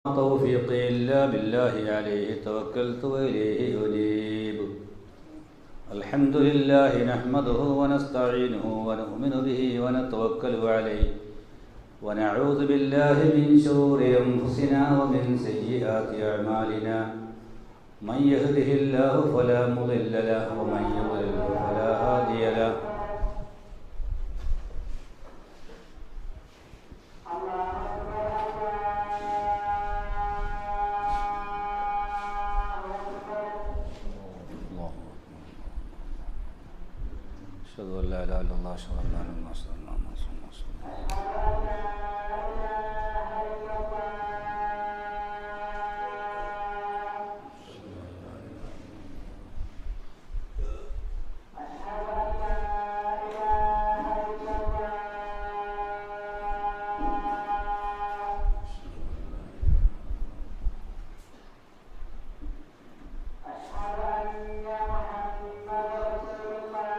توفيقي إلا بالله عليه توكلت وإليه أنيب. الحمد لله نحمده ونستعينه ونؤمن به ونتوكل عليه ونعوذ بالله من شرور أنفسنا ومن سيئات أعمالنا. من يهده الله فلا مضل له ومن يضلل فلا هادي له. أشهد أن لا إله إلا الله أشهد أن لا إله إلا الله أشهد أن محمدا رسول الله.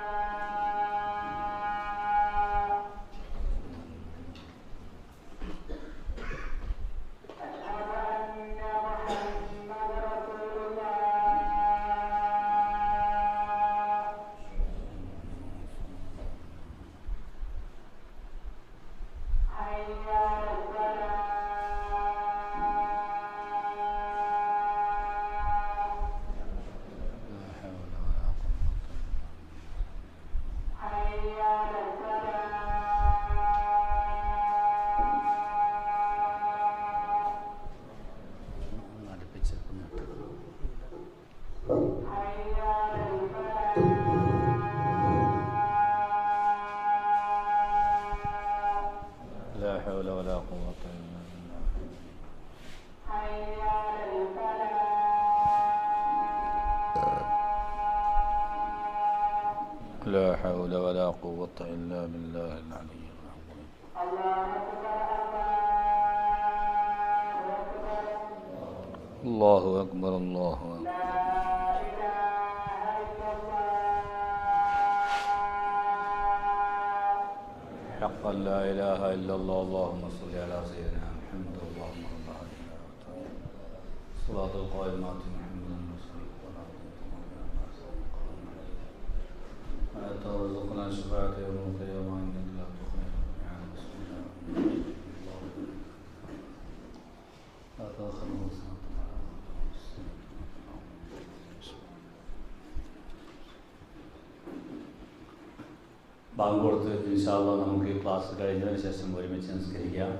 لا حول ولا قوة إلا بالله. لا حول ولا قوة إلا بالله العلي العظيم. الله أكبر الله أكبر. حقا لا إله إلا الله. اللهم صل على سيدنا محمد. اللهم رب العالمين صلاة القائمات محمد المصلي ولا ترزقنا شفاعة يوم القيامة إنك لا تخلف الميعاد. بسم الله لا تأخذه سنة. Bank കൊടുത്ത് ഇൻഷാ അല്ലാഹ് നമുക്ക് ഈ ക്ലാസ് കഴിഞ്ഞതിന് ശേഷം ഒരുമിച്ച് നിസ്കരിക്കാം.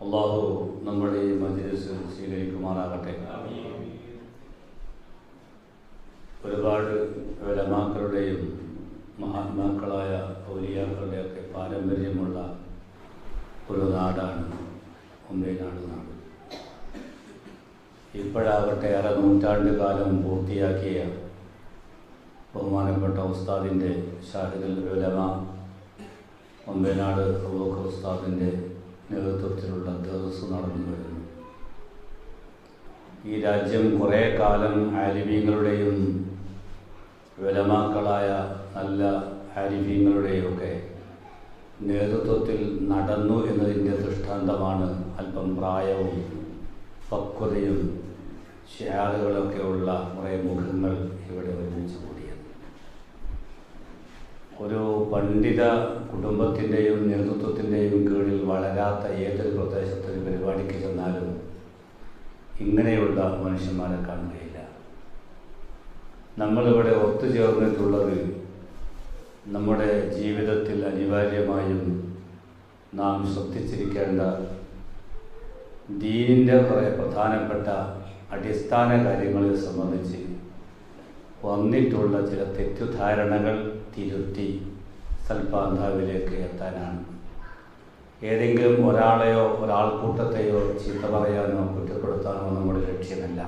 അള്ളാഹു നമ്മുടെ ഈ മജ്‌ലിസ് സ്വീകരിക്കുമാറാകട്ടെ. ഒരുപാട് ഉലമാക്കളുടെയും മഹാത്മാക്കളായ ഔലിയാക്കളുടെയൊക്കെ പാരമ്പര്യമുള്ള ഒരു നാടാണ് ഒമ്പേനാട് നാട്. ഇപ്പോഴാകട്ടെ അര നൂറ്റാണ്ട് കാലം പൂർത്തിയാക്കിയ ബഹുമാനപ്പെട്ട ഉസ്താദിൻ്റെ ഷാഹിദുൽ ഉലമ ഒമ്പേനാട് അബൂബക്കർ ഉസ്താദിൻ്റെ നേതൃത്വത്തിലുള്ള ദർസ് നടന്നു വരുന്നു. ഈ രാജ്യം കുറേ കാലം ആലിമീങ്ങളുടെയും ഉലമാക്കളായ നല്ല ആലിമീങ്ങളുടെയും ഒക്കെ നേതൃത്വത്തിൽ നടന്നു എന്നതിൻ്റെ ദൃഷ്ടാന്തമാണ് അല്പം പ്രായവും പക്വതയും ഷിയാറുകളൊക്കെ ഉള്ള കുറേ മുഖങ്ങൾ ഇവിടെ ഒരുമിച്ച് കൂടിയത്. ഒരു പണ്ഡിത കുടുംബത്തിൻ്റെയും നേതൃത്വത്തിൻ്റെയും കീഴിൽ വളരാത്ത ഏതൊരു പ്രദേശത്തൊരു പരിപാടിക്ക് ചെന്നാലും ഇങ്ങനെയുള്ള മനുഷ്യന്മാരെ കാണുകയില്ല. നമ്മളിവിടെ ഒത്തുചേർന്നിട്ടുള്ളത് നമ്മുടെ ജീവിതത്തിൽ അനിവാര്യമായും നാം ശ്രദ്ധിച്ചിരിക്കേണ്ട ദീനിൻ്റെ കുറേ പ്രധാനപ്പെട്ട അടിസ്ഥാന കാര്യങ്ങളെ സംബന്ധിച്ച് വന്നിട്ടുള്ള ചില തെറ്റുധാരണകൾ തിരുത്തി സൽപാന്താവിലേക്ക് എത്താനാണ്. ഏതെങ്കിലും ഒരാളെയോ ഒരാൾക്കൂട്ടത്തെയോ ചീത്ത പറയാനോ കുറ്റപ്പെടുത്താനോ നമ്മുടെ ലക്ഷ്യമല്ല.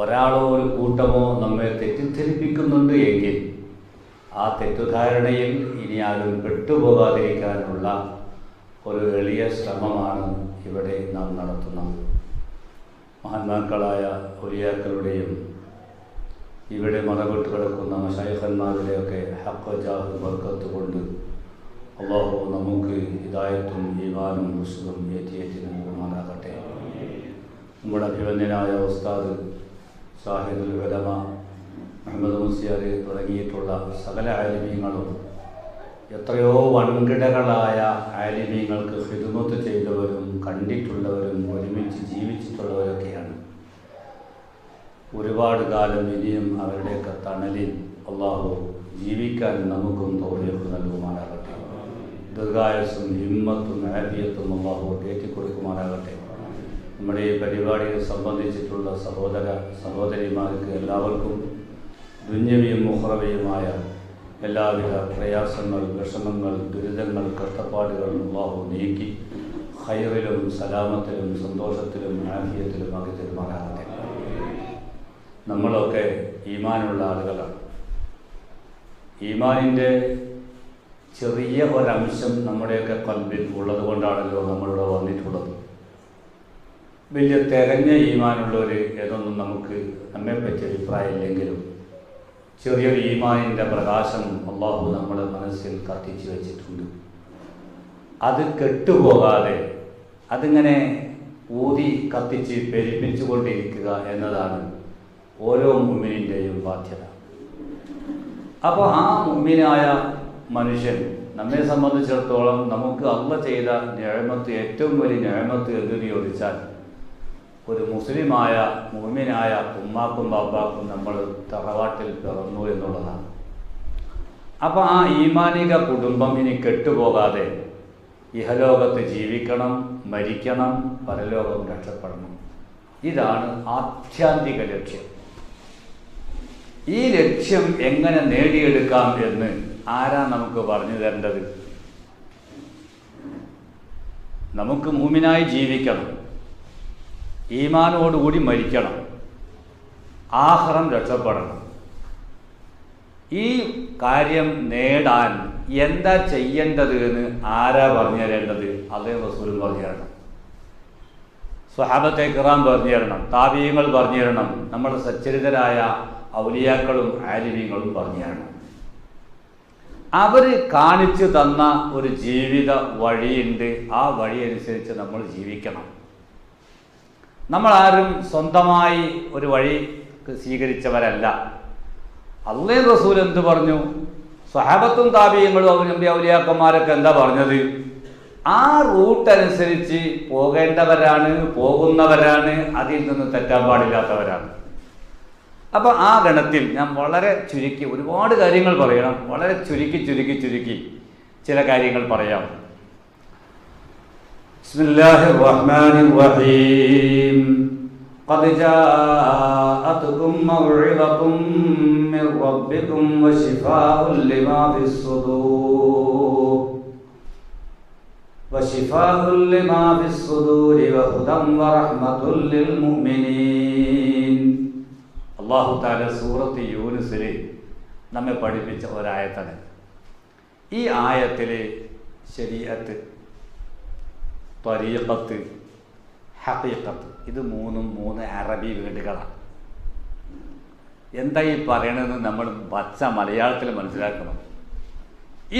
ഒരാളോ ഒരു കൂട്ടമോ നമ്മെ തെറ്റിദ്ധരിപ്പിക്കുന്നുണ്ട് എങ്കിൽ ആ തെറ്റുധാരണയിൽ ഇനി ആരും പെട്ടുപോകാതിരിക്കാനുള്ള ഒരു എളിയ ശ്രമമാണ് ഇവിടെ നാം നടത്തുന്നത്. മഹാന്മാക്കളായ ഔലിയാക്കളുടെയും ഇവിടെ മറവിട്ട് കിടക്കുന്ന മശായിഖന്മാരുടെയൊക്കെ ഹഖ് ജാഹ് ബർക്കത്ത് കൊണ്ട് അള്ളാഹു നമുക്ക് ഹിദായത്തും ഈമാനും റുഷ്ദും ഏറ്റി നൽകുമാറാകട്ടെ. നമ്മുടെ അഭിമന്യനായ ഉസ്താദ് സാഹിദുൽ ഉലമ മുഹമ്മദ് മുസ്ലിയാർ തുടങ്ങിയിട്ടുള്ള സകല ആലിമീങ്ങളും എത്രയോ വൻകിടകളായ ആലിമീങ്ങൾക്ക് ഖിദ്മത്ത് ചെയ്തവരും കണ്ടിട്ടുള്ളവരും ഒരുമിച്ച് ജീവിച്ചിട്ടുള്ളവരൊക്കെയാണ്. ഒരുപാട് കാലം ഇനിയും അവരുടെയൊക്കെ തണലിൽ അള്ളാഹു ജീവിക്കാൻ നമുക്കും തൗഫീഖ് നൽകുമാറാകട്ടെ. ദീർഘായുസ്സും ഹിമ്മത്തും ആഫിയത്തും അള്ളാഹു ഏറ്റിക്കൊടുക്കുമാറാകട്ടെ. നമ്മുടെ ഈ പരിപാടിയെ സംബന്ധിച്ചിട്ടുള്ള സഹോദരിമാർക്ക് എല്ലാവർക്കും ദുന്യവിയും മുഹ്റവിയുമായ എല്ലാവിധ പ്രയാസങ്ങൾ, വിഷമങ്ങൾ, ദുരിതങ്ങൾ, കഷ്ടപ്പാടുകൾ അള്ളാഹു നീക്കി ഖൈറിലും സലാമത്തിലും സന്തോഷത്തിലും ആഫിയത്തിലും ആക്കി തരുമാറാകട്ടെ. നമ്മളൊക്കെ ഈമാനുള്ള ആളുകളാണ്. ഈമാനിൻ്റെ ചെറിയ ഒരംശം നമ്മുടെയൊക്കെ കൽബിൽ ഉള്ളത് കൊണ്ടാണല്ലോ നമ്മളിവിടെ വന്നിട്ടുള്ളത്. വലിയ തികഞ്ഞ ഈമാനുള്ളവർ ഏതൊന്നും നമുക്ക് നമ്മെപ്പറ്റി അഭിപ്രായമില്ലെങ്കിലും ചെറിയൊരു ഈമാനിൻ്റെ പ്രകാശം അള്ളാഹു നമ്മുടെ മനസ്സിൽ കത്തിച്ച് വെച്ചിട്ടുണ്ട്. അത് കെട്ടുപോകാതെ അതിങ്ങനെ ഊതി കത്തിച്ച് പെരുപ്പിച്ചു കൊണ്ടിരിക്കുക എന്നതാണ് ഓരോ മുഅ്മിനിൻ്റെയും ബാധ്യത. അപ്പോൾ ആ മുഅ്മിനായ മനുഷ്യൻ നമ്മെ സംബന്ധിച്ചിടത്തോളം നമുക്ക് അള്ളാഹ് ചെയ്ത നിഅമത്ത് ഏറ്റവും വലിയ നിഅമത്ത് എന്ന് ചോദിച്ചാൽ ഒരു മുസ്ലിമായ മുഅ്മിനായ ഉമ്മാക്കും ബാപ്പാക്കും നമ്മൾ തറവാട്ടിൽ പിറന്നു എന്നുള്ളതാണ്. അപ്പോൾ ആ ഈമാനിക കുടുംബം ഇനി കെട്ടുപോകാതെ ഇഹലോകത്ത് ജീവിക്കണം, മരിക്കണം, പരലോകം രക്ഷപ്പെടണം. ഇതാണ് ആത്യന്തിക ലക്ഷ്യം. ഈ ലക്ഷ്യം എങ്ങനെ നേടിയെടുക്കാം എന്ന് ആരാ നമുക്ക് പറഞ്ഞു തരേണ്ടത്? നമുക്ക് മുഅ്മിനായി ജീവിക്കണം, ഈമാനോടുകൂടി മരിക്കണം, ആഖിറം രക്ഷപ്പെടണം. ഈ കാര്യം നേടാൻ എന്താ ചെയ്യേണ്ടത് എന്ന് ആരാ പറഞ്ഞു തരേണ്ടത്? അതേ റസൂൽ പറഞ്ഞു തരണം, സ്വഹാബത്തെ കിറാം പറഞ്ഞു തരണം, താബീങ്ങൾ പറഞ്ഞു തരണം, നമ്മുടെ സച്ചരിതരായ ഔലിയാക്കളും ആലിമീങ്ങളും പറഞ്ഞു തരണം. അവർ കാണിച്ചു തന്ന ഒരു ജീവിത വഴിയുണ്ട്. ആ വഴി അനുസരിച്ച് നമ്മൾ ജീവിക്കണം. നമ്മളാരും സ്വന്തമായി ഒരു വഴി സ്വീകരിച്ചവരല്ല. അല്ലാഹു റസൂൽ എന്ത് പറഞ്ഞു? സ്വഹാബത്തും താബീങ്ങളും ഔലിയാക്കന്മാരൊക്കെ എന്താ പറഞ്ഞത്? ആ റൂട്ട് അനുസരിച്ച് പോകേണ്ടവരാണ്, പോകുന്നവരാണ്, അതിൽ നിന്ന് തെറ്റാൻ പാടില്ലാത്തവരാണ്. അപ്പോൾ ആ ഗണത്തിൽ ഞാൻ വളരെ ചുരുക്കി, ഒരുപാട് കാര്യങ്ങൾ പറയണം, വളരെ ചുരുക്കി ചില കാര്യങ്ങൾ പറയാം. ബിസ്മില്ലാഹിർ റഹ്മാനിർ റഹീം. ഖദ് ജാഅതുകും മൗഇദതും മിർ റബ്ബികും വശിഫാഉൻ ലിമാ ഫിസ്സുദൂരി വഹുദൻ വറഹ്മത്തുൽ ലിൽ മുഅ്മിനീൻ. അല്ലാഹു തആല സൂറത്ത് യൂനുസിൽ നമ്മെ പഠിപ്പിച്ച ഒരായത്താണ്. ഈ ആയത്തിൽ ശരീഅത്ത്, ത്വരീഖത്ത്, ഹഖീഖത്ത്, ഇത് മൂന്ന് അറബി വേർഡുകളാണ്. എന്താ ഈ പറയണമെന്ന് നമ്മൾ പച്ച മലയാളത്തിൽ മനസ്സിലാക്കണം.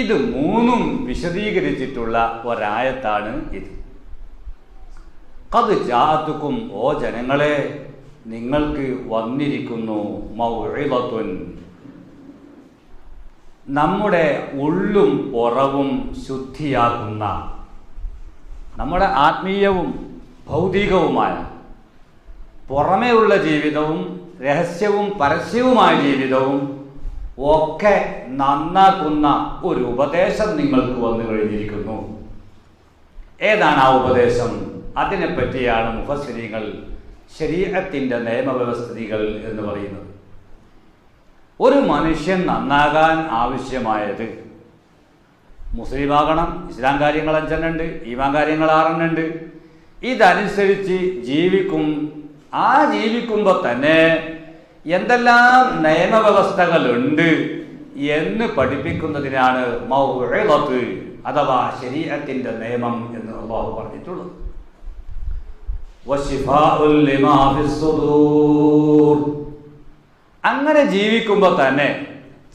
ഇത് മൂന്നും വിശദീകരിച്ചിട്ടുള്ള ഒരായത്താണ് ഇത്. ഖദ് ജാഅതുകും, ഓ ജനങ്ങളെ, നിങ്ങൾക്ക് വന്നിരിക്കുന്നു മൗഇദത്തുൻ, നമ്മുടെ ഉള്ളും പുറവും ശുദ്ധിയാക്കുന്ന, നമ്മുടെ ആത്മീയവും ഭൗതികവുമായ പുറമേയുള്ള ജീവിതവും രഹസ്യവും പരസ്യവുമായ ജീവിതവും ഒക്കെ നന്നാക്കുന്ന ഒരു ഉപദേശം നിങ്ങൾക്ക് വന്നു കഴിഞ്ഞിരിക്കുന്നു. ഏതാണ് ആ ഉപദേശം? അതിനെപ്പറ്റിയാണ് മുഫസ്സിരീങ്ങൾ ശരീഅത്തിൻ്റെ നിയമവ്യവസ്ഥിതികൾ എന്ന് പറയുന്നത്. ഒരു മനുഷ്യൻ നന്നാകാൻ ആവശ്യമായത് മുസ്ലിമാകണം. ഇസ്ലാം കാര്യങ്ങൾ 5 ഉണ്ട്, ഈമാൻ കാര്യങ്ങൾ 6 ഉണ്ട്. ഇതനുസരിച്ച് ജീവിക്കും. ആ ജീവിക്കുമ്പോൾ തന്നെ എന്തെല്ലാം നിയമവ്യവസ്ഥകളുണ്ട് എന്ന് പഠിപ്പിക്കുന്നതിനാണ് മൗഇദത്ത് അഥവാ ശരീഅത്തിൻ്റെ നിയമം എന്ന് അല്ലാഹു പറഞ്ഞിട്ടുള്ളത്. വശിഫാഉൽ ലിമാ ഫിസ്സുദൂർ. അങ്ങനെ ജീവിക്കുമ്പോൾ തന്നെ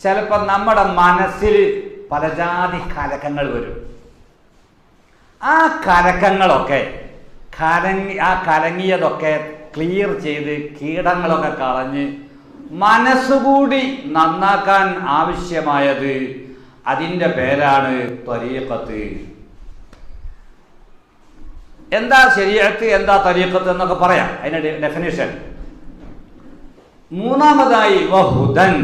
ചിലപ്പോൾ നമ്മുടെ മനസ്സിൽ പല ജാതി കലക്കങ്ങൾ വരും. ആ കലക്കങ്ങളൊക്കെ കലങ്ങിയതൊക്കെ ക്ലിയർ ചെയ്ത് കീടങ്ങളൊക്കെ കളഞ്ഞ് മനസ്സുകൂടി നന്നാക്കാൻ ആവശ്യമായത്, അതിൻ്റെ പേരാണ് ത്വരീഖത്ത്. എന്താ ശരീഅത്ത്, എന്താ ത്വരീഖത്ത് എന്നൊക്കെ പറയാം, അതിൻ്റെ ഡെഫിനിഷൻ. മൂന്നാമതായി വഹുദൻ,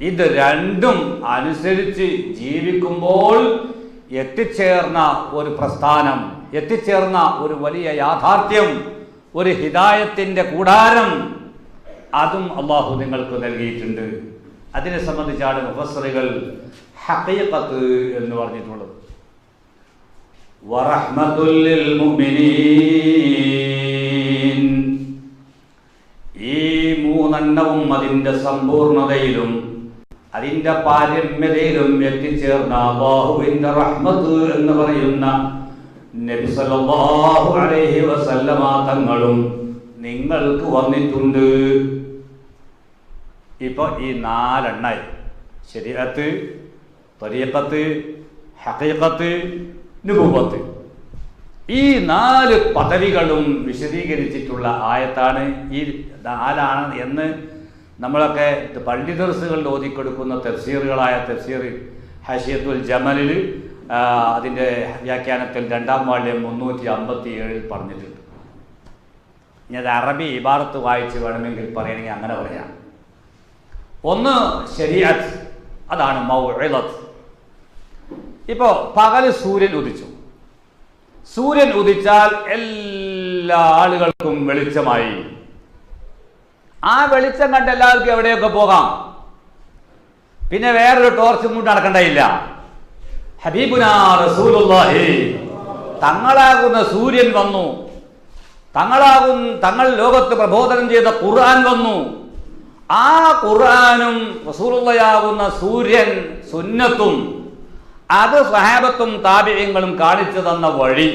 ഇത് രണ്ടും അനുസരിച്ച് ജീവിക്കുമ്പോൾ എത്തിച്ചേർന്ന ഒരു പ്രസ്ഥാനം, എത്തിച്ചേർന്ന ഒരു വലിയ യാഥാർത്ഥ്യം, ഒരു ഹിദായത്തിൻ്റെ കൂടാരം, അതും അള്ളാഹു നിങ്ങൾക്ക് നൽകിയിട്ടുണ്ട്. അതിനെ സംബന്ധിച്ചാണ് മുഫസ്സിറുകൾ ഹഖീഖത്ത് എന്ന് പറഞ്ഞിട്ടുള്ളത്. വറഹ്മത്തുൽ ലിൽ മുഅ്മിനീൻ, ഈ മൂന്നെണ്ണവും അതിൻ്റെ സമ്പൂർണതയിലും അതിൻ്റെ പാരമ്യതയിലും എത്തിച്ചേർന്ന അല്ലാഹുവിൻ്റെ റഹ്മത്ത് എന്ന് പറയുന്ന നബി സല്ലല്ലാഹു അലൈഹി വസല്ലമ തങ്ങളും നിങ്ങൾക്ക് വന്നിട്ടുണ്ട്. ഇപ്പോൾ ഈ നാലെണ്ണായി: ശരീഅത്ത്, ത്വരീഖത്ത്, ഹഖീഖത്ത്, നുബുവത്ത്. ഈ 4 പദവികളും വിശദീകരിച്ചിട്ടുള്ള ആയത്താണ് ഈ നാലാണ് എന്ന് നമ്മളൊക്കെ പള്ളി ദർസുകളിൽ ഓതിക്കൊടുക്കുന്ന തഫ്സീറുകളായ തഫ്സീർ ഹശിയത്തുൽ ജമലിൽ അതിൻ്റെ വ്യാഖ്യാനത്തിൽ 2-ാം വാള്യം 357 പറഞ്ഞിട്ടുണ്ട്. ഇനി അത് അറബി ഇബാറത്ത് വായിച്ച് വേണമെങ്കിൽ പറയണമെങ്കിൽ അങ്ങനെ പറയാം. ഒന്ന് ശരീഅത്ത്, അതാണ് മൗഇളത്ത്. ഇപ്പോൾ പകല് സൂര്യൻ ഉദിച്ചു. സൂര്യൻ ഉദിച്ചാൽ എല്ലാ ആളുകൾക്കും വെളിച്ചമായി. ആ വെളിച്ചം കണ്ട് എല്ലാവർക്കും എവിടെയൊക്കെ പോകാം. പിന്നെ വേറൊരു ടോർച്ച് കൊണ്ട് നടക്കേണ്ടയില്ല. ഹബീബുനാ റസൂലുള്ളാഹി തങ്ങളാകുന്ന സൂര്യൻ വന്നു. തങ്ങൾ ലോകത്ത് പ്രബോധനം ചെയ്ത ഖുർആൻ വന്നു. ആ ഖുർആനും റസൂലുള്ളാഹിയാകുന്ന സൂര്യൻ സുന്നത്തും അത് സ്വഹാബത്തും താബിഈങ്ങളും കാണിച്ചു തന്ന വഴി,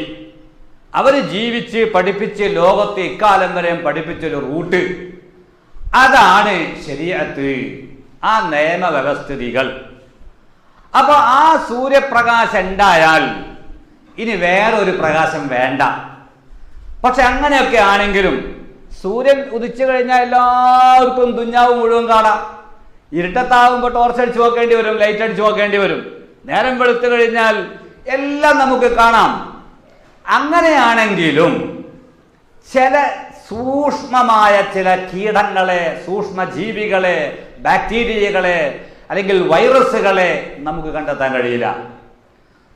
അവർ ജീവിച്ച് പഠിപ്പിച്ച് ലോകത്ത് ഇക്കാലം വരെയും പഠിപ്പിച്ചൊരു റൂട്ട്, അതാണ് ശരീഅത്ത്, ആ നിയമവ്യവസ്ഥിതികൾ. അപ്പോൾ ആ സൂര്യപ്രകാശം ഉണ്ടായാൽ ഇനി വേറൊരു പ്രകാശം വേണ്ട. പക്ഷെ അങ്ങനെയൊക്കെ ആണെങ്കിലും സൂര്യൻ ഉദിച്ചു കഴിഞ്ഞാൽ എല്ലാവർക്കും ദുന്യാവ് മുഴുവൻ കാണാം. ഇരുട്ടത്താവുമ്പോൾ ടോർച്ച് അടിച്ചു നോക്കേണ്ടി വരും, ലൈറ്റ് അടിച്ചു നോക്കേണ്ടി വരും. നേരം വെളുത്തു കഴിഞ്ഞാൽ എല്ലാം നമുക്ക് കാണാം. അങ്ങനെയാണെങ്കിലും ചില സൂക്ഷ്മമായ ചില കീടങ്ങളെ, സൂക്ഷ്മജീവികളെ, ബാക്ടീരിയകളെ അല്ലെങ്കിൽ വൈറസുകളെ നമുക്ക് കണ്ടെത്താൻ കഴിയില്ല.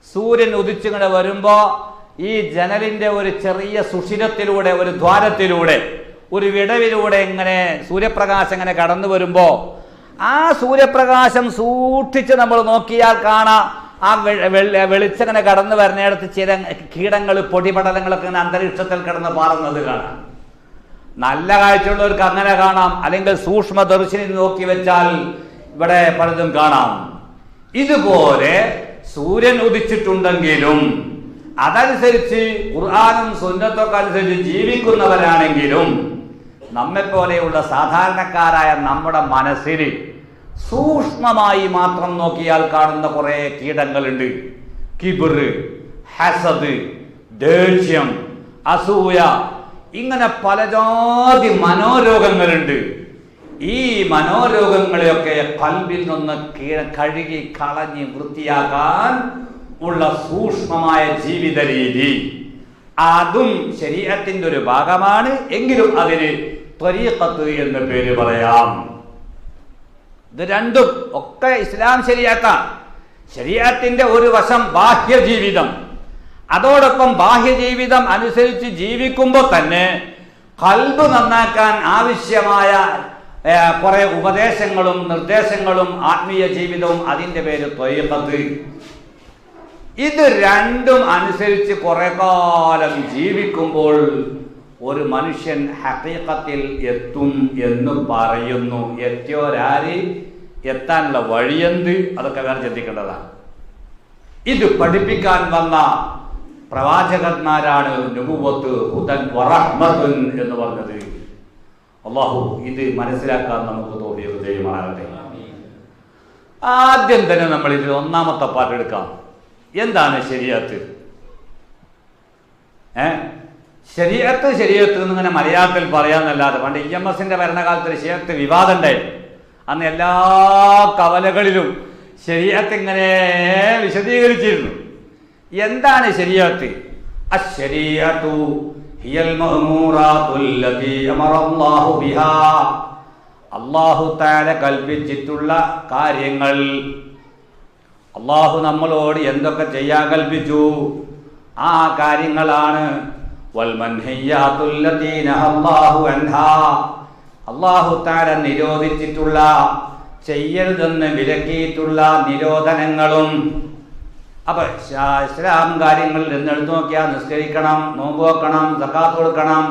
സൂര്യൻ ഉദിച്ചിങ്ങനെ വരുമ്പോൾ ഈ ജനലിൻ്റെ ഒരു ചെറിയ സുഷിരത്തിലൂടെ, ഒരു ദ്വാരത്തിലൂടെ, ഒരു വിടവിലൂടെ ഇങ്ങനെ സൂര്യപ്രകാശം ഇങ്ങനെ കടന്നു വരുമ്പോൾ ആ സൂര്യപ്രകാശം സൂക്ഷിച്ച് നമ്മൾ നോക്കിയാൽ കാണാം ആ വെളിച്ചങ്ങനെ കടന്നു വരുന്നിടത്ത് ചില കീടങ്ങൾ, പൊടിപടലങ്ങളൊക്കെ ഇങ്ങനെ അന്തരീക്ഷത്തിൽ കിടന്ന് പാറുന്നത് കാണാം. നല്ല കാഴ്ചയുള്ളവർക്ക് അങ്ങനെ കാണാം. അല്ലെങ്കിൽ സൂക്ഷ്മദർശിനി നോക്കി വെച്ചാൽ ഇവിടെ പലതും കാണാം. ഇതുപോലെ സൂര്യൻ ഉദിച്ചിട്ടുണ്ടെങ്കിലും അതനുസരിച്ച് ഖുർആനും സുന്നത്തൊക്കെ അനുസരിച്ച് ജീവിക്കുന്നവരാണെങ്കിലും നമ്മെപ്പോലെയുള്ള സാധാരണക്കാരായ നമ്മുടെ മനസ്സിൽ സൂക്ഷ്മമായി മാത്രം നോക്കിയാൽ കാണുന്ന കുറേ കീടങ്ങളുണ്ട്. കിബ്ർ, ഹസദ്, ദേഷ്യം, അസൂയ, ഇങ്ങനെ പല ജാതി മനോരോഗങ്ങളുണ്ട്. ഈ മനോരോഗങ്ങളെയൊക്കെ ഖൽബിൽ നിന്ന് കഴുകി കളഞ്ഞ് വൃത്തിയാക്കാൻ ഉള്ള സൂക്ഷ്മമായ ജീവിത രീതി, അതും ശരീഅത്തിന്റെ ഒരു ഭാഗമാണ്. എങ്കിലും അതിന് ത്വരീഖത്ത് എന്ന് പേര് പറയാം. ഇത് രണ്ടും ഒക്കെ ഇസ്ലാം ശരീഅത്താണ്. ശരീഅത്തിന്റെ ഒരു വശം ബാഹ്യജീവിതം, അതോടൊപ്പം ബാഹ്യജീവിതം അനുസരിച്ച് ജീവിക്കുമ്പോൾ തന്നെ ഖൽബ് നന്നാക്കാൻ ആവശ്യമായ കുറെ ഉപദേശങ്ങളും നിർദ്ദേശങ്ങളും ആത്മീയ ജീവിതവും, അതിൻ്റെ പേര് ത്വരീഖത്ത്. ഇത് രണ്ടും അനുസരിച്ച് കുറെ കാലം ജീവിക്കുമ്പോൾ ഒരു മനുഷ്യൻ ഹഖീഖത്തിൽ എത്തും എന്ന് പറയുന്നു. എത്തിയോരാര്, എത്താനുള്ള വഴിയെന്ത്, അതൊക്കെ വേറെ ചിന്തിക്കേണ്ടതാണ്. ഇത് പഠിപ്പിക്കാൻ വന്ന പ്രവാചകന്മാരാണ് നുബുവത്ത്, ഹുദൻ വറഹ്മത്തുൻ എന്ന് പറഞ്ഞത്. അല്ലാഹു ഇത് മനസ്സിലാക്കാൻ നമുക്ക് തൗഫീഖ് ചെയ്യുമാറാകട്ടെ. ആദ്യം തന്നെ നമ്മൾ ഇതിൽ ഒന്നാമത്തെ പാർട്ട് എടുക്കാം. എന്താണ് ശരീഅത്ത്? ശരീഅത്ത് എന്നിങ്ങനെ മലയാളത്തിൽ പറയാന്നല്ലാതെ പണ്ട് EMSന്റെ ഭരണകാലത്ത് ശരീഅത്ത് വിവാദം ഉണ്ടായിരുന്നു. അന്ന് എല്ലാ കവലകളിലും ശരീഅത്ത് ഇങ്ങനെ വിശദീകരിച്ചിരുന്നു. എന്താണ് ശരീഅത്ത്? അശ്ശരീഅത്തു ഹിയൽ മഅ്മൂറാത്തുൽ ലതീ അമറല്ലാഹു ബിഹാ. അല്ലാഹു തആല കൽപ്പിച്ചിട്ടുള്ള കാര്യങ്ങൾ, അല്ലാഹു നമ്മളോട് എന്തൊക്കെ ചെയ്യാൻ കൽപ്പിച്ചു ആ കാര്യങ്ങളാണ്. വൽ മൻഹിയാത്തുൽ ലതീ നഹല്ലാഹു അൻഹാ. അല്ലാഹു തആല നിരോധിച്ചിട്ടുള്ള, ചെയ്യരുതെന്ന് വിലക്കിയിട്ടുള്ള നിരോധനങ്ങളും. അപ്പൊ ഇസ്ലാം കാര്യങ്ങളിൽ എന്നെടുത്തു നോക്കിയാൽ നിസ്കരിക്കണം, നോമ്പ് വെക്കണം, സക്കാത്ത് കൊടുക്കണം,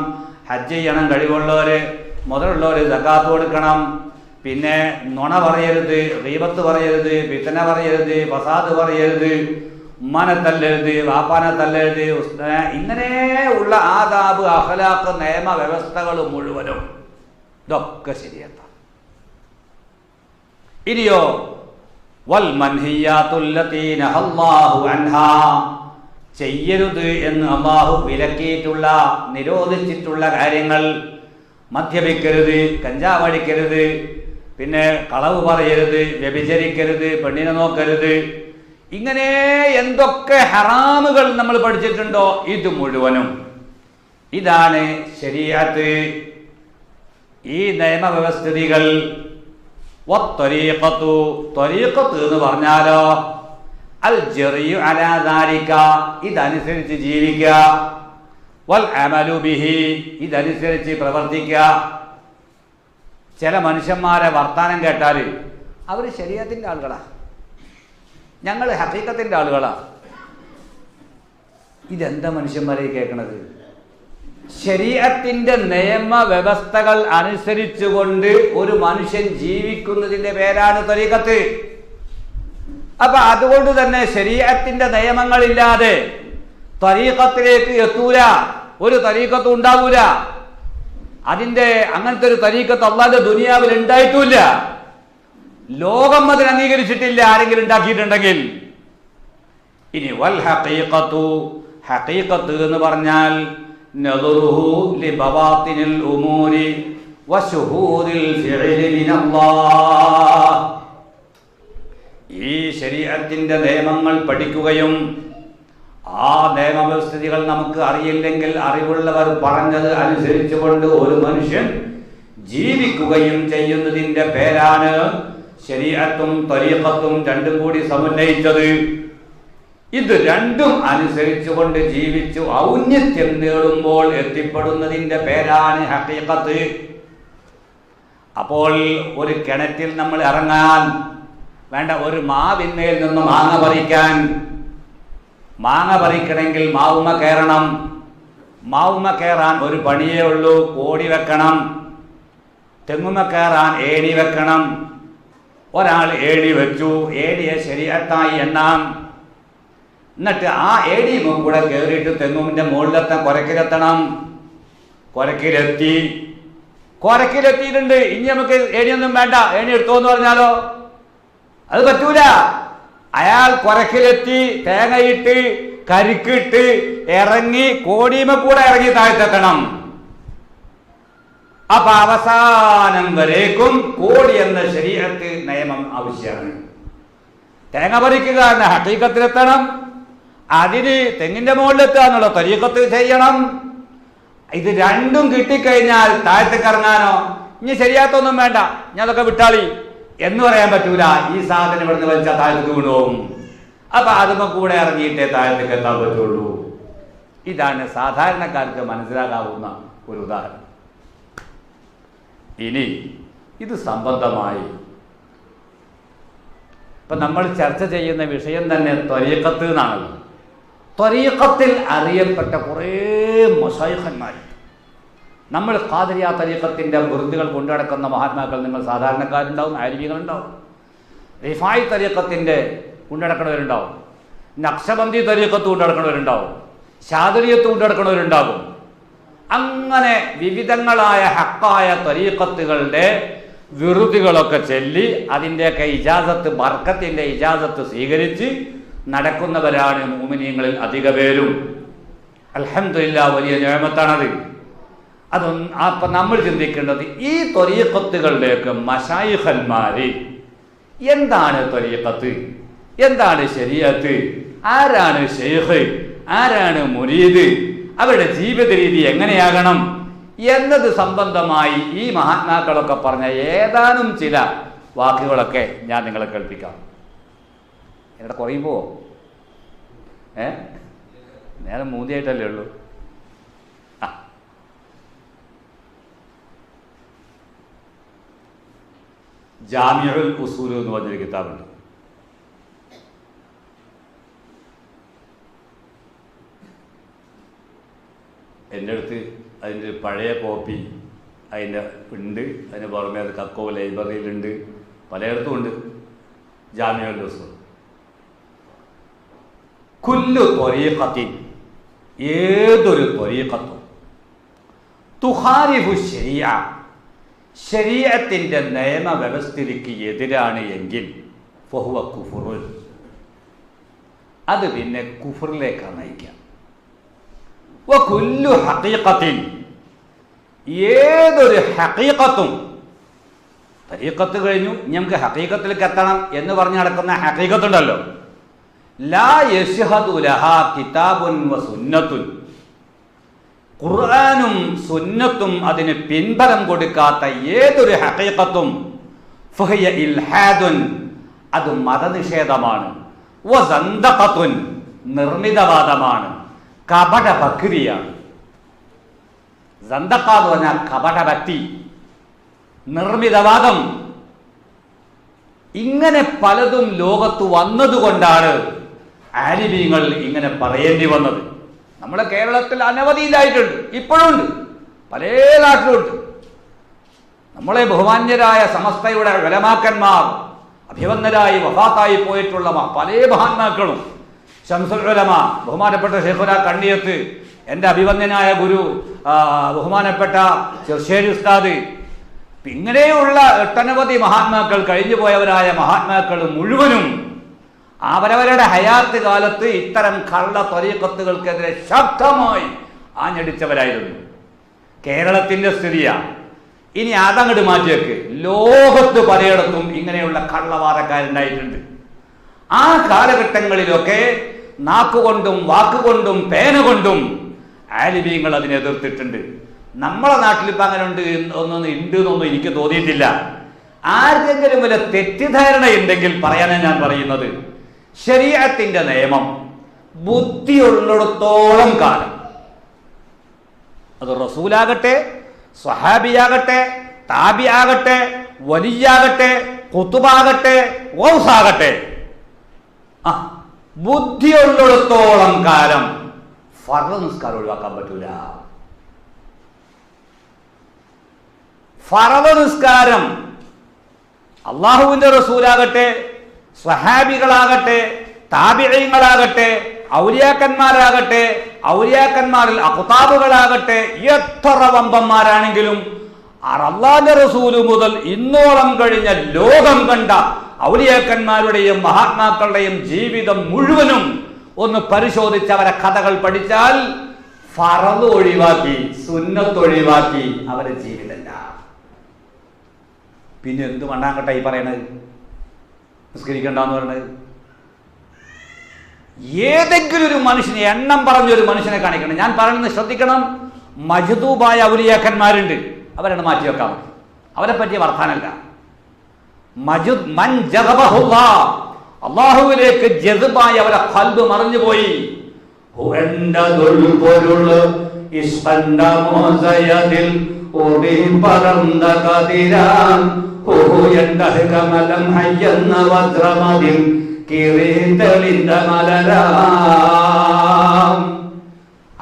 ഹജ്ജ് ചെയ്യണം, കഴിവുള്ളവര് മുതലുള്ളവര് സക്കാത്ത് കൊടുക്കണം. പിന്നെ നുണ പറയരുത്, ഗീബത്ത് പറയരുത്, ഫിത്ന പറയരുത്, ഫസാദ് പറയരുത്, ഉമ്മാനെ തല്ലരുത്, വാപ്പാനെ തല്ലരുത്. ഇങ്ങനെയുള്ള ആദാബ്, അഖ്ലാഖ്, നിയമ വ്യവസ്ഥകൾ മുഴുവനും ഇതൊക്കെ ശരിയല്ല. ഇനിയോ വൽ മൻഹിയാത്തുൽ ലതീ നഹല്ലാഹു അൻഹാ. ചെയ്യരുത് എന്ന് അല്ലാഹു വിലക്കിയിട്ടുള്ള, നിരോധിച്ചിട്ടുള്ള കാര്യങ്ങൾ. മദ്യപിക്കരുത്, കഞ്ചാവ് അടിക്കരുത്, പിന്നെ കളവ് പറയരുത്, വ്യഭിചരിക്കരുത്, പെണ്ണിനെ നോക്കരുത്. ഇങ്ങനെ എന്തൊക്കെ ഹറാമുകൾ നമ്മൾ പഠിച്ചിട്ടുണ്ടോ ഇത് മുഴുവനും ഇതാണ് ശരീഅത്ത്. ഈ നിയമവ്യവസ്ഥിതികൾ. ത്വരീഖത്ത് എന്ന് പറഞ്ഞാലോ അൽ ജറിയു അലാ ദാലിക, ഇതനുസരിച്ച് ജീവിക്കുക. വൽ അമലു ബിഹി, ഇതനുസരിച്ച് പ്രവർത്തിക്കുക. ചില മനുഷ്യന്മാരെ വർത്താനം കേട്ടാൽ അവർ ശരീഅത്തിന്റെ ആളുകളാ, ഞങ്ങൾ ഹഖീഖത്തിന്റെ ആളുകളാ. ഇതെന്താ മനുഷ്യന്മാരെ കേൾക്കണത്? ശരീഅത്തിന്റെ നിയമ വ്യവസ്ഥകൾ അനുസരിച്ചുകൊണ്ട് ഒരു മനുഷ്യൻ ജീവിക്കുന്നതിന്റെ പേരാണ് ത്വരീഖത്ത്. അപ്പൊ അതുകൊണ്ട് തന്നെ ശരീഅത്തിന്റെ നിയമങ്ങളില്ലാതെ ത്വരീഖത്തിലേക്ക് എത്തൂല, ഒരു ത്വരീഖത്തും ഉണ്ടാവൂല. അതിന്റെ അങ്ങനത്തെ ഒരു ത്വരീഖത്ത് അല്ലാഹുവിന്റെ ദുനിയാവിൽ ഉണ്ടായിട്ടില്ല. ലോകം അതിന് അംഗീകരിച്ചിട്ടില്ല, ആരെങ്കിലും ഉണ്ടാക്കിയിട്ടുണ്ടെങ്കിൽ. ഇനി വൽ ഹഖീഖത്തു, ഹഖീഖത്ത് എന്ന് പറഞ്ഞാൽ നദറുഹു ലിബവാത്തിനിൽ ഉമൂരി വശുഹൂദിൽ ഫിഇലി മിനല്ലാഹ്. ഈ ശരീഅത്തിന്റെ നിയമങ്ങൾ പഠിക്കുകയും ആ നിയമവ്യവസ്ഥിതികൾ നമുക്ക് അറിയില്ലെങ്കിൽ അറിവുള്ളവർ പറഞ്ഞത് അനുസരിച്ചുകൊണ്ട് ഒരു മനുഷ്യൻ ജീവിക്കുകയും ചെയ്യുന്നതിന്റെ പേരാണ് ശരീഅത്തും ത്വരീഖത്തും രണ്ടും കൂടി സമന്വയിച്ചത്. ഇത് രണ്ടും അനുസരിച്ചുകൊണ്ട് ജീവിച്ചു ഔന്നത്യം നേടുമ്പോൾ എത്തിപ്പെടുന്നതിന്റെ പേരാണ് ഹഖീഖത്ത്. അപ്പോൾ ഒരു കിണറ്റിൽ നമ്മൾ ഇറങ്ങാൻ വേണ്ട, ഒരു മാവിന്മേൽ നിന്ന് മാങ്ങ പറിക്കാൻ, മാങ്ങ പറിക്കണമെങ്കിൽ മാവുമ്മ കയറണം. മാവുമ്മ കയറാൻ ഒരു പണിയേ ഉള്ളൂ, കോടി വെക്കണം. തെങ്ങുമ്മ കയറാൻ ഏണി വെക്കണം. ഒരാൾ ഏണി വെച്ചു, ഏണിയെ ശരീഅത്തായി എണ്ണാം. എന്നിട്ട് ആ ഏണിയും കൂടെ കയറിയിട്ട് തെങ്ങുമിന്റെ മുകളിലെത്താൻ കൊരക്കിലെത്തണം. കൊരക്കിലെത്തിയിട്ടുണ്ട്. ഇനി നമുക്ക് ഏണിയൊന്നും വേണ്ട, ഏണി എടുത്തോന്ന് പറഞ്ഞാലോ അത് പറ്റൂല. അയാൾ കൊരക്കിലെത്തി, തേങ്ങയിട്ട്, കരിക്കിട്ട് ഇറങ്ങി, കോടിയുമ കൂടെ ഇറങ്ങി താഴ്ത്തെത്തണം. അപ്പൊ അവസാനം വരേക്കും കോടി എന്ന ശരീഅത്ത് നിയമം ആവശ്യമാണ്. തേങ്ങ പറിക്കുക എന്ന ഹഖീഖത്തിലെത്തണം, അതിന് തെങ്ങിന്റെ മുകളിലെത്തുക എന്നുള്ള ത്വരീഖത്ത് ചെയ്യണം. ഇത് രണ്ടും കിട്ടിക്കഴിഞ്ഞാൽ താഴത്തേക്ക് ഇറങ്ങാനോ ഇനി ശരിയാത്തൊന്നും വേണ്ട, ഞാൻ അതൊക്കെ വിട്ടാളി എന്ന് പറയാൻ പറ്റൂല. ഈ സാധനം ഇവിടുന്ന് വലിച്ചാൽ താഴത്തേക്ക് വീണുപോകും. അപ്പൊ അതുമ്പോ കൂടെ ഇറങ്ങിയിട്ടേ താഴത്തേക്ക് എത്താൻ പറ്റുള്ളൂ. ഇതാണ് സാധാരണക്കാർക്ക് മനസ്സിലാകാവുന്ന ഒരു ഉദാഹരണം. ഇനി ഇത് സംബന്ധമായി ഇപ്പൊ നമ്മൾ ചർച്ച ചെയ്യുന്ന വിഷയം തന്നെ ത്വരീഖത്ത് എന്നാണല്ലോ. ത്വരീഖത്തിൽ അറിയപ്പെട്ട കുറേ മശായിഖന്മാർ, നമ്മൾ ഖാദിരിയ തരീഖത്തിന്റെ വൃദ്ധികൾ കൊണ്ടുനടക്കുന്ന മഹാത്മാക്കൾ നിങ്ങൾ സാധാരണക്കാരുണ്ടാവും, ആലിമീങ്ങളുണ്ടാവും. റിഫായി തരീഖത്തിന്റെ കൊണ്ടുനടക്കുന്നവരുണ്ടാവും, നഖ്ശബന്ദി തരീഖത്ത് കൊണ്ടുനടക്കുന്നവരുണ്ടാവും, ശാദരിയത്ത് കൊണ്ടുനടക്കുന്നവരുണ്ടാകും. അങ്ങനെ വിവിധങ്ങളായ ഹക്കായ തരീഖത്തുകളുടെ വിറുതികളൊക്കെ ചൊല്ലി അതിൻ്റെയൊക്കെ ഇജാസത്ത്, ബർക്കത്തിൻ്റെ ഇജാസത്ത് സ്വീകരിച്ച് നടക്കുന്നവരാണ് മുഅ്മിനീങ്ങളിൽ അധിക പേരും. അൽഹംദുലില്ലാഹ്, വലിയ നിഅമത്താണത്. അപ്പം നമ്മൾ ചിന്തിക്കേണ്ടത് ഈ ത്വരീഖത്തുകളിലേക്ക് മശായിഖന്മാർ എന്താണ് ത്വരീഖത്ത്, എന്താണ് ശരീഅത്ത്, ആരാണ് ശൈഖ്, ആരാണ് മുരീദ്, അവരുടെ ജീവിത രീതി എങ്ങനെയാകണം എന്നത് സംബന്ധമായി ഈ മഹാത്മാക്കളൊക്കെ പറഞ്ഞ ഏതാനും ചില വാക്കുകളൊക്കെ ഞാൻ നിങ്ങളെ കേൾപ്പിക്കാം. ഇവിടെ കുറയുമ്പോൾ നേരെ മൂന്നിയായിട്ടല്ലേ ഉള്ളൂ. ജാമിഉൽ ഉസൂൽ എന്ന് പറഞ്ഞൊരു കിതാബുണ്ട്. എൻ്റെ അടുത്ത് അതിൻ്റെ പഴയ കോപ്പി അതിൻ്റെ ഉണ്ട്. അതിന് പുറമെ അത് കക്കോ ലൈബ്രറിയിലുണ്ട്, പലയിടത്തും ഉണ്ട്. ജാമിഉൽ ഉസൂൽ. കുല്ലു ത്വരീഖത്തിൻ, ഏതൊരു ത്വരീഖത്തും തുഖാലിഫു ശരീഅ, ശരീഅത്തിൻ്റെ നിയമവ്യവസ്ഥിതിക്ക് എതിരാണ് എങ്കിൽ ഫഹുവ കുഫ്റുൻ, അത് പിന്നെ കുഫറിലേക്കാണ് നയിക്കുക. വകുല്ലു ഹഖീഖത്തിൻ, ഏതൊരു ഹഖീഖത്തും, തരീഖത്ത് കഴിഞ്ഞു ഞങ്ങൾക്ക് ഹഖീഖത്തിലേക്ക് എത്തണം എന്ന് പറഞ്ഞ് നടക്കുന്ന ഹഖീഖത്തുണ്ടല്ലോ, ലാ യശ്ഹദു ലഹാ കിതാബുൻ വസുന്നത്തുൻ, ഖുർആനും സുന്നത്തും അതിന് പിൻബലം കൊടുക്കാത്ത ഏതൊരു ഹഖീഖത്തും ഫഹിയ ഇൽഹാദുൻ, അത് മതനിഷേധമാണ്. വസന്തഖത്തുൻ, നിർമ്മിതവാദമാണ്, കപട ഭക്തിയാണ്. സന്തഖ എന്ന് പറഞ്ഞാൽ കപട ഭക്തി, നിർമ്മിതവാദം. ഇങ്ങനെ പലതും ലോകത്ത് വന്നതുകൊണ്ടാണ് ആലിമീങ്ങൾ ഇങ്ങനെ പറയേണ്ടി വന്നത്. നമ്മുടെ കേരളത്തിൽ അനവധിയിലായിട്ടുണ്ട്, ഇപ്പോഴും ഉണ്ട്, പല നാട്ടിലുണ്ട്. നമ്മളെ ബഹുമാന്യരായ സമസ്തയുടെ ഉലമാക്കന്മാർ, അഭിവന്ദരായി വഫാത്തായി പോയിട്ടുള്ള പല മഹാത്മാക്കളും, ശംസുൽ ഉലമ ബഹുമാനപ്പെട്ട ശൈഖുന കണ്ണിയത്ത്, എൻ്റെ അഭിവന്ദനായ ഗുരു ബഹുമാനപ്പെട്ട ചെർശ്ശേരി ഉസ്താദ്, ഇങ്ങനെയുള്ള ഒട്ടനവധി മഹാത്മാക്കൾ, കഴിഞ്ഞു പോയവരായ മഹാത്മാക്കൾ മുഴുവനും അവരവരുടെ ഹയാത്ത് കാലത്ത് ഇത്തരം കള്ള ത്വരീഖത്തുകൾക്കെതിരെ ശക്തമായി ആഞ്ഞടിച്ചവരായിരുന്നു. കേരളത്തിൻ്റെ സ്ഥിതിയാണ്. ഇനി അതങ്ങോട്ട് മാറ്റിയേക്ക്, ലോകത്ത് പലയിടത്തും ഇങ്ങനെയുള്ള കള്ളവാദക്കാരുണ്ടായിട്ടുണ്ട്. ആ കാലഘട്ടങ്ങളിലൊക്കെ നാക്കുകൊണ്ടും വാക്കുകൊണ്ടും പേന കൊണ്ടും ആലിമീങ്ങൾ അതിനെ എതിർത്തിട്ടുണ്ട്. നമ്മളെ നാട്ടിൽ ഇപ്പം അങ്ങനെ ഉണ്ട് ഒന്നും ഉണ്ട് എന്നൊന്നും എനിക്ക് തോന്നിയിട്ടില്ല. ആർക്കെങ്കിലും വല്ല തെറ്റിദ്ധാരണ ഉണ്ടെങ്കിൽ പറയാനാണ് ഞാൻ പറയുന്നത്. ശരീഅത്തിന്റെ നിയമം ബുദ്ധിയുള്ളിടത്തോളം കാലം, അത് റസൂലാകട്ടെ, സ്വഹാബിയാകട്ടെ, താബിയാകട്ടെ, വലിയാകട്ടെ, ഖുതുബാകട്ടെ, ഗൗസാകട്ടെ, ബുദ്ധിയുള്ളിടത്തോളം കാലം ഫർദ് നിസ്കാരം ഒഴിവാക്കാൻ പറ്റൂല. ഫർദ് നിസ്കാരം അള്ളാഹുവിന്റെ റസൂലാകട്ടെ, സ്വഹാബികളാകട്ടെ, താബിഈങ്ങളാകട്ടെ, ഔലിയാക്കന്മാരാകട്ടെ, ഔലിയാക്കന്മാരിൽ അഖ്താബുകളാകട്ടെ, എത്ര വമ്പന്മാരാണെങ്കിലും അല്ലാഹുവിന്റെ റസൂല് മുതൽ ഇന്നോളം കഴിഞ്ഞ ലോകം കണ്ട ഔലിയാക്കന്മാരുടെയും മഹാത്മാക്കളുടെയും ജീവിതം മുഴുവനും ഒന്ന് പരിശോധിച്ച് അവരെ കഥകൾ പഠിച്ചാൽ ഫർദ് ഒഴിവാക്കി, സുന്നത്ത് ഒഴിവാക്കി അവരെ ജീവിതമല്ല. പിന്നെ എന്ത് മണ്ണാങ്കട്ട ഈ പറയണത്, നിസ്കരിക്കണ്ടെന്ന് പറയണത്? ഏതെങ്കിലും ഒരു മനുഷ്യനെ, എണ്ണം പറഞ്ഞൊരു മനുഷ്യനെ കാണിക്കണം. ഞാൻ പറയുന്നത് ശ്രദ്ധിക്കണം. മജ്ദൂബായ ഔലിയാക്കന്മാരുണ്ട്, അവരാണ് മാറ്റി വെക്കാൻ മതി, അവരെ പറ്റിയ വർത്താനല്ല. അള്ളാഹുവിലേക്ക് ജദ്ബായി അവരെ ഖൽബ് മറിഞ്ഞുപോയി.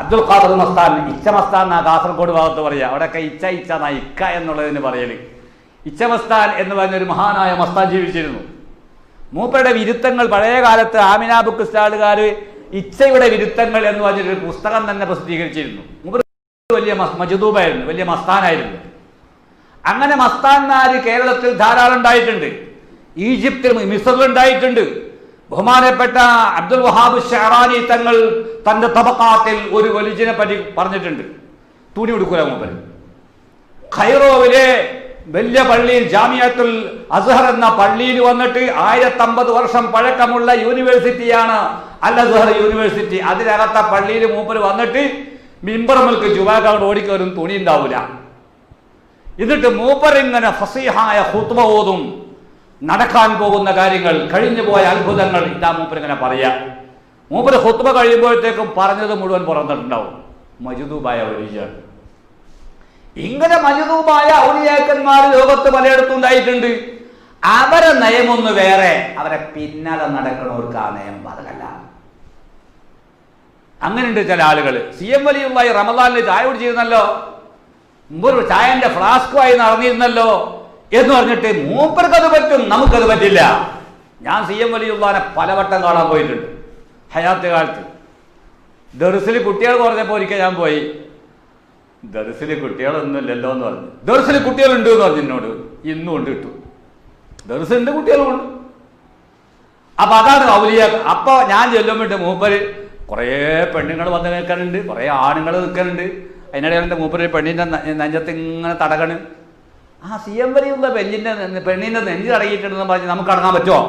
അബ്ദുൽ ഖാദർ മസ്താൻ, ഇച്ച മസ്താൻ എന്നാ കാസർഗോഡ് ഭാഗത്ത് പറയാ. അവിടെയൊക്കെ ഇച്ച ഇച്ച എന്നാ ഇക്ക എന്നുള്ളതിന് പറയല്. ഇച്ച മസ്താൻ എന്ന് പറഞ്ഞൊരു മഹാനായ മസ്താൻ ജീവിച്ചിരുന്നു. മൂപ്പരുടെ വിരുത്തങ്ങൾ പഴയ കാലത്ത് ആമിന ബുക്ക് സ്റ്റാളുകാർ ഇച്ചയുടെ വിരുത്തങ്ങൾ എന്ന് പറഞ്ഞൊരു പുസ്തകം തന്നെ പ്രസിദ്ധീകരിച്ചിരുന്നു. മൂപ്പർ വലിയ മജ്ദൂബായിരുന്നു, വലിയ മസ്താനായിരുന്നു. അങ്ങനെ മസ്താന്മാര് കേരളത്തിൽ ധാരാളം ഉണ്ടായിട്ടുണ്ട്. ഈജിപ്തിൽ, മിസ്റിലുണ്ടായിട്ടുണ്ട്. ബഹുമാനപ്പെട്ട അബ്ദുൽ വഹാബ് ഷഅറാനി തങ്ങൾ തന്റെ തബഖാത്തിൽ ഒരു വലിജിനെ പറ്റി പറഞ്ഞിട്ടുണ്ട്. തുണി ഉടുക്കൂല മൂപ്പര്. ഖൈറോവിലെ വലിയ പള്ളിയിൽ, ജാമിയത്തുൽ അസ്ഹർ എന്ന പള്ളിയിൽ വന്നിട്ട് 1050 വർഷം പഴക്കമുള്ള യൂണിവേഴ്സിറ്റിയാണ് അൽ അസ്ഹർ യൂണിവേഴ്സിറ്റി. അതിനകത്ത പള്ളിയിൽ മൂപ്പര് വന്നിട്ട് മിമ്പർമൽക്ക് ജുമാക്കാട് ഓടിക്കവരും തുണി ഉണ്ടാവില്ല. എന്നിട്ട് മൂപ്പരിങ്ങനെ ഫസീഹായ ഖുത്ബ ഓതും. നടക്കാൻ പോകുന്ന കാര്യങ്ങൾ, കഴിഞ്ഞു പോയ അത്ഭുതങ്ങൾ ഇതാ മൂപ്പരിങ്ങനെ പറയാ. മൂപ്പര് ഖുത്ബ കഴിയുമ്പോഴത്തേക്കും പറഞ്ഞത് മുഴുവൻ പുറന്നിട്ടുണ്ടാവും. മജ്ദൂബായ വലിയാണ്. ഇങ്ങനെ മജ്ദൂബായ ഔലിയാക്കന്മാർ ലോകത്ത് പലയിടത്തും ഉണ്ടായിട്ടുണ്ട്. അവരെ നയമൊന്ന് വേറെ, അവരെ പിന്നാലെ നടക്കണവർക്ക് ആ നയം ബാധകല്ല. അങ്ങനെയുണ്ട് ചില ആളുകൾ. CM വലിയുള്ളായി റമദാനിൽ ചായ കുടിച്ചിരുന്നല്ലോ, മുമ്പൊരു ചായന്റെ ഫ്ലാസ്കുമായി നടന്നിരുന്നല്ലോ എന്ന് പറഞ്ഞിട്ട് മൂപ്പർക്കത് പറ്റും, നമുക്കത് പറ്റില്ല. ഞാൻ CM വലിയുള്ളാനെ പലവട്ടം കാണാൻ പോയിട്ടുണ്ട് ഹയാത്ത് കാലത്ത്. ദർസിൽ കുട്ടികൾ പറഞ്ഞപ്പോൾ ഒരിക്കൽ ഞാൻ പോയി. ദർസിൽ കുട്ടികളൊന്നുമില്ലല്ലോ എന്ന് പറഞ്ഞു. ദർസിൽ കുട്ടികളുണ്ട് എന്ന് പറഞ്ഞു എന്നോട്. ഇന്നും ഉണ്ട് കിട്ടും, ദർസിന്റെ കുട്ടികളുമുണ്ട്. അപ്പൊ അതാണ് ഔലിയ. അപ്പൊ ഞാൻ ചെല്ലുമ്പോട്ട് മൂപ്പര് കുറേ പെണ്ണുങ്ങൾ വന്ന് നിൽക്കാനുണ്ട്, കുറേ ആണുങ്ങൾ നിൽക്കാനുണ്ട്. അതിനിടയിൽ എൻ്റെ മൂപ്പര് പെണ്ണിൻ്റെ നെഞ്ചത്ത് ഇങ്ങനെ തടകണ്. CM വലിയുള്ള പെണ്ണിൻ്റെ നെഞ്ച് തടകിയിട്ടുണ്ടെന്ന് പറഞ്ഞ് നമുക്ക് അടങ്ങാൻ പറ്റുമോ?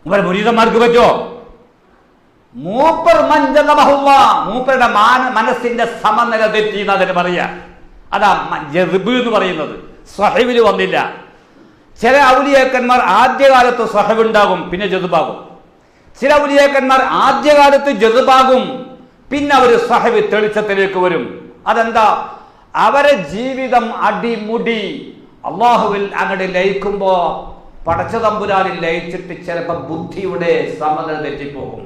മൂപ്പര് മുരീദന്മാർക്ക് പറ്റുമോ? മൂപ്പരുടെ മനസ്സിന്റെ സമനില തെറ്റി എന്ന് അതിന് പറയാ. അതാ ജദ്ബ് എന്ന് പറയുന്നത്. സ്വഹബിൽ വന്നില്ല. ചില ഔലിയാക്കന്മാർ ആദ്യകാലത്ത് സ്വഹബ് ഉണ്ടാകും, പിന്നെ ജദ്ബാകും. ചില ഔലിയാക്കന്മാർ ആദ്യകാലത്ത് ജദ്ബാകും, പിന്നെ അവർ സ്വഹബ് തെളിച്ചത്തിലേക്ക് വരും. അതെന്താ? അവരെ ജീവിതം അടിമുടി അള്ളാഹുവിൽ അങ്ങോട്ട് ലയിക്കുമ്പോ പടച്ച തമ്പുരാനിൽ ലയിച്ചിട്ട് ചിലപ്പോൾ ബുദ്ധിയുടെ സമനില തെറ്റിപ്പോകും.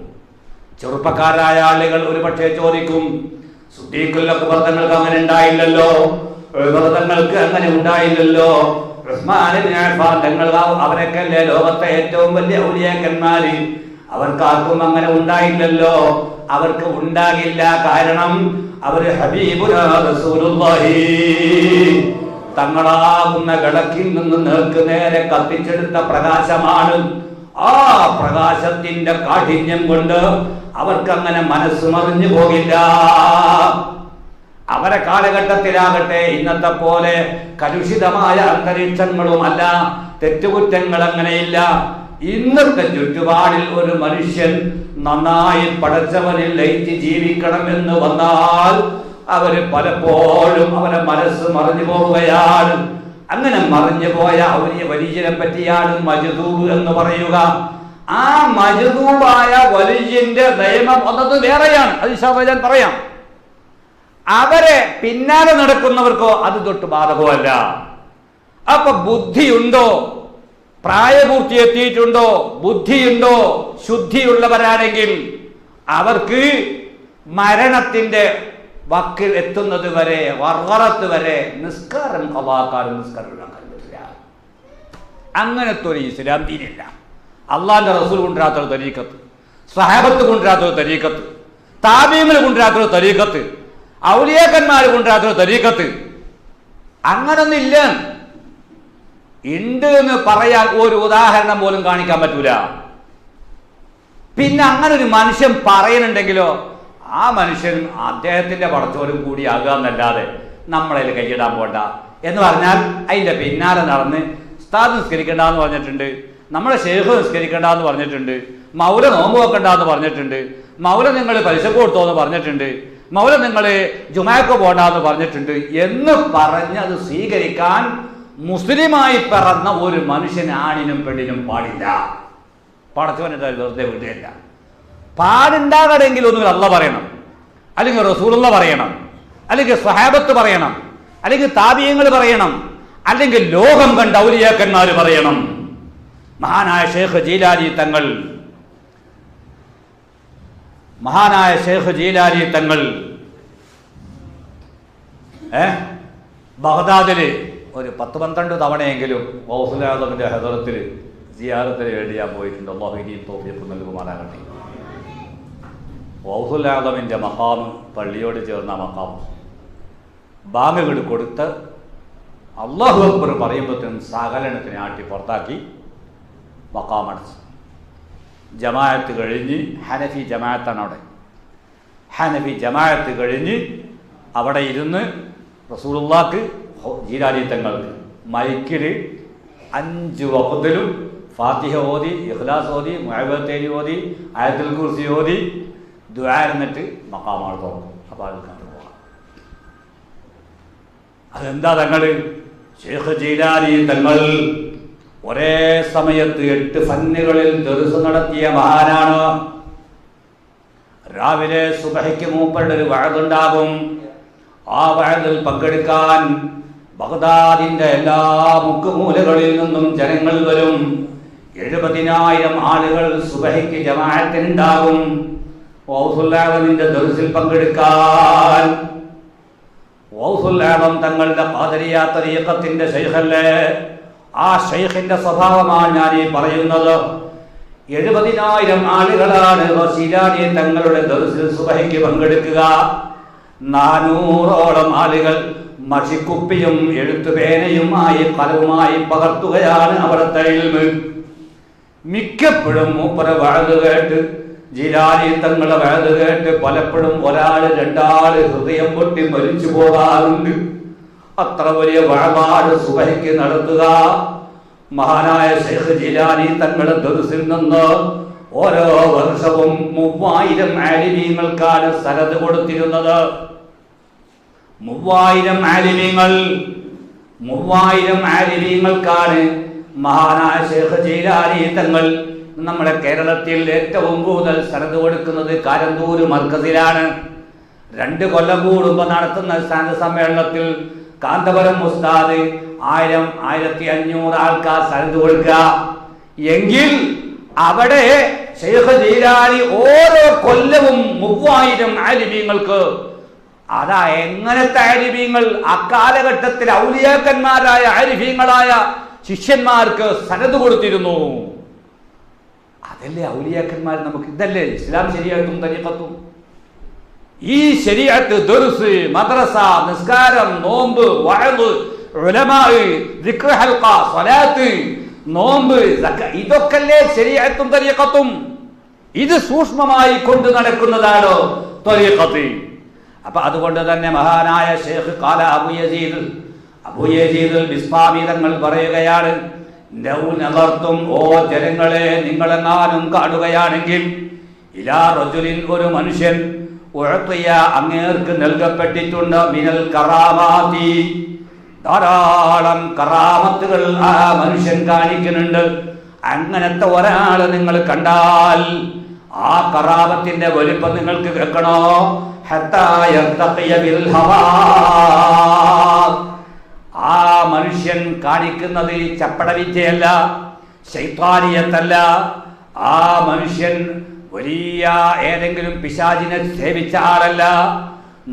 ചെറുപ്പക്കാരായ ആളുകൾ ഒരുപക്ഷെ ചോദിക്കും, സുദ്ദീഖുൽ അക്ബർ തങ്ങൾക്ക് അങ്ങനെ ഉണ്ടായില്ലല്ലോ, തങ്ങൾക്ക് അങ്ങനെ ഉണ്ടായില്ലല്ലോ, ഉസ്മാൻ ഇബ്നു അഫ്ഫാൻ തങ്ങൾ, അവരൊക്കെ അല്ലേ ലോകത്തെ ഏറ്റവും വലിയ ഔലിയാക്കന്മാര്, അവർക്കാർക്കും അങ്ങനെ ഉണ്ടായില്ലല്ലോ. അവർക്ക് ഉണ്ടാകില്ല, കാരണം അവർ ഹബീബുനാ റസൂലുള്ളാഹി തങ്ങളാകുന്ന വിളക്കിൽ നിന്ന് നേർക്ക് നേരെ കത്തിച്ചെടുത്ത പ്രകാശമാണ്. ആ പ്രകാശത്തിന്റെ കാഠിന്യം കൊണ്ട് അവർക്കങ്ങനെ മനസ്സ് മറിഞ്ഞു പോകില്ല. അവരെ കാലഘട്ടത്തിലാകട്ടെ ഇന്നത്തെ പോലെ കലുഷിതമായ അന്തരീക്ഷങ്ങളുമല്ല, തെറ്റുകുറ്റങ്ങൾ അങ്ങനെയില്ല. ഇന്നത്തെ ചുറ്റുപാടിൽ ഒരു മനുഷ്യൻ നന്നായി പടച്ചവനിൽ ലയിച്ച് ജീവിക്കണമെന്ന് വന്നാൽ അവര് പലപ്പോഴും അവരെ മനസ്സ് മറിഞ്ഞു പോവുകയാണ്. അങ്ങനെ മറിഞ്ഞു പോയ ഔലിയ വലിയനെ പറ്റിയാണ് മജ്ദൂബ് എന്ന് പറയുക. ആ മജ്ദൂബായ വലിയന്റെ നിയമം ഒന്നത് വേറെയാണ്. അത് ഞാൻ പറയാം. അവരെ പിന്നാലെ നടക്കുന്നവർക്കോ അത് തൊട്ട് ബാധകമല്ല. അപ്പൊ ബുദ്ധിയുണ്ടോ, പ്രായപൂർത്തി എത്തിയിട്ടുണ്ടോ, ബുദ്ധിയുണ്ടോ, ശുദ്ധിയുള്ളവരാണെങ്കിൽ അവർക്ക് മരണത്തിന്റെ വക്കിൽ എത്തുന്നത് വരെ, വർവറത്ത് വരെ നിസ്കാരം ഖളാക്കാനും നിസ്കാരം ഉണ്ടാക്കാൻ പറ്റില്ല. അങ്ങനത്തെ ഒരു ഇസ്ലാം ദീനില്ല. അള്ളാന്റെ റസൂൽ കൊണ്ടുവരാത്തൊരു തരീഖത്ത്, സ്വഹാബത്ത് കൊണ്ടുവരാത്തൊരു തരീഖത്ത്, താബീങ്ങൾ കൊണ്ടുവരാത്തൊരു തരീഖത്ത്, ഔലിയാക്കന്മാർ കൊണ്ടുവരാത്തൊരു തരീഖത്ത്, അങ്ങനൊന്നും ഇല്ല. ഉണ്ട് എന്ന് പറയാൻ ഒരു ഉദാഹരണം പോലും കാണിക്കാൻ പറ്റൂല. പിന്നെ അങ്ങനെ ഒരു മനുഷ്യൻ പറയുന്നുണ്ടെങ്കിലോ ആ മനുഷ്യൻ അദ്ദേഹത്തിന്റെ പടച്ചോരും കൂടി ആകുക എന്നല്ലാതെ നമ്മളതിൽ കൈയിടാൻ പോണ്ട എന്ന് പറഞ്ഞാൽ അതിന്റെ പിന്നാലെ നടന്ന് ഉസ്താദ് നിസ്കരിക്കണ്ടെന്ന് പറഞ്ഞിട്ടുണ്ട്, നമ്മളെ ശേഖ് നിസ്കരിക്കണ്ടെന്ന് പറഞ്ഞിട്ടുണ്ട്, മൗല നോമ്പ് വെക്കണ്ടെന്ന് പറഞ്ഞിട്ടുണ്ട്, മൗല നിങ്ങൾ പലിശക്ക് കൊടുത്തോന്ന് പറഞ്ഞിട്ടുണ്ട്, മൗല നിങ്ങൾ ജുമാക്ക് പോകണ്ടെന്ന് പറഞ്ഞിട്ടുണ്ട് എന്ന് പറഞ്ഞ് അത് സ്വീകരിക്കാൻ മുസ്ലിമായി പിറന്ന ഒരു മനുഷ്യൻ ആണിനും പെണ്ണിനും പാടില്ല. പടച്ചവനിട്ട് വെറുതെ വിടുകയില്ല. പാടുണ്ടാകണമെങ്കിൽ ഒന്നുകിൽ അള്ളാഹ് പറയണം, അല്ലെങ്കിൽ റസൂലുള്ള പറയണം, അല്ലെങ്കിൽ സ്വഹാബത്ത് പറയണം, അല്ലെങ്കിൽ താബിഈങ്ങൾ പറയണം, അല്ലെങ്കിൽ ലോകം കണ്ട ഔലിയാക്കന്മാർ പറയണം. മഹാനായ ഷേഖ് ജീലാനി തങ്ങൾ ബഗ്ദാദില് ഒരു 10-12 തവണയെങ്കിലും ഗൗസുൽ ആദമിന്റെ ഹദറത്തിൽ സിയാറത്തിന് വേണ്ടി ഞാൻ പോയിട്ടുണ്ട്. അല്ലാഹു ഇനിയും തൗഫീഖ് നൽകുമാറാകട്ടെ. ഗൗസുൽ ആദമിന്റെ മഖാം, പള്ളിയോട് ചേർന്ന മഖാം, ബാങ്കുകൾ കൊടുത്ത് അല്ലാഹു അക്ബർ പറയുമ്പോഴത്തേനും സകലനത്തിനെ ആട്ടി പുറത്താക്കി മഖാമടച്ചു. ജമാഅത്ത് കഴിഞ്ഞ് ഹനഫി ജമാഅത്താണ് അവിടെ. ഹനഫി ജമാഅത്ത് കഴിഞ്ഞ് അവിടെ ഇരുന്ന് റസൂലുള്ളാഹിക്ക് ജീലാനി തങ്ങൾക്ക് മൈക്കിൽ 5 വഖത്തിലും ഫാത്തിഹ ഓതി, ഇഖ്ലാസ് ഓതി, മുഅവ്വിദത്തൈനി ഓതി, ആയത്തുൽ കുർസി ഓതി ദുആ എന്നിട്ട് മഖാമാണ് തുറക്കും. അപ്പോൾ അത് കണ്ടു പോകാം. അതെന്താ തങ്ങൾ? ശൈഖ് ജീലാനി തങ്ങൾ ഒരേ സമയത്ത് 8 ഫന്നുകളിൽ ദർസ് നടത്തിയ മഹാനാണ്. രാവിലെ സുബഹിക്ക് മൂപ്പരുടെ ഒരു വഅദുണ്ടാകും. ആ വഅദിൽ പങ്കെടുക്കാൻ ബഗ്ദാദിന്റെ എല്ലാ മുക്കുമൂലകളിൽ നിന്നും ജനങ്ങൾ വരും. 70,000 ആളുകൾ സുബഹിക്ക് ജമാഅത്തിനുണ്ടാകും ഗൗസുൽ ആദമിന്റെ ദർസിൽ പങ്കെടുക്കാൻ. ഗൗസുൽ ആദം തങ്ങളുടെ ഖാദിരിയ തരീഖത്തിന്റെ ശൈഖല്ലേ. ആ ശൈഖിന്റെ സ്വഭാവമാണ് ഞാൻ ഈ പറയുന്നത്. 70,000 ആളുകളാണ് ജീലാനി തങ്ങളുടെ ദർസിൽ സുബഹിക്ക് പങ്കെടുക്കുക. 400ഓളം ആളുകൾ മഷിക്കുപ്പിയും എഴുത്തുപേനയുമായി കലവുമായി പകർത്തുകയാണ് അവിടുത്തെ ഇൽമ്. മിക്കപ്പോഴും മൂപ്പര വഅദ് കേട്ട്, ജീലാനി തങ്ങളുടെ വഅദ് കേട്ട് പലപ്പോഴും 1-2 ഹൃദയം പൊട്ടി മരിച്ചു പോകാറുണ്ട്. അത്ര വലിയ വഅദാണ് സുബഹിക്ക് നടത്തുക. മഹാനായ ശൈഖ് ജീലാനി തങ്ങളുടെ ദർസിൽ നിന്ന് ഓരോ വർഷവും 3000 ആലിമീങ്ങൾക്കാണ് സനദ് കൊടുത്തിരുന്നത്. 3000 ആലിമീങ്ങൾക്കാണ് മഹാനായ ശൈഖ് ജീലാനി തങ്ങൾ നമ്മുടെ കേരളത്തിൽ ഏറ്റവും കൂടുതൽ സനദ് കൊടുക്കുന്നത് കാരന്തൂർ മർക്കസിലാണ്. 2 കൊല്ലം കൂടുമ്പോൾ നടത്തുന്ന സനദ് സമ്മേളനത്തിൽ കാന്തപുരം ഉസ്താദ് 1000-1500 ആൾക്കാർ സനദ് കൊടുക്കുക എങ്കിൽ അവിടെ ശൈഖ് ജീലാനി ഓരോ കൊല്ലവും 3000 ആലിമീങ്ങൾക്ക്, അതാ എങ്ങനത്തെ ആലിമീങ്ങൾ, അക്കാലഘട്ടത്തിൽ ഔലിയാക്കന്മാരായ ആരിഫീങ്ങളായ ശിഷ്യന്മാർക്ക് സനദ് കൊടുത്തിരുന്നു. അതല്ലേ ഔലിയാക്കന്മാർ നമുക്ക്. ഇതല്ലേ ഇസ്ലാം ശരീഅത്തും തരീഖത്തും. ഈ ശരീഅത്ത്, ദർസ്, മദ്രസ, നിസ്കാരം, നോമ്പ്, വഅദ്, ഉലമാ, ദിക്ർ ഹൽഖ, സ്വലാത്ത്, നോമ്പ്, സക്കാത്ത്, ഇതൊക്കെയല്ലേ ശരീഅത്തും തരീഖത്തും. ഇത് സൂക്ഷ്മമായി കൊണ്ട് നടക്കുന്നതാണോ തരീഖത്ത്? അപ്പൊ അതുകൊണ്ട് തന്നെ മഹാനായ ശൈഖ് ഖാല അബൂ യസീദ് ബിസ്താമി തങ്ങൾ പറയുകയാണ്, ലൗ നദർതും, ഓ ജനങ്ങളെ നിങ്ങളെങ്ങാനും കാണുകയാണെങ്കിൽ, ഇലാ റജുലിൻ, ഒരു മനുഷ്യൻ, ഉഅതിയ, അങ്ങേർക്ക് നൽകപ്പെട്ടിട്ടുണ്ട്, മിനൽ കറാമാതി, ധാരാളം കറാമത്തുകൾ ആ മനുഷ്യൻ കാണിക്കുന്നുണ്ട്. അങ്ങനത്തെ ഒരാള് നിങ്ങൾ കണ്ടാൽ ആ കറാമത്തിന്റെ വലിപ്പം നിങ്ങൾക്ക് കേൾക്കണോ? ഹത്താ യർതഖിയ ബിൽ ഹവാ, ആ മനുഷ്യൻ കാണിക്കുന്നത് ചപ്പടവിദ്യയല്ല, ശൈത്താനിയത്തല്ല. ആ മനുഷ്യൻ വലിയ ഏതെങ്കിലും പിശാചിനെ സേവിച്ച ആളല്ല,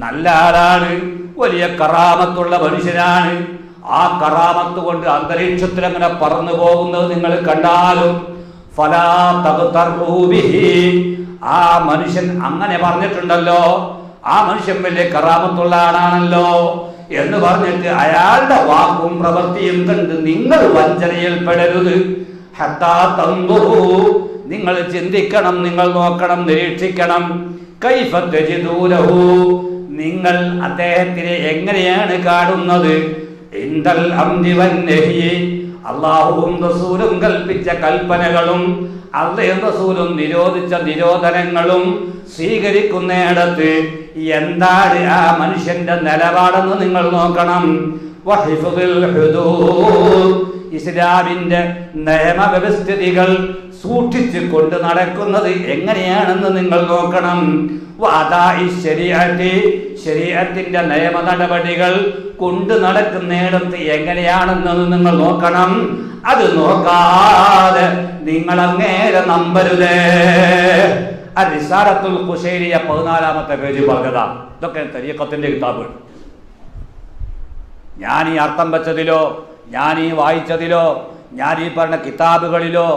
നല്ല ആളാണ്, വലിയ കറാമത്തുള്ള മനുഷ്യനാണ്. ആ കറാമത്ത് കൊണ്ട് അന്തരീക്ഷത്തിൽ അങ്ങനെ പറന്നു പോകുന്നത് നിങ്ങൾ കണ്ടാലും ഫലാ തഗ്തറൂ ബിഹി, ആ മനുഷ്യൻ അങ്ങനെ പറഞ്ഞിട്ടുണ്ടല്ലോ, ആ മനുഷ്യൻ വലിയ കറാമത്തുള്ള ആളാണല്ലോ എന്ന് പറഞ്ഞിട്ട് അയാളുടെ വാക്കും പ്രവൃത്തിയും കണ്ട് നിങ്ങൾ വഞ്ചനയിൽ പെടരുത്. ഹത്താ തൻദുറൂ, നിങ്ങൾ ചിന്തിക്കണം, നിങ്ങൾ നോക്കണം, നിരീക്ഷിക്കണം. കൈഫ തജിദൂലഹു, നിങ്ങൾ അദ്ദേഹത്തിനെ എങ്ങനെയാണ് കാണുന്നത്? ഇൻദൽ അംരി വന്നഹി, അല്ലാഹുവും റസൂലും കൽപ്പിച്ച കൽപ്പനകളും അല്ലാഹുവും റസൂലും നിരോധിച്ച നിരോധനങ്ങളും സ്വീകരിക്കുന്നിടത്ത് എന്താണ് ആ മനുഷ്യന്റെ നിലപാടെന്ന് നിങ്ങൾ നോക്കണം. വഹിഫുൽ ഹുദൂദ്, ഇസ്ലാമിന്റെ നിയമവ്യവസ്ഥിതികൾ സൂക്ഷിച്ചു കൊണ്ട് നടക്കുന്നത് എങ്ങനെയാണെന്ന് നിങ്ങൾ നോക്കണം. വഅദാഇ ശരീഅത്തി, ശരീഅത്തിന്റെ നിയമ നടപടികൾ കൊണ്ട് നടക്കുന്നിടത്ത് എങ്ങനെയാണെന്നത് നിങ്ങൾ നോക്കണം. അത് നോക്കാതെ നിങ്ങൾ അങ്ങേരെ നമ്പരുതേ. റിസാലത്തുൽ ഖുശൈരിയ 14-ാമത്തെ പേജ് പറഞ്ഞതാ. ഇതൊക്കെ തരീഖത്തിന്റെ കിതാബ്. ഞാൻ ഈ അർത്ഥം വെച്ചതിലോ, ഞാൻ ഈ വായിച്ചതിലോ, ഞാൻ ഈ പറഞ്ഞ കിതാബുകളിലോ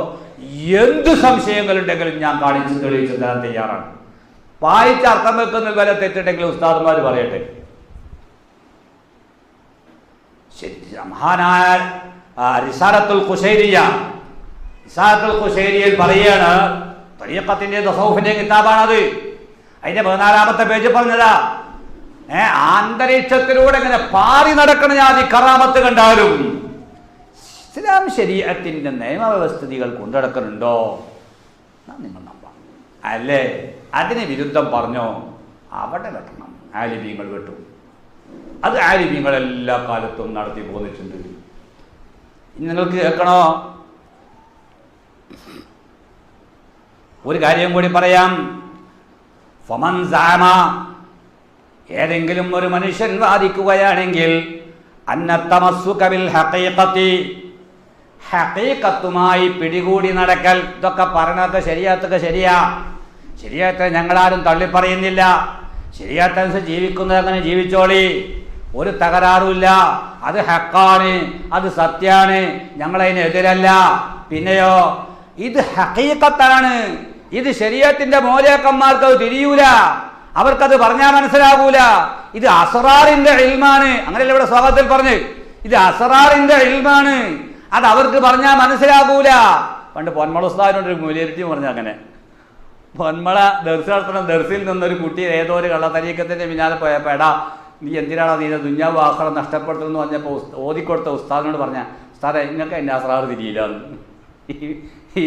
എന്ത് സംശയങ്ങളുണ്ടെങ്കിലും ഞാൻ കാണിച്ച് തെളിയിച്ചു തരാൻ തയ്യാറാണ്. വായിച്ച അർത്ഥം വെക്കുന്ന വില തെറ്റിട്ടെങ്കിൽ ഉസ്താദുമാർ പറയട്ടെ. മഹാനായ റിസാലത്തുൽ ഖുശൈരിയിൽ പറയാണ്, തരീഖത്തിന്റെ തസൗഫിന്റെ കിതാബാണത്. അതിന്റെ 14-ാമത്തെ പേജ് പറഞ്ഞതാ, അന്തരീക്ഷത്തിലൂടെ ഇങ്ങനെ പാറി നടക്കണ ജാതി കറാമത്ത് കണ്ടാലും ഇസ്ലാം ശരീഅത്തിന്റെ നിയമവ്യവസ്ഥിതികൾ കൊണ്ടുനടക്കുന്നുണ്ടോ നിങ്ങൾ നമ്പാം. അല്ലേ അതിന് വിരുദ്ധം പറഞ്ഞോ, അവിടെ വെട്ടണം. ആലിമീങ്ങൾ വെട്ടും. അത് ആലിമീങ്ങൾ എല്ലാ കാലത്തും നടത്തി പോന്നിട്ടുണ്ട്. ഇനി നിങ്ങൾക്ക് കേൾക്കണോ? ഒരു കാര്യം കൂടി പറയാം. ഫമൻ സഅമ, ഏതെങ്കിലും ഒരു മനുഷ്യൻ വാദിക്കുകയാണെങ്കിൽ, അന്ന തമസ്സുക ബിൽ ഹഖീഖത്തി, ഹഖീഖത്തുമായി പിടികൂടി നടക്കൽ. ഇതൊക്കെ പറഞ്ഞൊക്കെ ശരീഅത്തൊക്കെ ശരിയാ. ശരീഅത്തെ ഞങ്ങളാരും തള്ളിപ്പറയുന്നില്ല. ശരീഅത്തനുസരിച്ച് ജീവിക്കുന്നത് അങ്ങനെ ജീവിച്ചോളി, ഒരു തകരാറുമില്ല. അത് ഹക്കാണ്, അത് സത്യാണ്, ഞങ്ങളതിനെതിരല്ല. പിന്നെയോ ഇത് ഹഖീഖത്താണ്. ഇത് ശരീഅത്തിന്റെ മൗലവിമാർക്ക് അത് തിരിയൂല, അവർക്കത് പറഞ്ഞാൽ മനസ്സിലാകൂല. ഇത് അസ്റാറിന്റെ ഇൽമാണ്. അങ്ങനെയല്ല ഇവിടെ സ്വാഗതത്തിൽ പറഞ്ഞ്, ഇത് അസ്റാറിന്റെ ഇൽമാണ്, അത് അവർക്ക് പറഞ്ഞാൽ മനസ്സിലാകൂല. പണ്ട് പൊന്മള ഉസ്താദിനോടൊരു മൂല്യരിറ്റി പറഞ്ഞു, അങ്ങനെ പൊന്മള ദർസ് നടത്തണം. ദർസിൽ നിന്നൊരു കുട്ടി ഏതോ ഒരു കള്ളത്തരീക്കത്തിന്റെ പിന്നാലെ പോയപ്പോൾ, എടാ നീ എന്തിനാണോ നീ ദുന്യാവ് ആഖിറത്ത് നഷ്ടപ്പെടുത്തുമെന്ന് പറഞ്ഞപ്പോൾ ഓതിക്കൊടുത്ത ഉസ്താദിനോട് പറഞ്ഞ, ഉസ്താദെ നിങ്ങൾക്ക് എൻ്റെ അസ്റാർ തിരിയില്ല. ഈ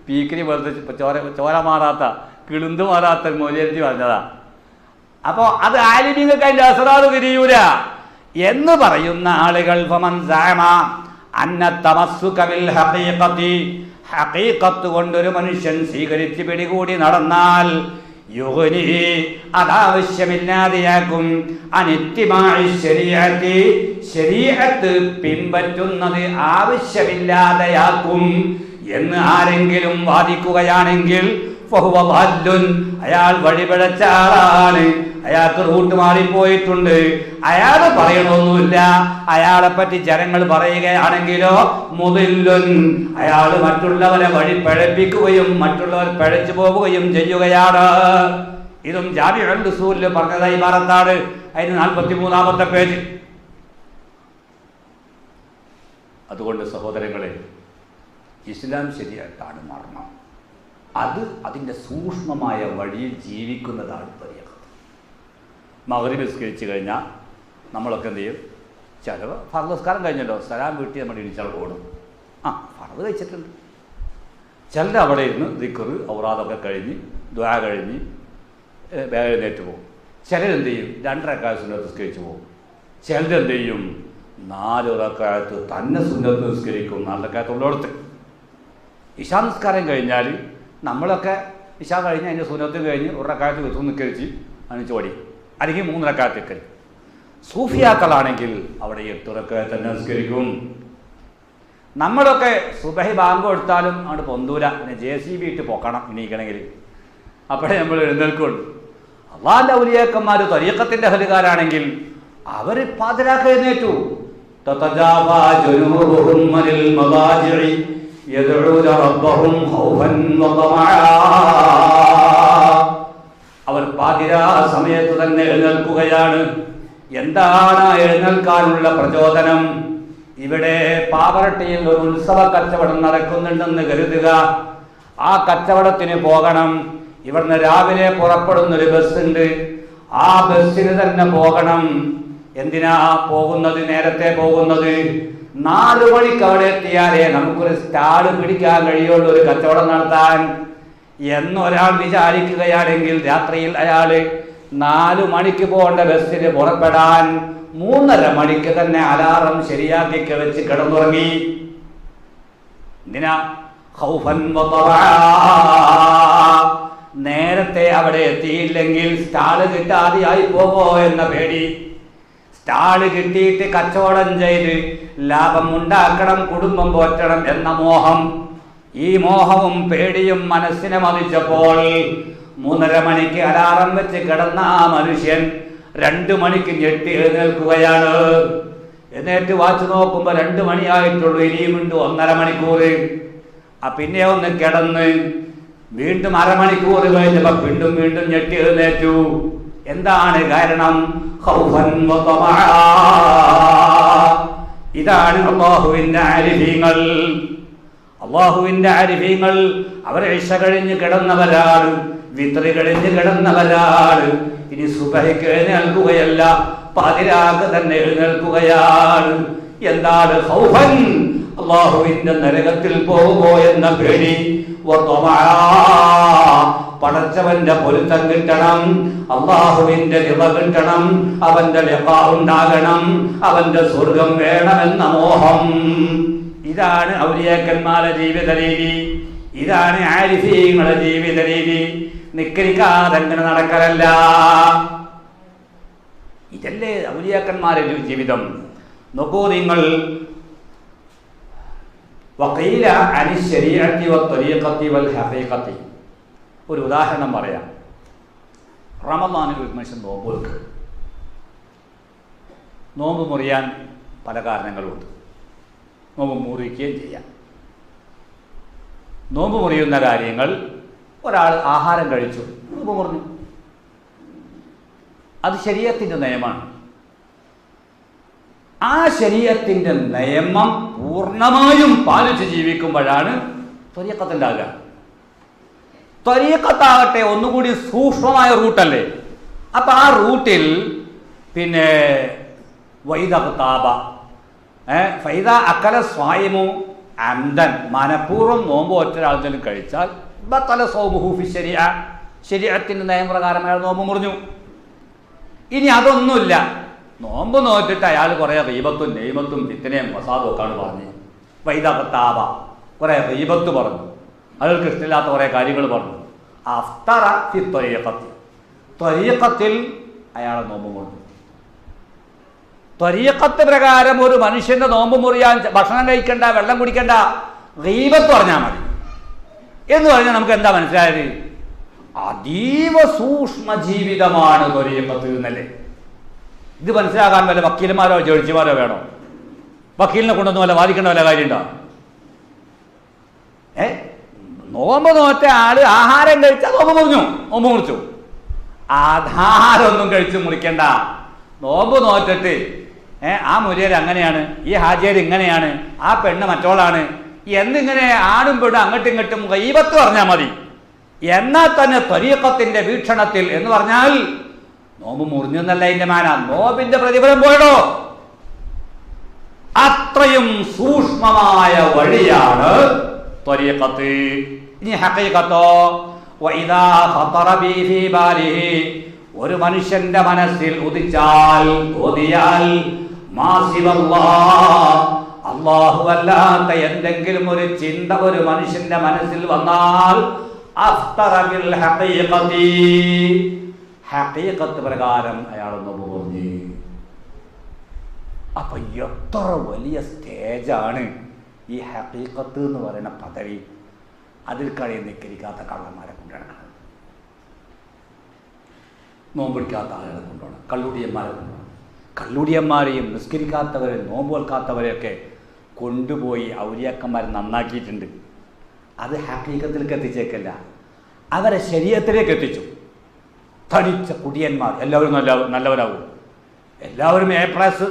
പീക്കിരി പോലത്തെ ചോര മാറാത്ത കിളുന്തു മാറാത്ത മൂല്യരിറ്റി പറഞ്ഞതാ. അപ്പോൾ അത് ആലിമീങ്ങൾക്ക് അതിൻ്റെ അസ്റാർ തിരിയൂല എന്ന് പറയുന്ന ആളുകൾ, ഫമൻ സഅമ അന്ന തമസ്സുക ബിൽ ഹഖീഖത്തി, ഹഖീഖത്ത് കൊണ്ടൊരു മനുഷ്യൻ സ്വീകരിച്ച് പിടികൂടി നടന്നാൽ, യുഗ്നി, അതാവശ്യമില്ലാതെയാക്കും, അനിത്തിബാഇ ശരീഅത്തി, ശരീഅത്ത് പിൻപറ്റുന്നത് ആവശ്യമില്ലാതെയാക്കും എന്ന് ആരെങ്കിലും വാദിക്കുകയാണെങ്കിൽ, ഫഹുവ ളാല്ലുൻ, അയാൾ വഴിപിഴച്ച ആളാണ്, അയാൾക്ക് റൂട്ട് മാറിപ്പോയിട്ടുണ്ട്, അയാൾ പറയണമൊന്നുമില്ല. അയാളെ പറ്റി ജനങ്ങൾ പറയുകയാണെങ്കിലോ മുദില്ലുൻ, അയാൾ മറ്റുള്ളവരെ വഴി പിഴപ്പിക്കുകയും മറ്റുള്ളവർ പിഴച്ചു പോവുകയും ചെയ്യുകയാണ്. ഇതും ജാമിഉൽ ഉസൂലിൽ പറഞ്ഞതായി ഇബാറത്താണ്. അതിന് 43-ാമത്തെ പേജ്. അതുകൊണ്ട് സഹോദരങ്ങളെ, ഇസ്ലാം ശരിയായിട്ടാണ് മരണം. അത് അതിൻ്റെ സൂക്ഷ്മമായ വഴിയിൽ ജീവിക്കുന്നതാണ് തരീഖത്ത്. മഗ്രിബ് നിസ്കരിച്ച് കഴിഞ്ഞാൽ നമ്മളൊക്കെ എന്ത് ചെയ്യും? ചിലവ് ഫർദ് നിസ്കാരം കഴിഞ്ഞല്ലോ, സലാം വീട്ടി നമ്മൾ ഇടിച്ചാൽ ഓടും. ഫർദ് കഴിച്ചിട്ടുണ്ട്. ചിലർ അവിടെ ഇരുന്ന് ദിക്റ് ഔറാദൊക്കെ കഴിഞ്ഞ് ദുആ കഴിഞ്ഞ് എഴുന്നേറ്റ് പോകും. ചിലരെന്ത് ചെയ്യും? 2 റക്അത്ത് സുന്നത്ത് നിസ്കരിച്ച് പോകും. ചിലരെന്ത് ചെയ്യും? 4 റക്അത്ത് തന്നെ സുന്നത്ത് നിസ്കരിക്കും. 4 റക്അത്ത് ഉള്ളിടത്ത്. ഇശാ നിസ്കാരം കഴിഞ്ഞാൽ നമ്മളൊക്കെ ഇശാ കഴിഞ്ഞ് അതിൻ്റെ സുന്നത്ത് കഴിഞ്ഞ് 1 റക്അത്ത് വിത്ർ നിസ്കരിച്ച് ചോടി, അല്ലെങ്കിൽ 3 റക്അത്ത് നിസ്കരി. സൂഫിയാക്കളാണെങ്കിൽ അവിടെ 8 റക്അത്ത് തന്നെ നിസ്കരിക്കും. നമ്മളൊക്കെ സുബഹി ബാങ്ക് കൊടുത്താലും അവിടെ പൊന്തൂല, പിന്നെ JCB ഇട്ട് പൊക്കണം എണീക്കണമെങ്കിൽ. അപ്പോഴേ നമ്മൾ എഴുന്നേൽക്കുള്ളൂ. അള്ളാഹിൻ്റെ ഔലിയാക്കന്മാർ തരീഖത്തിൻ്റെ അഹ്ലുകാരാണെങ്കിൽ അവർ പാതിരാക്ക് എഴുന്നേറ്റു. തതജാഫാ ജുനൂബുഹും അനിൽ മദാജിഇ യദ്ഊന റബ്ബഹും ഖൗഫൻ വതമആ. അവർ പാതിരാ സമയത്ത് തന്നെ എഴുന്നേൽക്കുകയാണ്. എന്താണ് എഴുന്നേൽക്കാനുള്ള പ്രചോദനം? ഇവിടെ പാവറട്ടിയിൽ ഒരു ഉത്സവ കച്ചവടം നടക്കുന്നുണ്ടെന്ന് കരുതുക. ആ കച്ചവടത്തിന് പോകണം. ഇവിടുന്ന് രാവിലെ പുറപ്പെടുന്നൊരു ബസ്സുണ്ട്. ആ ബസ്സിന് തന്നെ പോകണം. എന്തിനാ പോകുന്നത്? നേരത്തെ പോകുന്നത് 4 മണിക്ക് അവിടെ എത്തിയാലേ നമുക്കൊരു സ്റ്റാൾ പിടിക്കാൻ കഴിയുള്ളൂ ഒരു കച്ചവടം നടത്താൻ എന്നൊരാൾ വിചാരിക്കുകയാണെങ്കിൽ രാത്രിയിൽ അയാൾ 4 മണിക്ക് പോകേണ്ട ബസ്സിന് പുറപ്പെടാൻ 3:30 മണിക്ക് തന്നെ അലാറം ശരിയാക്കി വെച്ച് കിടന്നുറങ്ങി. എന്തിനാ? ഖൗഫൻ വതമആ. നേരത്തെ അവിടെ എത്തിയില്ലെങ്കിൽ സ്റ്റാള് കിട്ടാതെയായി പോകോ എന്ന പേടി. സ്റ്റാള് കിട്ടിയിട്ട് കച്ചവടം ചെയ്ത് ലാഭം ഉണ്ടാക്കണം, കുടുംബം പോറ്റണം എന്ന മോഹം. ഈ മോഹവും പേടിയും മനസ്സിനെ മതിച്ചപ്പോൾ 3:30 മണിക്ക് അലാറം വെച്ച് കിടന്ന ആ മനുഷ്യൻ 2 മണിക്ക് ഞെട്ടി എഴുന്നേൽക്കുകയാണ്. എന്നിട്ട് വാച്ച് നോക്കുമ്പോൾ 2 മണിയായിട്ടുള്ളൂ. ഇനിയുമുണ്ട് 1.5 മണിക്കൂർ. പിന്നെ ഒന്ന് കിടന്ന് വീണ്ടും 1/2 മണിക്കൂർ കഴിഞ്ഞപ്പോൾ വീണ്ടും ഞെട്ടി എഴുന്നേറ്റു. എന്താണ് കാരണം? ഖൗഫൻ വതമആ. ഇതാണ് അല്ലാഹുവിന്റെ ആരിഫീങ്ങൾ. അല്ലാഹുവിന്റെ ആരിഫീങ്ങൾ അവർ ഇശ കഴിഞ്ഞ് കിടന്നവരാണ്, വിത്ർ കഴിഞ്ഞ് കിടന്നവരാണ്. ഇനി സുബഹിക്ക് എഴുന്നേൽക്കുകയല്ല, പാതിരാക്ക് തന്നെ എഴുന്നേൽക്കുകയാണ്. എന്താണ്? ഖൗഫൻ, അല്ലാഹുവിന്റെ നരകത്തിൽ പോകുമോ എന്ന പേടി. പടച്ചവന്റെ പൊരുത്തം കിട്ടണം, അല്ലാഹുവിന്റെ റിള കിട്ടണം, അവന്റെ ലിഖാ ഉണ്ടാകണം, അവന്റെ സ്വർഗം വേണമെന്ന മോഹം. ഇതാണ് ഔലിയാക്കന്മാരുടെ ജീവിത രീതി, ഇതാണ് ആരിഫീങ്ങളുടെ ജീവിത രീതി. നിക്കരിക്കാതെ അങ്ങനെ നടക്കലല്ല. ഇതല്ലേ ഔലിയാക്കന്മാരുടെ ജീവിതം. നോക്കൂ നിങ്ങൾ, വഖീല അനി ശരീഅത്തി വത്വരീഖത്തി വൽ ഹഖീഖത്തി. ഒരു ഉദാഹരണം പറയാം. റമദാനിൽ ഒരു മനുഷ്യൻ നോമ്പ് വെക്കുക. നോമ്പ് മുറിയാൻ പല കാരണങ്ങളുണ്ട്. നോമ്പ് മുറിക്കുകയും ചെയ്യാം. നോമ്പ് മുറിയുന്ന കാര്യങ്ങൾ, ഒരാൾ ആഹാരം കഴിച്ചു, നോമ്പ് മുറിഞ്ഞു, അത് ശരീഅത്തിന്റെ നിയമമാണ്. ആ ശരീഅത്തിന്റെ നിയമം പൂർണ്ണമായും പാലിച്ച് ജീവിക്കുമ്പോഴാണ് ത്വരീഖത്തുണ്ടാകുക. ത്വരീഖത്താകട്ടെ ഒന്നുകൂടി സൂക്ഷ്മമായ റൂട്ടല്ലേ. അപ്പൊ ആ റൂട്ടിൽ പിന്നെ വൈദഖ്താബ ഫൈദ അക്കല സ്വായിമു അംദൻ, മനഃപൂർവ്വം നോമ്പ് ഒറ്റൊരാളെങ്കിലും കഴിച്ചാൽ ബത്തല സൗമുഹു ഫി ശരീഅ, ശരീഅത്തിന്റെ നിയമപ്രകാരം അയാൾ നോമ്പ് മുറിഞ്ഞു. ഇനി അതൊന്നുമില്ല, നോമ്പ് നോറ്റിട്ട് അയാൾ കുറേ ഗീബത്തും നെയ്മത്തും ഫിത്നയും ഫസാദും ഒക്കെയാണ് പറഞ്ഞ്, വൈദഖ്താബ കുറേ ഗീബത്ത് പറഞ്ഞു, അയാൾക്ക് ഇഷ്ടമില്ലാത്ത കുറേ കാര്യങ്ങൾ പറഞ്ഞു. അഫ്തറ ഫി ത്വരീഖത്തി, ത്വരീഖത്തിൽ അയാൾ നോമ്പ് മുറിഞ്ഞു. ത്വരീഖത്ത് പ്രകാരം ഒരു മനുഷ്യന്റെ നോമ്പ് മുറിയാൻ ഭക്ഷണം കഴിക്കണ്ട, വെള്ളം കുടിക്കണ്ട, ഗീബത്ത് പറഞ്ഞാൽ മതി എന്ന് പറഞ്ഞാൽ നമുക്ക് എന്താ മനസ്സിലായത്? അതീവ സൂക്ഷ്മ ജീവിതമാണ് ത്വരീഖത്ത് എന്നല്ലേ. ഇത് മനസ്സിലാക്കാൻ വല്ല വക്കീലന്മാരോ ജഡ്ജിമാരോ വേണോ? വക്കീലിനെ കൊണ്ടൊന്നും വല്ല വാദിക്കേണ്ട വല്ല കാര്യമുണ്ടോ? നോമ്പ് നോറ്റ ആള് ആഹാരം കഴിച്ചാൽ നോമ്പ് മുറിഞ്ഞു, നോമ്പ് മുറിച്ചു. ആഹാരമൊന്നും കഴിച്ച് മുറിക്കണ്ട. നോമ്പ് നോറ്റിട്ട് ആ മുരിയർ അങ്ങനെയാണ്, ഈ ഹാജിയർ ഇങ്ങനെയാണ്, ആ പെണ്ണ് മറ്റോളാണ് എന്നിങ്ങനെ ആണും പെണ്ണും അങ്ങോട്ടും ഇങ്ങോട്ടും ഗീബത്ത് പറഞ്ഞാൽ മതി. എന്നാൽ തന്നെ ത്വരീഖത്തിന്റെ വീക്ഷണത്തിൽ എന്ന് പറഞ്ഞാൽ നോമ്പ് മുറിഞ്ഞു എന്നല്ല അതിന്റെ മാന, നോമ്പിന്റെ പ്രതിഫലം പോയടോ. അത്രയും സൂക്ഷ്മമായ വഴിയാണ് ത്വരീഖത്ത്. ഇനി ഹഖീഖത്തോ, വഇദാ ഖതറ ബി ഫീ ബാലിഹി, ഒരു മനുഷ്യന്റെ മനസ്സിൽ ഉദിച്ചാൽ തോന്നിയാൽ, അല്ലാഹു അല്ലാത്ത എന്തെങ്കിലും ഒരു ചിന്ത ഒരു മനുഷ്യന്റെ മനസ്സിൽ വന്നാൽ, അഫ്തറ ബിൽ ഹഖീഖത്തി, ഹഖീഖത്ത് പ്രകാരം അയാൾ നോമ്പ് മുറിഞ്ഞു. അപ്പൊ എത്ര വലിയ സ്റ്റേജാണ് ഈ ഹഖീഖത്ത് എന്ന് പറയുന്ന പദവി. അതിൽ കഴിയും നിക്കരിക്കാത്ത കള്ളന്മാരെ കൊണ്ടുനടക്കണം, നോമ്പെടുക്കാത്ത ആളുകളെ കൊണ്ടുപോകണം, കള്ളുടിയന്മാരെ കൊണ്ടുപോകണം. കള്ളുടിയന്മാരെയും നിസ്കരിക്കാത്തവരെ നോമ്പ് വെക്കാത്തവരെയൊക്കെ കൊണ്ടുപോയി ഔലിയാക്കന്മാർ നന്നാക്കിയിട്ടുണ്ട്. അത് ഹഖീഖത്തിലേക്ക് എത്തിച്ചേക്കല്ല, അവരെ ശരീഅത്തിലേക്ക് എത്തിച്ചു. തടിച്ച കുടിയന്മാർ എല്ലാവരും നല്ലവരാകും. എല്ലാവരും A+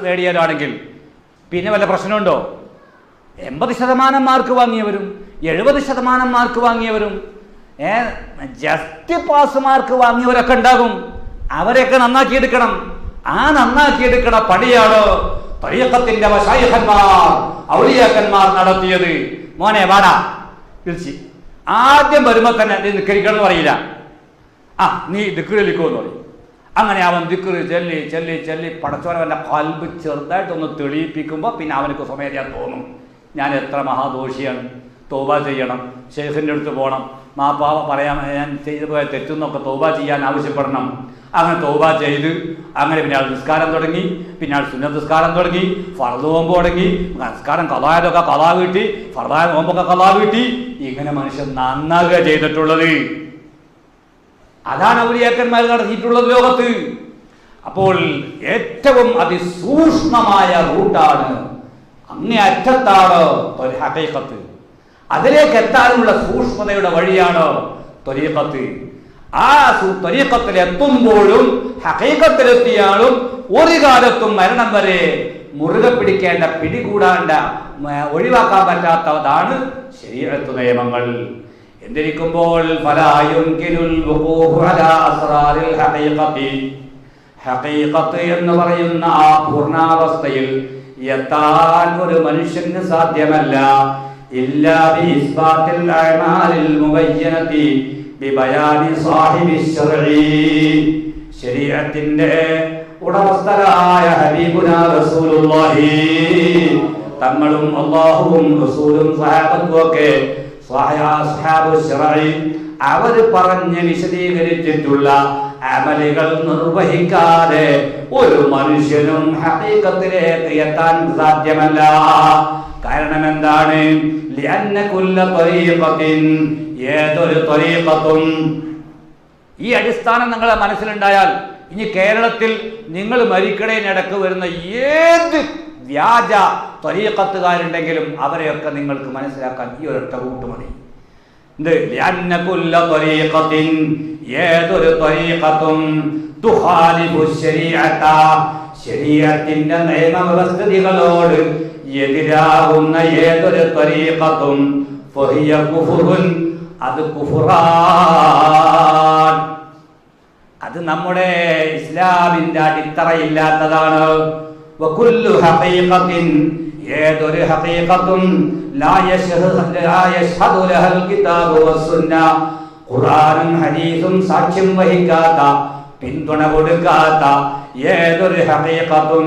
നേടിയവരാണെങ്കിൽ പിന്നെ വല്ല പ്രശ്നമുണ്ടോ? 80% മാർക്ക് വാങ്ങിയവരും 70% മാർക്ക് വാങ്ങിയവരും ജസ്റ്റ് പാസ് മാർക്ക് വാങ്ങിയവരൊക്കെ ഉണ്ടാകും. അവരെയൊക്കെ നന്നാക്കിയെടുക്കണം. ആ നന്നാക്കിയെടുക്കണ പണിയാണ് ത്വരീഖത്തിന്റെ മശായിഖന്മാർ, ഔലിയാക്കന്മാർ നടത്തിയത്. മോനെ വാടാ വിളിച്ച് ആദ്യം വരുമ്പോൾ തന്നെ നീ നിക്കരിക്കണം എന്ന് പറയില്ല, നീ ദിക്ർ ചൊല്ലിക്കോന്ന് പറയും. അങ്ങനെ അവൻ ദിക്ർ ചൊല്ലി ചൊല്ലി ചൊല്ലി പടച്ചോനവൻ്റെ ഖൽബ് ചെറുതായിട്ടൊന്ന് തെളിയിപ്പിക്കുമ്പോൾ പിന്നെ അവനക്ക് സ്വമേധയാ തോന്നും, ഞാൻ എത്ര മഹാദോഷിയാണ്, തൗബ ചെയ്യണം, ഷെയ്ഖിൻ്റെ അടുത്ത് പോകണം, മാപ്പാവ പറയാൻ ഞാൻ ചെയ്തു പോയ തെറ്റെന്നൊക്കെ തൗബ ചെയ്യാൻ ആവശ്യപ്പെടണം. അങ്ങനെ തൗബ ചെയ്ത് അങ്ങനെ പിന്നെ ആൾ നിസ്കാരം തുടങ്ങി, പിന്നെ ആൾ സുന്നത്ത് നിസ്കാരം തുടങ്ങി, ഫർദ് നോമ്പ് തുടങ്ങി, നിസ്കാരം കലായതൊക്കെ കലാ വീട്ടി, ഫർദായ നോമ്പൊക്കെ കലാ വീട്ടി. ഇങ്ങനെ മനുഷ്യൻ നന്നാകുക ചെയ്തിട്ടുള്ളത്. അതാണ് ഔലിയാക്കന്മാർ നടത്തിയിട്ടുള്ളത് ലോകത്ത്. അപ്പോൾ ഏറ്റവും അതിസൂക്ഷ്മമായ റൂട്ടാണ്, അങ്ങേ അറ്റത്താണ് ഹഖീഖത്ത്. അതിലേക്ക് എത്താനുള്ള സൂക്ഷ്മതയുടെ വഴിയാണ് ത്വരീഖത്ത്. ആ ത്വരീഖത്തിലെത്തുമ്പോഴും ഹഖീഖത്തിലെത്തിയാലും ഒരു കാലത്തും മരണം വരെ മുറുകെ പിടിക്കേണ്ട, പിടികൂടാണ്ട, ഒഴിവാക്കാൻ പറ്റാത്തതാണ് ശരീഅത്ത് നിയമങ്ങൾ. എന്നിരിക്കുമ്പോൾ ഹഖീഖത്ത് എന്ന് പറയുന്ന ആ പൂർണ്ണാവസ്ഥയിൽ എത്താൻ ഒരു മനുഷ്യന് സാധ്യമല്ല. ഇല്ലാ ബി ഇസ്ബാത്തിൽ അഅമാലിൽ മുബയ്യനതി ബിബയാനി സാഹിബി ശർഈ. ശരീഅത്തിന്റെ ഉടമസ്ഥരായ ഹബീബുനാ റസൂലുള്ളാഹി തങ്ങളും അല്ലാഹുവും റസൂലും സഹാബത്തും ഒക്കെ സ്വഹാബു ശർഈ അവർ പറഞ്ഞ് വിശദീകരിച്ചിട്ടുള്ള അമലുകൾ നിർവഹിക്കാതെ ഒരു മനുഷ്യനും ഹഖീഖത്തിലേക്ക് എത്താൻ സാധ്യമല്ല. കാരണം എന്താണ്? ലിഅന്ന കുല്ല ത്വരീഖത്തിൻ, ഏതൊരു ത്വരീഖത്തും, ഈ അടിസ്ഥാനം നിങ്ങളുടെ മനസ്സിലുണ്ടായാൽ ഇനി കേരളത്തിൽ നിങ്ങൾ മരിക്കടയിനിടക്ക് വരുന്ന ഏത് വ്യാജ ത്വരീഖത്തുകാരുണ്ടെങ്കിലും അവരെയൊക്കെ നിങ്ങൾക്ക് മനസ്സിലാക്കാൻ ഈ ഒരൊറ്റ കൂട്ട് മതി. ലിഅന്ന കുല്ല ത്വരീഖത്തിൻ, ഏതൊരു ത്വരീഖത്തും തുഖാലിഫു ശരീഅത, ശരീഅത്തിന്റെ നിയമവ്യവസ്ഥിതികളോട് എതിരാകുന്ന ഏതൊരു ത്വരീഖത്തും ഫഹിയ കുഫ്റുൻ, അത് കുഫ്റാൻ, അത് നമ്മുടെ ഇസ്ലാമിന്റെ അടിത്തറയില്ലാത്തതാണ്. വകുല്ലു ഹഖീഖത്തിൻ, ഏതൊരു ഹഖീഖത്തും ലാ യശ്ഹദു ലഹൽ കിതാബു വസ്സുന്ന, ഖുർആനും ഹദീസും സാക്ഷ്യം വഹിക്കാത്ത, പിന്തുണ കൊടുക്കാത്ത ഏതൊരു ഹഖീഖത്തും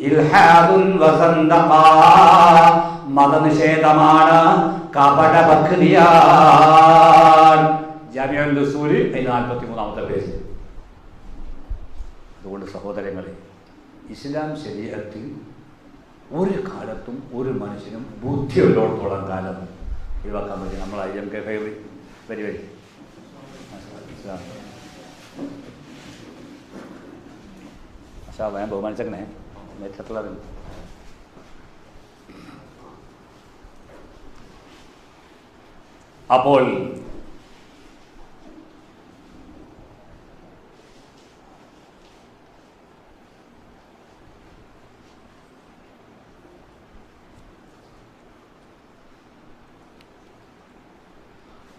ഇൽഹാദുൻ വസന്തഖ, മതനിഷേധമാണ്, കപടഭക്തിയാണ്. ജാമിഉൽ ഉസൂൽ 43-ാമത്തെ പേജ്. അതുകൊണ്ട് സഹോദരങ്ങളെ, ഇസ്ലാം ശരീഅത്തിൽ ഒരു കാലത്തും ഒരു മനുഷ്യനും ബുദ്ധിയുള്ളിടത്തോളം കാലം ഒഴിവാക്കാൻ പറ്റി. നമ്മൾ IMK വരി ഞാൻ ബഹുമാനിച്ചേ നേരിട്ടുള്ളത്. അപ്പോൾ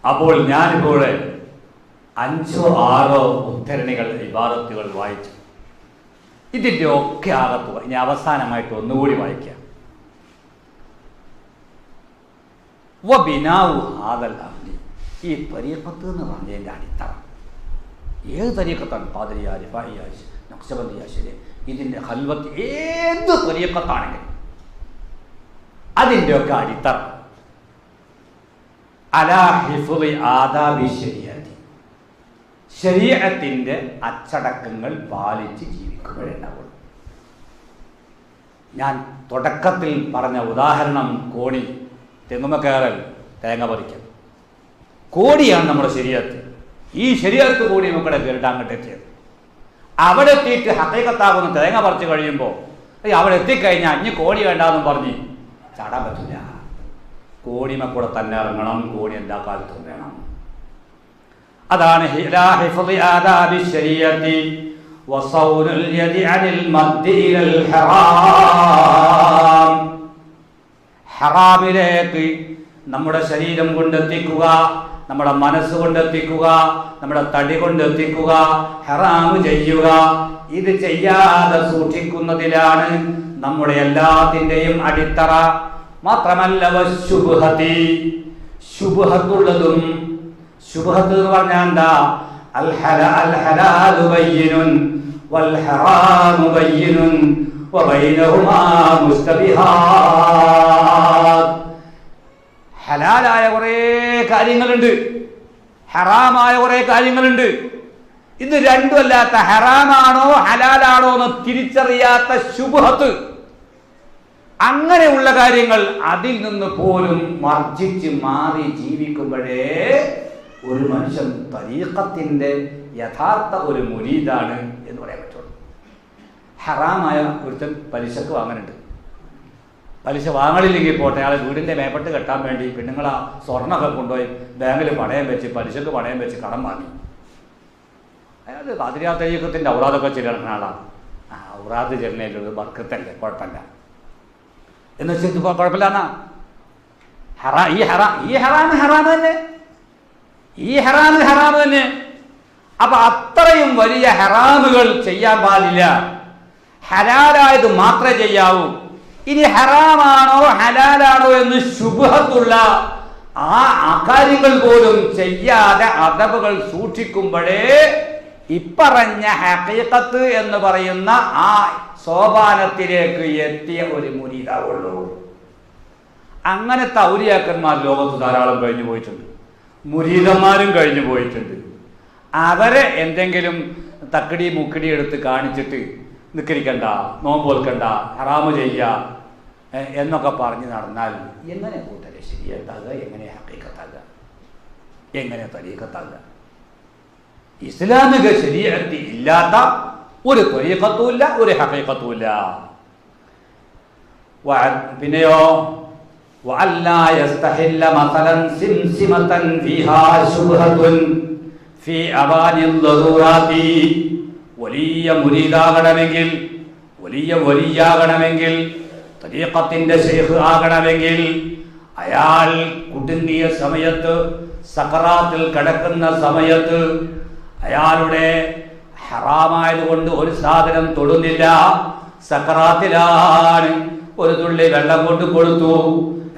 അപ്പോൾ ഞാനിപ്പോൾ 5-6 ഉദ്ധരണികൾ, ഇബാറത്തുകൾ വായിച്ചു. ഇതിൻ്റെ ഒക്കെ ആകത്തുക ഇനി അവസാനമായിട്ട് ഒന്നുകൂടി വായിക്കാം. വബിനാഉ ഹാദൽ അംരി, ഈ ത്വരീഖത്ത് എന്ന് പറഞ്ഞതിൻ്റെ അടിത്തറ ഏത് ത്വരീഖത്താണ്? ഖാദിരിയ, റിഫാഇയ, നഖ്ശബന്ദിയ, ശരി, ഇതിൻ്റെ ഖൽവത്ത് ഏത് ത്വരീഖത്താണെങ്കിലും അതിൻ്റെ ഒക്കെ അടിത്തറ അലാ ഹിഫ്ളി ആദാബി ശരീഅത്തി, ശരീഅത്തിന്റെ അച്ചടക്കങ്ങൾ പാലിച്ച് ജീവിക്കുകയുണ്ടാവുള്ളൂ. ഞാൻ തുടക്കത്തിൽ പറഞ്ഞ ഉദാഹരണം കോണി, തെങ്ങുമ കയറൽ, തേങ്ങ പറിക്കൽ, കോടിയാണ് നമ്മുടെ ശരീഅത്ത്. ഈ ശരീഅത്ത് കൂടി നമുക്കിടെ കയറിട്ട് അങ്ങോട്ട് എത്തിയത്. അവിടെ എത്തിയിട്ട് ഹഖീഖത്താകുന്ന തേങ്ങ പറിച്ച് കഴിയുമ്പോൾ അവിടെ എത്തിക്കഴിഞ്ഞാൽ ഇനി കോടി വേണ്ടാന്നും പറഞ്ഞ് ചാടാൻ പറ്റില്ല. കോടിമക്കൂടെ തന്നെ ഇറങ്ങണം. കോടി എല്ലാ കാലത്തും വേണം. അതാണ് ഹറാമിലേക്ക് നമ്മുടെ ശരീരം കൊണ്ടെത്തിക്കുക, നമ്മുടെ മനസ്സ് കൊണ്ടെത്തിക്കുക, നമ്മുടെ തടി കൊണ്ടെത്തിക്കുക, ഹറാമ് ചെയ്യുക. ഇത് ചെയ്യാതെ സൂക്ഷിക്കുന്നതിലാണ് നമ്മുടെ എല്ലാത്തിൻ്റെയും അടിത്തറ. മാത്രമല്ല ശുബ്ഹത്തി, ശുബ്ഹത്തുള്ളതും, ശുബ്ഹത്ത് എന്ന് പറഞ്ഞാൽ എന്താ? അൽ ഹലാലു ബയ്യിനുൻ വൽ ഹറാമു ബയ്യിനുൻ വബൈനഹുമാ മുസ്തബിഹാത്ത്. ഹലാലായ കുറേ കാര്യങ്ങളുണ്ട്, ഹറാമായ കുറേ കാര്യങ്ങളുണ്ട്. ഇത് രണ്ടുമല്ലാത്ത, ഹറാമാണോ ഹലാലാണോ എന്ന് തിരിച്ചറിയാത്ത ശുബ്ഹത്ത്, അങ്ങനെയുള്ള കാര്യങ്ങൾ അതിൽ നിന്ന് പോലും വർജിച്ച് മാറി ജീവിക്കുമ്പോഴേ ഒരു മനുഷ്യൻ തരീഖത്തിന്റെ യഥാർത്ഥ ഒരു മുരീദാണ് എന്ന് പറയാൻ പറ്റുള്ളൂ. ഹറാമായ ഒരുത്തൻ പലിശക്ക് വാങ്ങാനുണ്ട്. പലിശ വാങ്ങലില്ലെങ്കിൽ പോട്ടെ, അയാളെ വീടിൻ്റെ മേപ്പെട്ട് കെട്ടാൻ വേണ്ടി പെണ്ണുങ്ങൾ ആ സ്വർണ്ണമൊക്കെ കൊണ്ടുപോയി ബാങ്കിൽ പണയം വെച്ച്, പലിശക്ക് പണയം വെച്ച് കടം വാങ്ങി. അയാൾ ഖാദിരിയ തരീഖത്തിൻ്റെ ഔറാദൊക്കെ ചെല്ലുന്ന ആളാണ്. ആ ഔറാദ് ചെല്ലുന്നതിലൊരു ബർക്കത്തല്ലേ, കുഴപ്പമില്ല എന്ന് വെച്ചാൽ ഇപ്പോൾ കുഴപ്പമില്ല എന്നാ. ഈ ഹറാമ് തന്നെ, ഈ ഹറാമ് തന്നെ. അപ്പൊ അത്രയും വലിയ ഹറാമുകൾ ചെയ്യാൻ പാടില്ല, ഹലാലായത് മാത്രമേ ചെയ്യാവൂ. ഇനി ഹറാമാണോ ഹലാലാണോ എന്ന് ശുബ്ഹത്തുള്ള ആ കാര്യങ്ങൾ പോലും ചെയ്യാതെ അദബുകൾ സൂക്ഷിക്കുമ്പോഴേ ഇപ്പറഞ്ഞ ഹഖീഖത്ത് എന്ന് പറയുന്ന ആ സോപാനത്തിലേക്ക് എത്തിയ ഒരു മുരീദാവുള്ളൂ. അങ്ങനത്തെ ഔലിയാക്കന്മാർ ലോകത്ത് ധാരാളം കഴിഞ്ഞു പോയിട്ടുണ്ട്, മുരീദന്മാരും കഴിഞ്ഞു പോയിട്ടുണ്ട്. അവരെ എന്തെങ്കിലും തക്കടി മുക്കടി എടുത്ത് കാണിച്ചിട്ട് നിക്കരിക്കണ്ട, നോമ്പ് വെൽക്കണ്ട, ഹറാമ് ചെയ്യുക എന്നൊക്കെ പറഞ്ഞ് നടന്നാൽ എങ്ങനെ കൂട്ടരെ ശരിയാത്താകുക, എങ്ങനെ ഹഖീഖത്താകുക, എങ്ങനെ തരീഖത്താകുക? ഇസ്ലാമിക ശരീഅത്ത് ഇല്ലാത്ത ഒരു തരീഖത്തുമില്ല, ഒരു ഹഖീഖത്തുമില്ല. പിന്നെയോ വഅല്ലാ യസ്തഹില്ല മസലൻ സിംസിമതൻ ഫീഹാ ശുബ്ഹത്തുൻ ഫീ അവാനിൽ ദറൂറാത്തി. വലിയ മുരീദാകണമെങ്കിൽ, വലിയ വലിയാകണമെങ്കിൽ, തരീഖത്തിന്റെ ശൈഖ് ആകണമെങ്കിൽ അയാൾ കുടുങ്ങിയ സമയത്ത്, സക്കറാത്തിൽ കിടക്കുന്ന സമയത്ത് അയാളുടെ ഹറാമായതുകൊണ്ട് ഒരു സാധനം തൊടുന്നില്ല, സക്കറാത്തിലാണ്, ഒരു തുള്ളി വെള്ളം കൊണ്ട് കൊടുത്തു,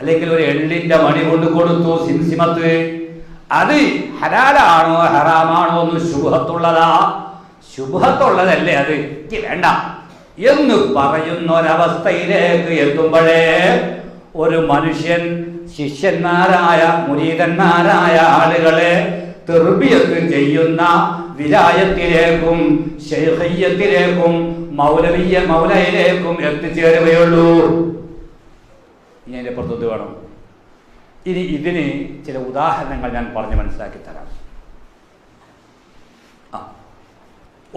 അല്ലെങ്കിൽ ഒരു എള്ളിന്റെ മണി കൊണ്ട് കൊടുത്തു, സിംസിമത്ത്, അത് ഹലാലാണോ ഹറാമാണോ എന്ന് ശുബ്ഹത്തുള്ളതാ, ശുബ്ഹത്തുള്ളതല്ലേ അത്, എനിക്ക് വേണ്ട എന്ന് പറയുന്ന ഒരവസ്ഥയിലേക്ക് എത്തുമ്പോഴേ ഒരു മനുഷ്യൻ ശിഷ്യന്മാരായ മുരീദന്മാരായ ആളുകളെ തെർബിയത്ത് ചെയ്യുന്ന വിലായത്തിലേക്കും ശൈഖിയ്യത്തിലേക്കും മൗലയിലേക്കും എത്തിച്ചേരുകയുള്ളൂ. ഇനി അതിൻ്റെ പുറത്തത് വേണം. ഇനി ഇതിന് ചില ഉദാഹരണങ്ങൾ ഞാൻ പറഞ്ഞ് മനസ്സിലാക്കി തരാം.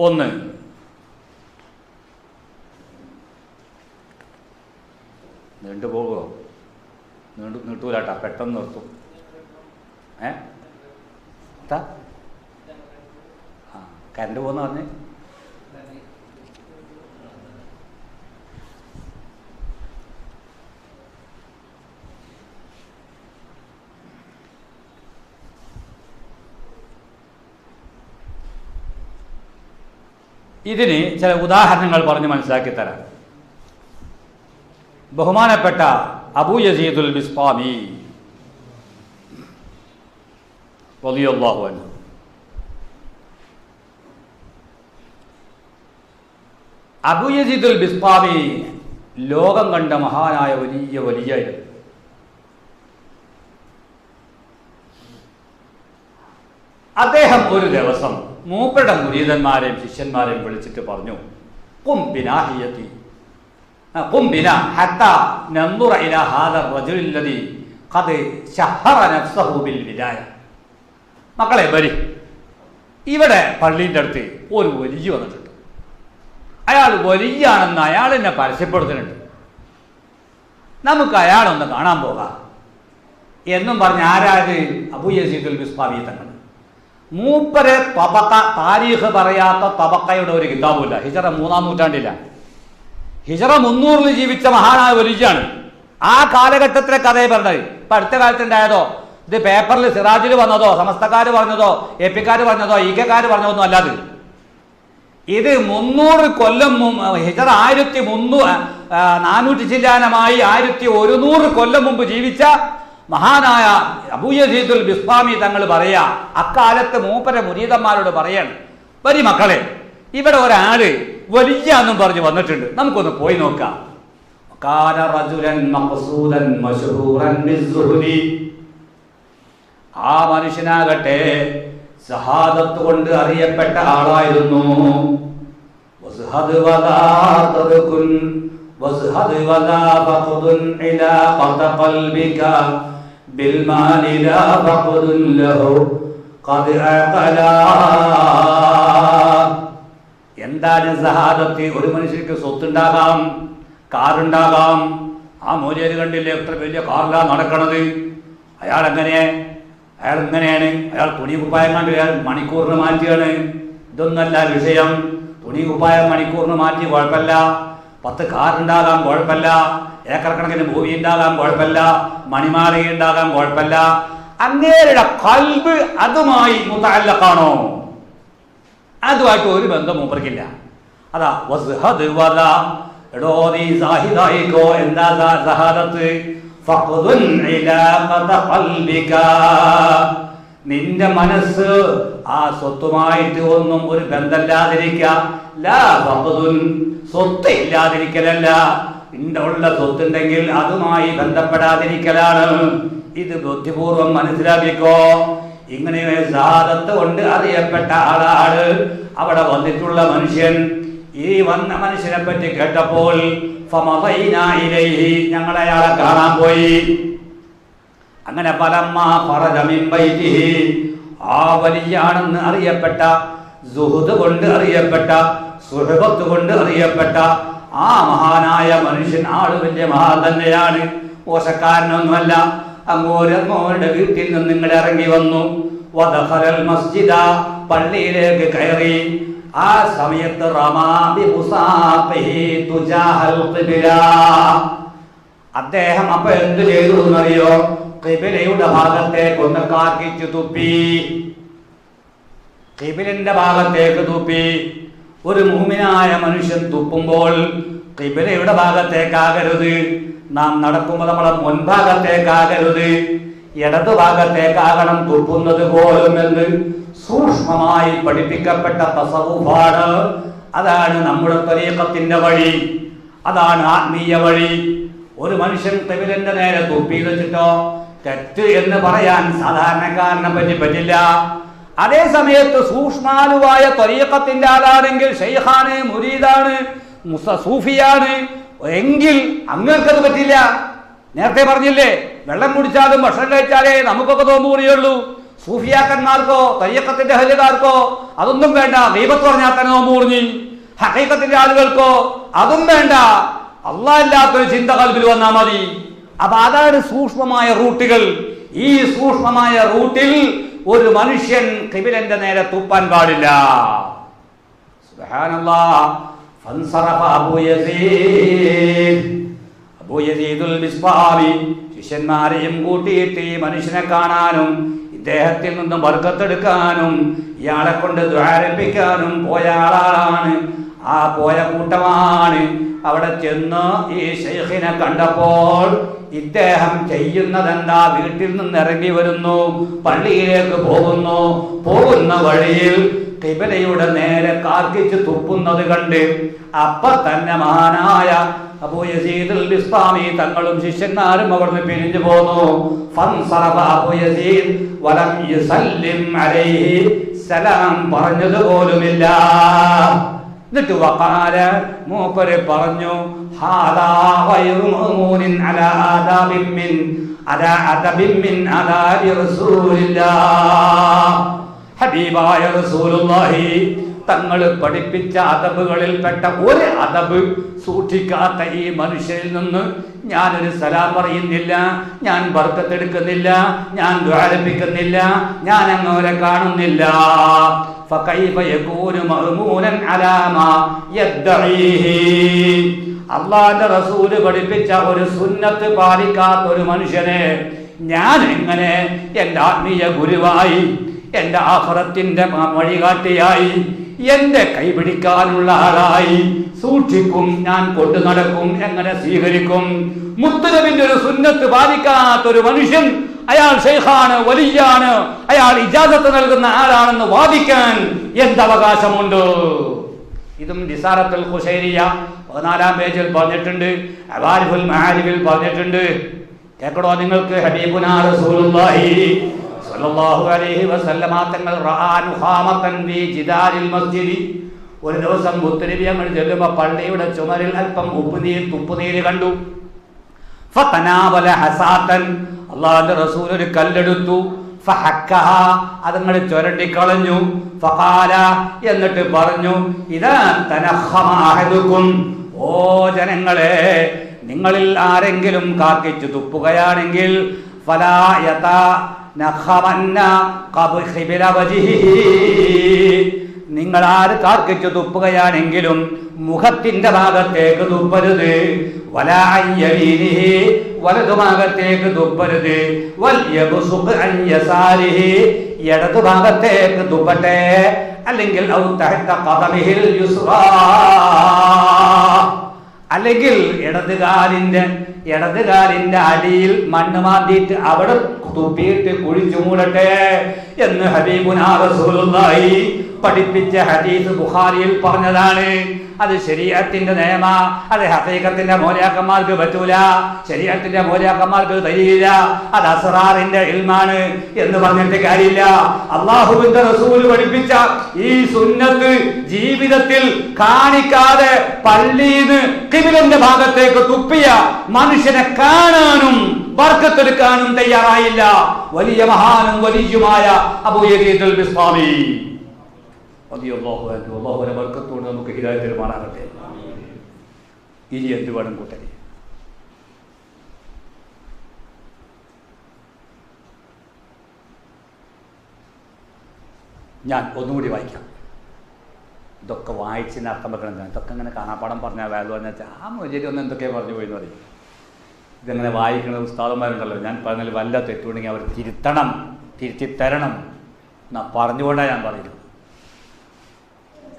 ഒന്ന്, നീണ്ടുപോകുമോ? നീട്ടൂലാട്ടാ, പെട്ടെന്ന് നിർത്തും. കറണ്ട് പോകുന്ന പറഞ്ഞ് ഇതിന് ചില ഉദാഹരണങ്ങൾ പറഞ്ഞ് മനസ്സിലാക്കി തരാം. ബഹുമാനപ്പെട്ട അബൂ യസീദുൽ ബിസ്താമി റളിയല്ലാഹു അൻഹു അബൂ യസീദുൽ ബിസ്താമി ലോകം കണ്ട മഹാനായ വലിയായിരുന്നു. അദ്ദേഹം ഒരു ദിവസം മൂപ്പരുടെ മുരീദന്മാരെയും ശിഷ്യന്മാരെയും വിളിച്ചിട്ട് പറഞ്ഞു, ഖും ബിനാഹിയതി ഖും ബിനാ ഹത്താ നൻദുറ ഇലാ ഹാദാ റജുൽ ലദി ഖദ് ശഹറ നഫ്സഹു ബിൽ വിലായ. മക്കളെ വരി, ഇവിടെ പള്ളീൻ്റെ അടുത്ത് ഒരു വലിയ വന്നിട്ടുണ്ട്, അയാൾ വലിയാണെന്ന് അയാൾ എന്നെ പരസ്യപ്പെടുത്തുന്നുണ്ട്, നമുക്ക് അയാളൊന്ന് കാണാൻ പോകാം എന്നും പറഞ്ഞ് ആരാത്? അബൂ യസീദുൽ ബിസ്താമി തങ്ങൾ. മൂപ്പരെ തബക്ക, താരീഖ് പറയാത്ത തബക്കയുടെ ഒരു കിതാബുമില്ല. ഹിജറ 3-ാം നൂറ്റാണ്ടില്ല, ഹിജറ 300-ൽ ജീവിച്ച മഹാനായ വലിയാണ്. ആ കാലഘട്ടത്തിലെ കഥയെ പറഞ്ഞത്. ഇപ്പം അടുത്ത കാലത്തുണ്ടായതോ, ഇത് പേപ്പറിൽ സിറാജിൽ വന്നതോ, സമസ്തക്കാർ പറഞ്ഞതോ, എ പിക്കാർ പറഞ്ഞതോ, ഇകക്കാർ പറഞ്ഞതൊന്നും അല്ലാതെ ഇത് 300 കൊല്ലം ഹിജറ 400 ചില്ലാനമായി 1100 കൊല്ലം മുമ്പ് ജീവിച്ച മഹാനായ അബൂ യസീദുൽ ബിസ്താമി തങ്ങൾ പറയാ, അക്കാലത്ത് മൂപ്പരെ മുരീദന്മാരോട് പറയാണ്, വരി മക്കളെ, ഇവിടെ ഒരാള് വലിയ എന്നും പറഞ്ഞ് വന്നിട്ടുണ്ട്, നമുക്കൊന്ന് പോയി നോക്കാം. കാന റജുലൻ മഖ്സൂദൻ മശ്ഹൂറൻ ബിസ്സുഹുദി. ആ മനുഷ്യനാകട്ടെ സഹാദത്ത് കൊണ്ട് അറിയപ്പെട്ട ആളായിരുന്നു. വസ്ഹദ് വദാ തദകുൻ വസ്ഹദ് വദാ ഫഖദുൻ ഇലാ ഖദ ഖൽബിക ബിൽമാലി ലാ ഫഖദുൻ ലഹു ഖദ് അഖലാ. എന്താണ് സഹാദത്ത്? ഒരു മനുഷ്യർക്ക് സ്വത്തുണ്ടാകാം, കാറുണ്ടാകാം. ആ മൂല്യര് കണ്ടില്ലേ എത്ര വലിയ കാറിലാണ് നടക്കണത്. അയാൾ ഇങ്ങനെയാണ്, അയാൾ തുണി കുപ്പായം കണ്ട് അയാൾ മണിക്കൂറിന് മാറ്റിയാണ്, ഇതൊന്നല്ല വിഷയം. തുണി കുപ്പായം മണിക്കൂറിന് മാറ്റി കുഴപ്പമില്ല, 10 കാറുണ്ടാകാൻ കുഴപ്പമില്ല, ഏക്കർ കണക്കിന് ഭൂമി ഉണ്ടാകാൻ കുഴപ്പമില്ല, മണിമാളിക ഉണ്ടാകാൻ കുഴപ്പമില്ല. അങ്ങേരുടെ ഖൽബ് അതുമായി മുതഅല്ലഖാണോ, അതുമായിട്ട് ഒരു ബന്ധം മൂപ്പർക്കില്ല. അതാ വസ്ഹദ് വദ, എടോ നീ സാഹിദായിക്കോ. എന്താ സഹാദത്ത്? ഫഖ്ദുൻ ഇലാഖത ഖൽബിക, നിന്റെ മനസ്സ് ആ സ്വത്തുമായിട്ട് ഒന്നും ഒരു ബന്ധമില്ലാതിരിക്കുക. ലാ ഫഖ്ദുൻ, സ്വത്ത് ഇല്ലാതിരിക്കലല്ല, ഉള്ള സ്വത്തുണ്ടെങ്കിൽ അതുമായി ബന്ധപ്പെടാതിരിക്കലാണ്. ഇത് ബുദ്ധിപൂർവം മനസ്സിലാക്കിക്കോ. ഇങ്ങനെ സഹാദത്ത് കൊണ്ട് അറിയപ്പെട്ട ആളാണ് അവിടെ വന്നിട്ടുള്ള മനുഷ്യൻ. ഈ വന്ന മനുഷ്യനെ പറ്റി കേട്ടപ്പോൾ ഫമദൈനാ ഇലൈഹി, ഞങ്ങൾ അയാളെ കാണാൻ പോയി. അങ്ങനെ ഫലമ്മാ ഖറജ മിൻ ബൈതിഹി, ആ വലിയാണെന്ന് അറിയപ്പെട്ട, സുഹൃദ് കൊണ്ട് അറിയപ്പെട്ട, സുഹബത്ത് കൊണ്ട് അറിയപ്പെട്ട ആ മഹാനായ മനുഷ്യൻ, ആള് വലിയ മഹാൻ തന്നെയാണ്, മോശക്കാരനൊന്നുമല്ല. അങ്ങോരുടെ വീട്ടിൽ നിന്ന് നിങ്ങൾ ഇറങ്ങി വന്നു. വദഖലൽ മസ്ജിദ, പള്ളിയിലേക്ക് കയറി. ആ സമയത്ത് റമാ ബിമുസാഖിഹി തുജാഹൽ ഖിബ്ല, അദ്ദേഹം അപ്പൊ എന്ത് ചെയ്തു എന്നറിയോ? ഖിബ്ലയുടെ ഭാഗത്തേക്ക് ഒന്ന് കാക്കിച്ചു തുപ്പി. ഖിബ്ലന്റെ ഭാഗത്തേക്ക് തുപ്പി. ഒരു മുഅ്മിനായ മനുഷ്യൻ തുപ്പുമ്പോൾ ഖിബ്ലയുടെ ഭാഗത്തേക്കാകരുത്. നാം നടക്കുമ്പോൾ നമ്മളെ മുൻഭാഗത്തേക്കാകരുത്, ഇടതു ഭാഗത്തേക്കാകണം തുപ്പുന്നത് പോലും എന്ന് സൂക്ഷ്മമായി പഠിപ്പിക്കപ്പെട്ട തസവുഫാണ്. അതാണ് നമ്മുടെ ത്വരീഖത്തിന്റെ വഴി, അതാണ് ആത്മീയ വഴി. ഒരു മനുഷ്യൻ ഖിബ്ലന്റെ നേരെ തുപ്പി വെച്ചിട്ടോ തെറ്റ് എന്ന് പറയാൻ സാധാരണക്കാരനെ പറ്റില്ല. അതേ സമയത്ത് സൂക്ഷ്മാലുവായ ത്വരീഖത്തിന്റെ ആളാണെങ്കിൽ, ഷെയ്ഖാണ്, മുരീദാണ്, സൂഫിയാണ് എങ്കിൽ അങ്ങേർക്കത് പറ്റില്ല. നേരത്തെ പറഞ്ഞില്ലേ, വെള്ളം കുടിച്ചാലും ഭക്ഷണം കഴിച്ചാലേ നമുക്കൊക്കെ നോമ്പുകുറിയുള്ളൂ. സൂഫിയാക്കന്മാർക്കോ ത്വരീഖത്തിന്റെ അഹ്ലുകാർക്കോ അതൊന്നും വേണ്ട, ഗീബത്ത് പറഞ്ഞാൽ തന്നെ നോമ്പ് കുറിഞ്ഞി. ഹഖീഖത്തിന്റെ ആളുകൾക്കോ അതും വേണ്ട, അല്ലാഹ് ഇല്ലാത്തൊരു ചിന്ത ഖൽബിൽ വന്നാൽ മതി. അപ്പൊ അതാണ് സൂക്ഷ്മമായ റൂട്ടുകൾ. ഈ സൂക്ഷ്മമായ റൂട്ടിൽ ഒരു മനുഷ്യൻ ഖിബ്ലന്റെ നേരെ തുപ്പാൻ പാടില്ല. സുബ്ഹാനല്ലാഹ്. ഫൻസറഫ അബൂ യസീദുൽ ബിസ്താമി, ശിഷ്യന്മാരെയും കൂട്ടിയിട്ട് ഈ മനുഷ്യനെ കാണാനും ഇദ്ദേഹത്തിൽ നിന്നും ബർക്കത്തെടുക്കാനും ഇയാളെ കൊണ്ട് ദ്വാരപ്പിക്കാനും പോയ ആളാണ്. ആ പോയ കൂട്ടമാണ്. അവിടെ ചെന്ന് ഈ ശൈഖിനെ കണ്ടപ്പോൾ ഇദ്ദേഹം ചെയ്യുന്നതെന്താ? വീട്ടിൽ നിന്ന് ഇറങ്ങി വരുന്നു, പള്ളിയിലേക്ക് പോകുന്നു. പോകുന്ന വഴിയിൽ ഖിബ്ലയുടെ നേരെ കാർക്കിച്ച് തുപ്പുന്നത് കണ്ട് അപ്പൊ തന്നെ മഹാനായ അബൂ യസീദുൽ ബിസ്താമി തങ്ങളും ശിഷ്യന്മാരും അവിടുന്ന് പിരിഞ്ഞു പോന്നു. ഫൻസറഫ അബൂ യസീദ് വലം യുസല്ലിം അലൈഹി, സലാം പറഞ്ഞത് പോലുമില്ല. എന്നിട്ട് വഖാല, മൂപ്പര് പറഞ്ഞു, ഹാദാ ഗൈറു മഅ്മൂനിൻ അലാ ആദാബിൻ മിൻ ആദാബി റസൂലില്ലാഹ്. ഹബീബായ റസൂലുള്ളാഹി തങ്ങൾ പഠിപ്പിച്ച അദബുകളിൽപ്പെട്ട ഒരു അദബ് സൂക്ഷിക്കാത്ത ഈ മനുഷ്യരിൽ നിന്ന് ഞാനൊരു സലാം പറയുന്നില്ല, ഞാൻ ബർക്കത്തെടുക്കുന്നില്ല, ഞാൻ ദ്വാരപ്പിക്കുന്നില്ല, ഞാൻ അങ്ങോരെ കാണുന്നില്ല. ഫകൈഫ യകൂനു മഅ്മൂനൻ അലാ മാ യദ്ഈഹി. അല്ലാഹുവിന്റെ റസൂൽ പഠിപ്പിച്ച ഒരു സുന്നത്ത് പാലിക്കാത്ത ഒരു മനുഷ്യനെ ഞാൻ എങ്ങനെ എൻ്റെ ആത്മീയ ഗുരുവായി, എൻ്റെ ആഖിറത്തിന്റെ വഴികാട്ടിയായി, എന്റെ കൈപിടിക്കാനുള്ള ആളായി സൂക്ഷിക്കും, ഞാൻ കൊണ്ടു നടക്കും, എങ്ങനെ സ്വീകരിക്കും? മുത്തുനബിന്റെ ഒരു സുന്നത്ത് പാലിക്കാത്തൊരു മനുഷ്യൻ അയാൾ ശൈഖാണ്, വലിയാണ്, അയാൾ ഇജാസത്ത് നൽകുന്ന ആളാണെന്ന് വാദിക്കാൻ എന്തവകാശമുണ്ട്? ഇതും റിസാലത്തുൽ ഖുശൈരിയ 14-ാം പേജിൽ പറഞ്ഞിട്ടുണ്ട്, അവാരിഫുൽ മആരിഫിൽ പറഞ്ഞിട്ടുണ്ട്. കേൾക്കണോ നിങ്ങൾക്ക്? ഹബീബുനാ റസൂലുള്ളാഹി സ്വല്ലല്ലാഹു അലൈഹി വസല്ലമ തങ്ങൾ റആ നുഖാമതൻ ഫീ ജിദാരിൽ മസ്ജിദി. ഒരു ദിവസം മുത്തുനബി ഞങ്ങൾ ചെല്ലുമ്പോൾ പള്ളിയുടെ ചുമരിൽ അല്പം തുപ്പുനീര് കണ്ടു. ഫതനാവല ഹസാതൻ, അല്ലാഹുവിന്റെ റസൂൽ ഒരു കല്ലെടുത്തു. ഫഹക്കഹ, അതങ്ങൾ ചുരണ്ടിക്കളഞ്ഞു. ഫഖാല, എന്നിട്ട് പറഞ്ഞു, ഇദാ തനഖമ അഹദുകും, ഓ ജനങ്ങളെ, നിങ്ങളിൽ ആരെങ്കിലും കാക്കിച്ചു തുപ്പുകയാണെങ്കിൽ ഫലാ യതനഖമന്ന ഖിബ്ല വജ്ഹിഹി, നിങ്ങൾ ആര് കാർക്കിച്ചു തുപ്പുകയാണെങ്കിലും മുഖത്തിന്റെ ഭാഗത്തേക്ക് തുപ്പരുത്, വലാ അൻ യമീനിഹി വലതുഭാഗത്തേക്ക് തുപ്പരുത്, വൽ യബ്സുഖ് അൻ യസാരിഹി ഇടതു ഭാഗത്തേക്ക് തുപ്പട്ടെ, അല്ലെങ്കിൽ ഔ തഹത ഖദമിഹിൽ യുസ്റാ അല്ലെങ്കിൽ ഇടതുകാലിന്റെ അടിയിൽ മണ്ണ് മാന്തിയിട്ട് അവിടെ തുപ്പിയിട്ട് കുഴിച്ചു മൂടട്ടെ എന്ന് ഹബീബുനാ റസൂലുള്ളാഹി പഠിപ്പിച്ച ഹദീസ് ബുഖാരിയിൽ പറഞ്ഞതാണ്. അത് ശരീഅത്തിന്റെ നിയമ, അത് ഹഖീഖത്തിന്റെ മൗലിയാക്കന്മാർക്ക് പറ്റൂല, ശരീഅത്തിന്റെ മൗലിയാക്കന്മാർക്ക് കഴിയില്ല, അത് അസ്റാറിന്റെ ഇൽമാണ് എന്ന് പറഞ്ഞിട്ട് കാര്യമില്ല. അല്ലാഹുവിന്റെ റസൂൽ പഠിപ്പിച്ച ഈ സുന്നത്ത് ജീവിതത്തിൽ കാണിക്കാതെ പള്ളിയിന്ന് ഖിബ്ലന്റെ ഭാഗത്തേക്ക് തുപ്പിയ മനുഷ്യനെ കാണാനും ബർക്കത്തെടുക്കാനും തയ്യാറായില്ല വലിയ മഹാനും വലിയുമായ അബൂ യസീദ് അൽ ബിസ്താമി അല്ലാഹുവിന്റെ ബർക്കത്തോട് നമുക്ക് ഹിദായത്ത് തരുമാറാകട്ടെ. ഇനി എന്ത് വേണം കൂട്ടരെ? ഞാൻ ഒന്നുകൂടി വായിക്കാം. ഇതൊക്കെ വായിച്ചതിന് അർത്ഥം വെക്കണം. ഇതൊക്കെ ഇങ്ങനെ കാണാപ്പാടം പറഞ്ഞാൽ വേദം പറഞ്ഞാൽ ആ മൊഴി ഒന്ന് എന്തൊക്കെയാണ് പറഞ്ഞു പോയെന്ന് പറയും. ഇതെങ്ങനെ വായിക്കണത് ഉസ്താദന്മാരുണ്ടല്ലോ, ഞാൻ പറഞ്ഞാൽ വല്ല തെറ്റുണ്ടെങ്കിൽ അവർ തിരുത്തി തരണം എന്നാ പറഞ്ഞുകൊണ്ടാണ് ഞാൻ പറയുന്നത്.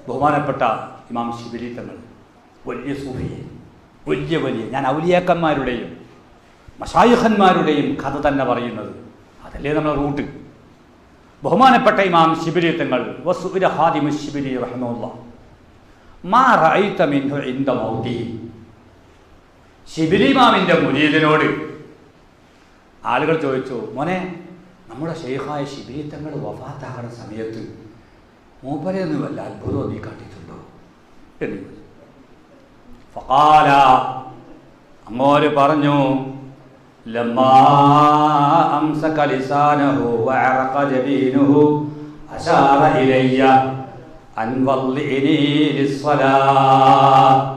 ബഹുമാനപ്പെട്ട ഇമാം ശിബിലി തങ്ങൾ വലിയ സൂഫിയെ, വലിയ ഞാൻ ഔലിയാക്കന്മാരുടെയും മശായിഖന്മാരുടെയും കഥ തന്നെ പറയുന്നത്, അതല്ലേ നമ്മുടെ റൂട്ട്. ബഹുമാനപ്പെട്ട ഇമാം ശിബിലി തങ്ങൾ വസുഇല ഖാദിമു ശിബിലി റഹ്മത്തുള്ളാഹി മാ റഅയ്ത മിൻഹു ഇൻദ മൗതിഹി. ശിബിലി ഇമാമിൻ്റെ മുരീദിനോട് ആളുകൾ ചോദിച്ചു, മോനെ നമ്മുടെ ശൈഖായ ശിബിലി തങ്ങൾ വഫാത്താകുന്ന സമയത്ത് മൂപ്പരെയൊന്നും വല്ല അത്ഭുതം നീ കണ്ടിട്ടുണ്ടോ എന്ന് ഫഖാല, അങ്ങോര് പറഞ്ഞു, ലമ്മാ അംസക ലിസാനഹു വഅറഖ ജബീനുഹു അശാറ ഇലയ്യ അൻ വള്ളിഇനി ലിസ്സലാത്ത്.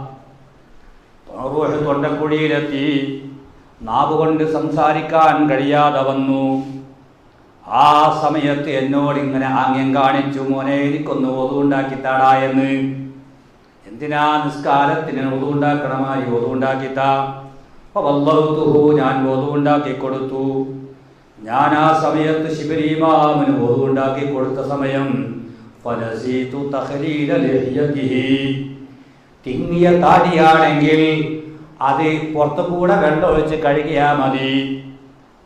റൂഹ് തൊണ്ടക്കുഴിയിലെത്തി, നാവുകൊണ്ട് സംസാരിക്കാൻ കഴിയാതെ വന്നു. ആ സമയത്ത് എന്നോട് ഇങ്ങനെ ആംഗ്യം കാണിച്ചു, മോനെ എനിക്കൊന്ന് ഒതുണ്ടാക്കിത്താടാ എന്ന്. എന്തിനാ? നിസ്കാരത്തിന് ഒതുണ്ടാക്കണമായി ഒതുണ്ടാക്കിത്താ. വല്ലതുഹു, ഞാൻ ഒതുണ്ടാക്കി കൊടുത്തു. ഞാൻ ആ സമയത്ത് ശിബിലി ഇമാമിന് ഒതുണ്ടാക്കി കൊടുത്ത സമയം ഫനസീതു തഖലീല ലഹിയതിഹി, തിങ്ങിയ താടിയാണെങ്കിൽ അത് പുറത്തു കൂടെ വെള്ളം ഒഴിച്ച് കഴുകിയാൽ മതി.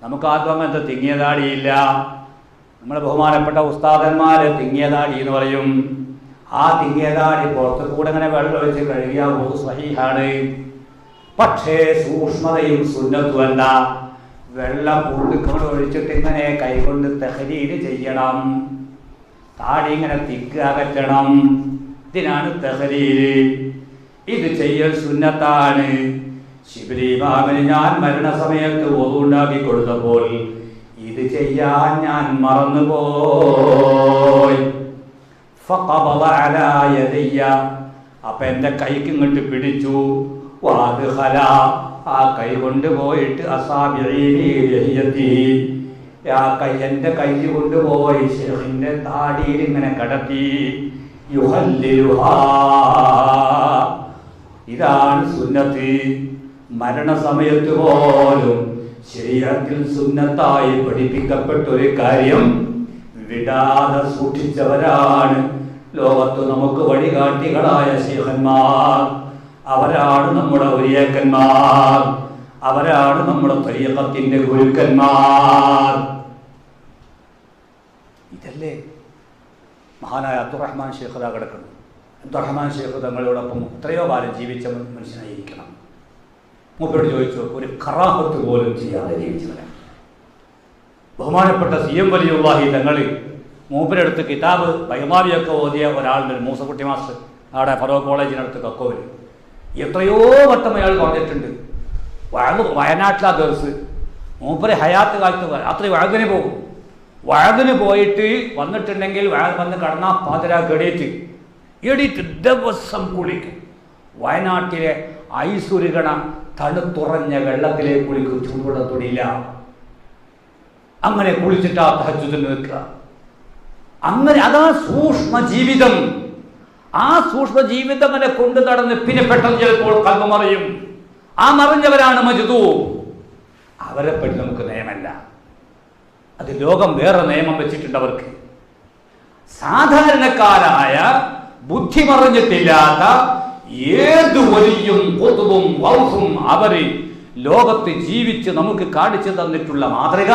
നമുക്കാർക്കും അങ്ങനത്തെ തിങ്ങിയ താടിയില്ല. നമ്മളെ ബഹുമാനപ്പെട്ട ഉസ്താദന്മാർ തിങ്ങിയ താടി എന്ന് പറയും. ആ തിങ്ങിയ താടി പുറത്തു കൂടെ ഇങ്ങനെ വെള്ളം ഒഴിച്ച് കഴുകിയാൽ സ്വഹീഹാണ്. പക്ഷേ സൂക്ഷ്മതയും സുന്നത്തുമല്ല. വെള്ളം ഉള്ളിക്കൊണ്ട് ഒഴിച്ചിട്ട് ഇങ്ങനെ കൈകൊണ്ട് തഹ്ലീൽ ചെയ്യണം. താടി ഇങ്ങനെ തിക്ക് അകറ്റണം. ഇതിനാണ് തഹ്ലീൽ. ഇത് ചെയ്യൽ സുന്നത്താണ്. ശിബിലി ഇമാമിന് ഞാൻ മരണസമയത്ത് ഒതുണ്ടാക്കി കൊടുത്തപ്പോൾ ഇത് ചെയ്യാൻ ഞാൻ മറന്നുപോയി. ഫഖബള അലാ യദയ്യ, അപ്പൊ എന്റെ കൈക്ക് ഇങ്ങോട്ട് പിടിച്ചു. വഅദ്ഖല, ആ കൈ കൊണ്ടുപോയിട്ട് ആ കൈ എന്റെ കൈ കൊണ്ടുപോയി ശൈഖിന്റെ താടിയിൽ ഇങ്ങനെ കടത്തി. യുഹല്ലിലുഹാ, ഇതാണ് സുന്നത്ത്. മരണസമയത്ത് പോലും ശരീരത്തിൽ സുന്നത്തായി പഠിപ്പിക്കപ്പെട്ട ഒരു കാര്യം വിടാതെ സൂക്ഷിച്ചവരാണ് ലോകത്ത് നമുക്ക് വഴികാട്ടികളായ ശൈഖന്മാർ. അവരാണ് നമ്മുടെ ഔലിയാക്കന്മാർ. അവരാണ് നമ്മുടെ തരീഖത്തിന്റെ ഗുരുക്കന്മാർ. ഇതല്ലേ മഹാനായ അബ്ദുറഹ്മാൻ ശൈഖ് ദാ കിടക്കുന്നു. അബ്ദുറഹ്മാൻ ശൈഖ് തങ്ങളോടൊപ്പം എത്രയോ കാലം ജീവിച്ച മനുഷ്യനായിരിക്കണം. മൂപ്പരോട് ചോദിച്ചു, ഒരു കറാഹത്ത് പോലും ചെയ്യാതെ ജീവിച്ചവരാണ്. ബഹുമാനപ്പെട്ട CM വലിയുള്ളാഹി തങ്ങൾ മൂപ്പരെടുത്ത് കിതാബ് ബൈമാവിയൊക്കെ ഓതിയ ഒരാളുടെ മൂസക്കുട്ടി മാസ്റ്റർ അവിടെ ഫറൂഖ് കോളേജിനടുത്ത് കക്കോവിൽ എത്രയോ വട്ടം അയാൾ പറഞ്ഞിട്ടുണ്ട്. വയനാട്ടിലാ ദിവസ് മൂപ്പര് ഹയാത്ത് കാലത്ത് രാത്രി വഴകിന് പോകും. വഴകിന് പോയിട്ട് വന്നിട്ടുണ്ടെങ്കിൽ വന്ന് കടന്നാൽ പാതിരാ എടീറ്റ് ദിവസം കുളിക്കും. വയനാട്ടിലെ ഐസുരുകണ തണുത്തുറഞ്ഞ വെള്ളത്തിലേക്ക് കുളിക്കും. ചൂടുവെള്ളം തൊടിയില്ല. അങ്ങനെ കുളിച്ചിട്ടാ തഹജ്ജുദിന് നിൽക്കുക. അങ്ങനെ അതാ സൂക്ഷ്മ ജീവിതം. ആ സൂക്ഷ്മ ജീവിതം അങ്ങനെ കൊണ്ടു നടന്ന് പിന്നെ പെട്ടെന്ന് ചിലപ്പോൾ കൽബ് മറിയും. ആ മറിഞ്ഞവരാണ് മജ്ദൂബ്. അവരെ പറ്റി നമുക്ക് നിയമമല്ല. അത് ലോകം വേറെ നിയമം വെച്ചിട്ടുണ്ട് അവർക്ക്. സാധാരണക്കാരായ ബുദ്ധി മറിഞ്ഞിട്ടില്ലാത്ത ഏത് വലിയും പൊതുവും വൗസും അവര് ലോകത്ത് ജീവിച്ച് നമുക്ക് കാണിച്ചു തന്നിട്ടുള്ള മാതൃക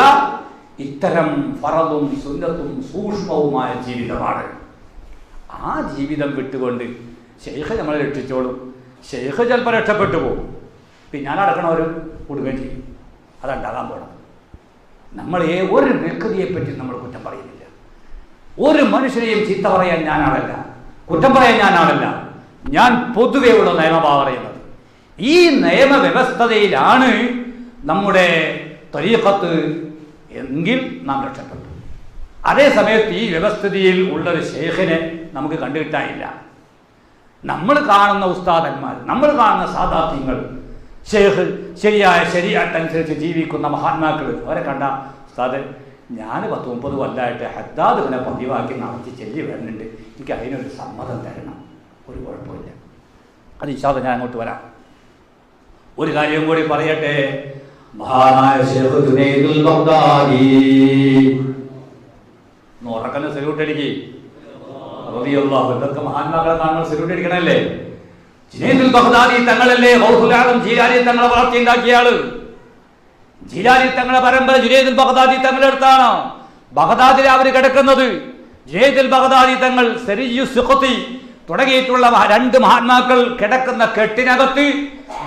ഇത്തരം ഫറദും സുന്നത്തും സൂക്ഷ്മവുമായ ജീവിതമാണ്. ആ ജീവിതം വിട്ടുകൊണ്ട് ശൈഖ് നമ്മളെ രക്ഷിച്ചോളും. ശൈഖ് ചിലപ്പോൾ രക്ഷപ്പെട്ടു പോകും, പിന്നാലെ നടക്കണവരും കൊടുക്കുകയും ചെയ്യും. അതുണ്ടാകാൻ പോകണം. നമ്മൾ ഒരു വ്യക്തിയെപ്പറ്റി നമ്മൾ കുറ്റം പറയുന്നില്ല. ഒരു മനുഷ്യനെയും ചീത്ത പറയാൻ ഞാനാണല്ല, കുറ്റം പറയാൻ ഞാനാണല്ല. ഞാൻ പൊതുവെ ഉള്ള നിയമമാണ് പറയുന്നത്. ഈ നിയമവ്യവസ്ഥതയിലാണ് നമ്മുടെ ത്വരീഖത്ത് എങ്കിൽ നാം രക്ഷപ്പെട്ടു. അതേ സമയത്ത് ഈ വ്യവസ്ഥിതിയിൽ ഉള്ളൊരു ശൈഖിനെ നമുക്ക് കണ്ടുകിട്ടാനില്ല. നമ്മൾ കാണുന്ന ഉസ്താദന്മാർ, നമ്മൾ കാണുന്ന സാദാത്യങ്ങൾ, ശൈഖ് ശരിയായ ശരീഅത്തനുസരിച്ച് ജീവിക്കുന്ന മഹാത്മാക്കൾ, അവരെ കണ്ട ഉസ്താദ് ഞാൻ 10-30 കൊല്ലമായിട്ട് ഹദ്ദാദ് ഇങ്ങനെ പതിവാക്കി നടത്തി ചെല്ലി വരുന്നുണ്ട്, എനിക്ക് അതിനൊരു സമ്മതം തരണം. ഒരു കുഴപ്പമില്ല, അത് ഇൻഷാ അല്ലാഹ് ഞാൻ അങ്ങോട്ട് വരാം. ഒരു കാര്യം കൂടി പറയട്ടെ. മഹാനായ ശൈഖ് ജുനൈദുൽ ബഗ്ദാദി ഉറക്കന്നെ സല്യൂട്ട് അടിക്ക് റളിയല്ലാഹു. ഇതൊക്കെ മഹാന്മാക്കളെ കാണുമ്പോൾ സല്യൂട്ട് അടിക്കണല്ലേ. ജുനൈദുൽ ബഗ്ദാദി തങ്ങളല്ലേ ഗൗസുൽ ആലം ജീലാനി തങ്ങളെ വളർത്തിയുണ്ടാക്കിയ ആള്. ജീലാനി തങ്ങളെ പരമ്പര ജുനൈദുൽ ബഗ്ദാദി തങ്ങളുടെ അടുത്താണ്. ബഗ്ദാദിൽ അവർ കിടക്കുന്നത്. ജുനൈദുൽ ബഗ്ദാദി തങ്ങൾ, സരിയ്യു സുഖത്തി തുടങ്ങിയിട്ടുള്ള 2 മഹാന്മാക്കൾ കിടക്കുന്ന കെട്ടിനകത്ത്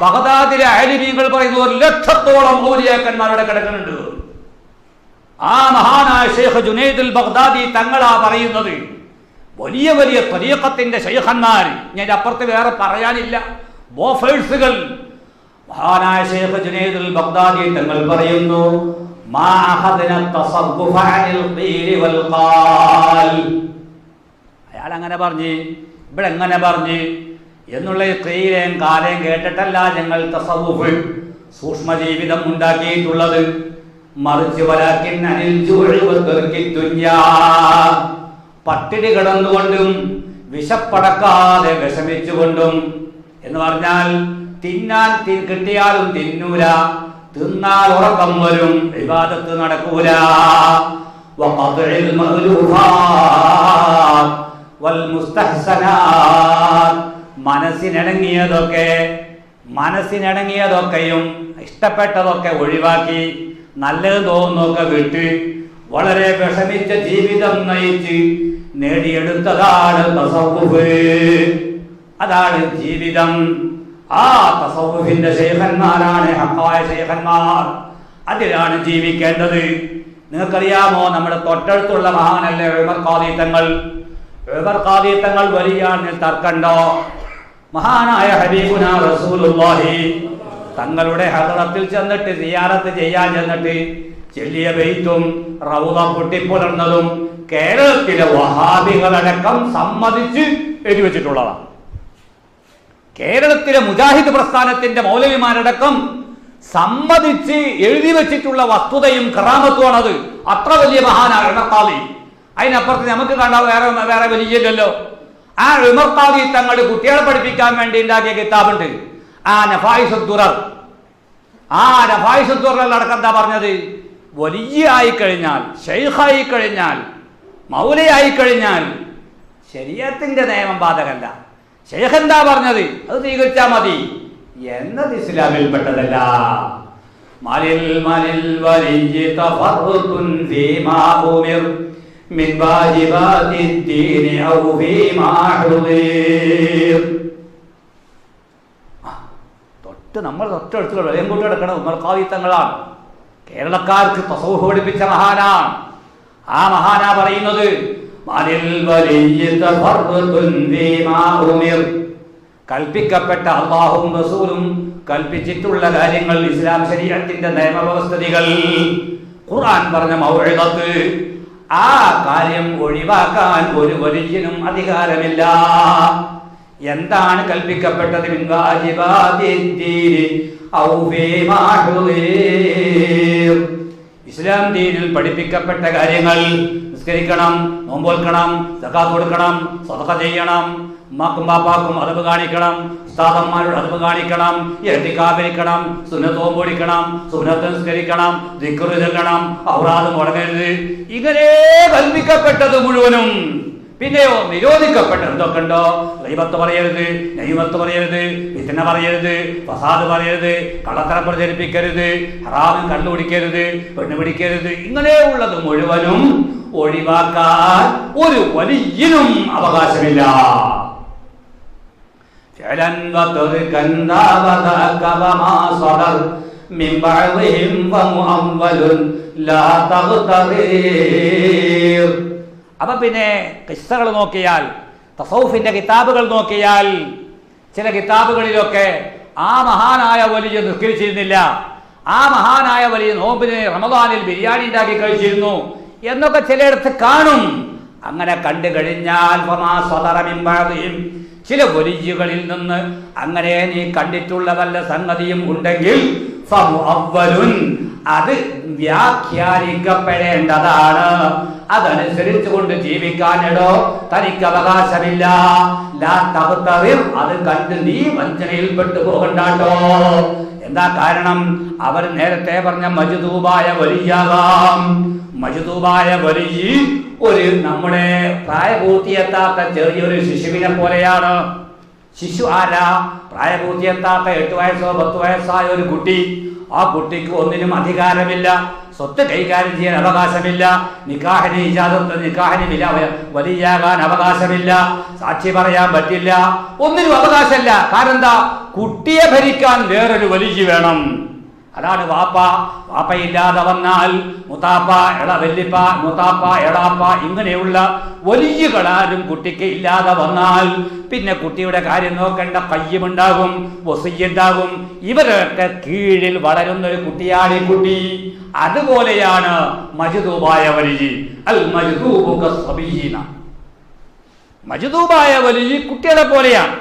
ബഗ്ദാദിലെ ആലിമീങ്ങൾ പറയുന്നു 1 ലക്ഷത്തോളം ഔലിയാക്കന്മാരുടെ കിടക്കുന്നുണ്ട്. ആ മഹാനായ ശൈഖ് ജുനൈദുൽ ബഗ്ദാദി തങ്ങളാ പറയുന്നത്. വലിയ വലിയ ത്വരീഖത്തിന്റെ ശൈഖന്മാർ, ഞാൻ അപ്പുറത്ത് വേറെ പറയാനില്ല, ബോഫേഴ്സുകൾ. മഹാനായ ശൈഖ് ജുനൈദുൽ ബഗ്ദാദി തങ്ങൾ പറയുന്നു, മാ അഖദന തസവ്വുഫ അനിൽ ഖീൽ വൽ ഖാൽ. അയാൾ അങ്ങനെ പറഞ്ഞു, ഇവിടെ എങ്ങനെ പറഞ്ഞു എന്നുള്ള ഖീലേം കാലേം കേട്ടിട്ടല്ല ഞങ്ങൾ തസവ്വുഫ് സൂക്ഷ്മ ജീവിതം ഉണ്ടാക്കിയിട്ടുള്ളത്. മറിച്ച് വലാകിൻ അനിൽ ജൂഇ വതർക്കി ദുനിയാ, പട്ടിണി കിടന്നുകൊണ്ടും വിശപ്പടക്കാതെ വിഷമിച്ചുകൊണ്ടും, എന്ന് പറഞ്ഞാൽ തിന്നാൻ കിട്ടിയാലും തിന്നൂല, തിന്നാൽ ഉറക്കം വരും, ഇബാദത്ത് നടക്കൂല. വഖദ്ഇൽ മഅ്ലൂഫാത് വൽ മുസ്തഹ്സനാത്, മനസ്സിനിണങ്ങിയതൊക്കെയും ഇഷ്ടപ്പെട്ടതൊക്കെ ഒഴിവാക്കി നല്ലത് തോന്നുന്നൊക്കെ വിട്ട് വളരെ വിഷമിച്ച ജീവിതം നയിച്ച് നേടിയെടുത്തതാണ് തസവ്വുഫ്. അതാണ് ജീവിതം. ആ തസവ്വുഫിന്റെ ശൈഖന്മാരാണ് ഹഖായ ശൈഖന്മാർ. അതിലാണ് ജീവിക്കേണ്ടത്. നിങ്ങൾക്കറിയാമോ, നമ്മുടെ തൊട്ടടുത്തുള്ള മഹാനല്ലേ ഉമർ ഖാദി തങ്ങൾ. ഉമർ ഖാദി തങ്ങൾ വലിയ തർക്കണ്ടോ? മഹാനായ ഹബീബുനാ റസൂലുള്ളാഹി തങ്ങളുടെ ഹദറത്തിൽ ചെന്നിട്ട് സിയാറത്ത് ചെയ്യാൻ ചെന്നിട്ട് ചെല്ലിയ ബൈത്തും റൗള പൊട്ടിപ്പുലർന്നതും കേരളത്തിലെ വഹാബികളടക്കം സമ്മതിച്ച് എഴുതി വെച്ചിട്ടുള്ളതാണ്. കേരളത്തിലെ മുജാഹിദ് പ്രസ്ഥാനത്തിന്റെ മൗലവിമാരടക്കം സമ്മതിച്ച് എഴുതി വെച്ചിട്ടുള്ള വസ്തുതയും കറാമത്തുമാണത്. അത്ര വലിയ മഹാനാണ് ഉമർ ഖാദി. അതിനപ്പുറത്ത് നമുക്ക് കണ്ടാൽ വേറെ വലിയല്ലോ. ആ ഉമർ ഖാദി തങ്ങൾ കുട്ടികളെ പഠിപ്പിക്കാൻ വേണ്ടി ഉണ്ടാക്കിയ കിതാബുണ്ട്, ആ നഫായിസുദ്ദുറർ. ആ നഫായിസുദ്ദുറർ അടക്കം എന്താ പറഞ്ഞത്? വലിയ ആയിക്കഴിഞ്ഞാൽ, ഷെയ്ഖായി കഴിഞ്ഞാൽ, മൗലയായി കഴിഞ്ഞാൽ ശരീഅത്തിന്റെ നിയമം ബാധകല്ല. ഷെയ്ഖ് എന്താ പറഞ്ഞത് അത് സ്വീകരിച്ചാൽ മതി എന്നത് ഇസ്ലാമിൽ പെട്ടതല്ല. മലിൽ വലിയ തഫറുത്തുൻ ഫീമാ ഉമിർ മിൻ വാജിബാത്തിദ്ദീനി ഔ ഫീമാ ഹുദീർ. നമ്മൾ തൊട്ടടുത്തുള്ള എങ്ങോട്ട് കിടക്കണം ഉമർ ഖാദി തങ്ങളാണ്. കേരളക്കാർക്ക് തസവ്വുഫ് പഠിപ്പിച്ച മഹാനാണ്. ആ മഹാനാ പറയുന്നത്, കൽപ്പിക്കപ്പെട്ട അല്ലാഹുവും റസൂലും കൽപ്പിച്ചിട്ടുള്ള കാര്യങ്ങൾ, ഇസ്ലാം ശരീഅത്തിന്റെ നിയമവ്യവസ്ഥിതികൾ, ഖുർആൻ പറഞ്ഞ മൗഇദത്ത്, ആ കാര്യം ഒഴിവാക്കാൻ ഒരു വലിയനും അധികാരമില്ല. എന്താണ് കൽപ്പിക്കപ്പെട്ടത്? മിൻ വാജിബാത്തിദ്ദീനി ഔ ഫീമാ ഹുദീർ. ഇസ്ലാം ദീനിൽ പഠിപ്പിക്കപ്പെട്ട കാര്യങ്ങൾ, നിസ്കരിക്കണം, നോമ്പോൽക്കണം, സകാത്ത് കൊടുക്കണം, സദഖ ചെയ്യണം, ഉമ്മാക്കും ബാപ്പാക്കും അദബ് കാണിക്കണം, ഉസ്താദന്മാരോട് അദബ് കാണിക്കണം, ഇഅ്തികാഫിരിക്കണം, സുന്നത്ത് നോമ്പോടിക്കണം, സുന്നത്ത് നിസ്കരിക്കണം, ദിക്ർ ചൊല്ലണം, ഔറാദ് മുടങ്ങരുത്. ഇങ്ങനെ കൽപ്പിക്കപ്പെട്ടത് മുഴുവനും. പിന്നെയോ നിരോധിക്കപ്പെട്ടത് എന്തൊക്കെ ഉണ്ടോ? ഗീബത്ത് പറയരുത്, നഈമത്ത് പറയരുത്, ഫിത്ന പറയരുത്, ഫസാദ് പറയരുത്, കള്ളത്തരം പ്രചരിപ്പിക്കരുത്, ഹറാമിൽ കള്ളു കുടിക്കരുത്, പെണ്ണ് പിടിക്കരുത്. ഇങ്ങനെയുള്ളത് മുഴുവനും ഒഴിവാക്കാൻ ഒരു വലിയനും അവകാശമില്ല. അപ്പൊ പിന്നെ കിസ്സകൾ നോക്കിയാൽ, തസൗഫിന്റെ കിതാബുകൾ നോക്കിയാൽ, ചില കിതാബുകളിലൊക്കെ ആ മഹാനായ വലിയ നിസ്കരിച്ചിരുന്നില്ല, ആ മഹാനായ വലിയ നോമ്പിന് റമദാനിൽ ബിരിയാണി ഉണ്ടാക്കി കഴിച്ചിരുന്നു എന്നൊക്കെ ചിലയിടത്ത് കാണും. അങ്ങനെ കണ്ടു കഴിഞ്ഞാൽ ചില വലിയകളിൽ നിന്ന് അങ്ങനെ നീ കണ്ടിട്ടുള്ള വല്ല സംഗതിയും ഉണ്ടെങ്കിൽ അത് വ്യാഖ്യാനിക്കപ്പെടേണ്ടതാണ്. അതനുസരിച്ചുകൊണ്ട് ജീവിക്കാനിടോ തനിക്ക് അവകാശമില്ല. അത് കണ്ട് നീ വഞ്ചനയിൽപ്പെട്ടു പോകണ്ടാട്ടോ. എന്താ കാരണം? അവർ നേരത്തെ പറഞ്ഞ മജ്ദൂബായ വലിയാകാം. മജ്ദൂബായ വലിയ ഒരു നമ്മുടെ പ്രായപൂർത്തിയെത്താത്ത ചെറിയൊരു ശിശുവിനെ പോലെയാണ്. ശിശു ആരാ? പ്രായപൂർത്തിയെത്താത്ത 8 വയസ്സോ 10 വയസ്സായ ഒരു കുട്ടി. ആ കുട്ടിക്ക് ഒന്നിനും അധികാരമില്ല, സ്വത്ത് കൈകാര്യം ചെയ്യാൻ അവകാശമില്ല, നിക്കാഹിന് ഇജാസത്ത്, നിക്കാഹിന് വലിയാകാൻ അവകാശമില്ല, സാക്ഷി പറയാൻ പറ്റില്ല, ഒന്നിനും അവകാശമില്ല. കാരണം എന്താ? കുട്ടിയെ ഭരിക്കാൻ വേറൊരു വലിയ വേണം. അതാണ് വാപ്പ. വാപ്പയില്ലാതെ വന്നാൽ മുത്താപ്പ, വല്ലിപ്പ, മുത്താപ്പ, എളാപ്പ, ഇങ്ങനെയുള്ള വലിയകളാരും കുട്ടിക്ക് ഇല്ലാതെ വന്നാൽ പിന്നെ കുട്ടിയുടെ കാര്യം നോക്കേണ്ട കയ്യുമുണ്ടാകും, വസിയുണ്ടാകും. ഇവരൊക്കെ കീഴിൽ വളരുന്നൊരു കുട്ടിയാണ് ഈ കുട്ടി. അതുപോലെയാണ് മജ്ദൂബായ വലിയ. അൽ മജ്ദൂബു കസ്സബീന. മജ്ദൂബായ വലിയ കുട്ടികളെ പോലെയാണ്.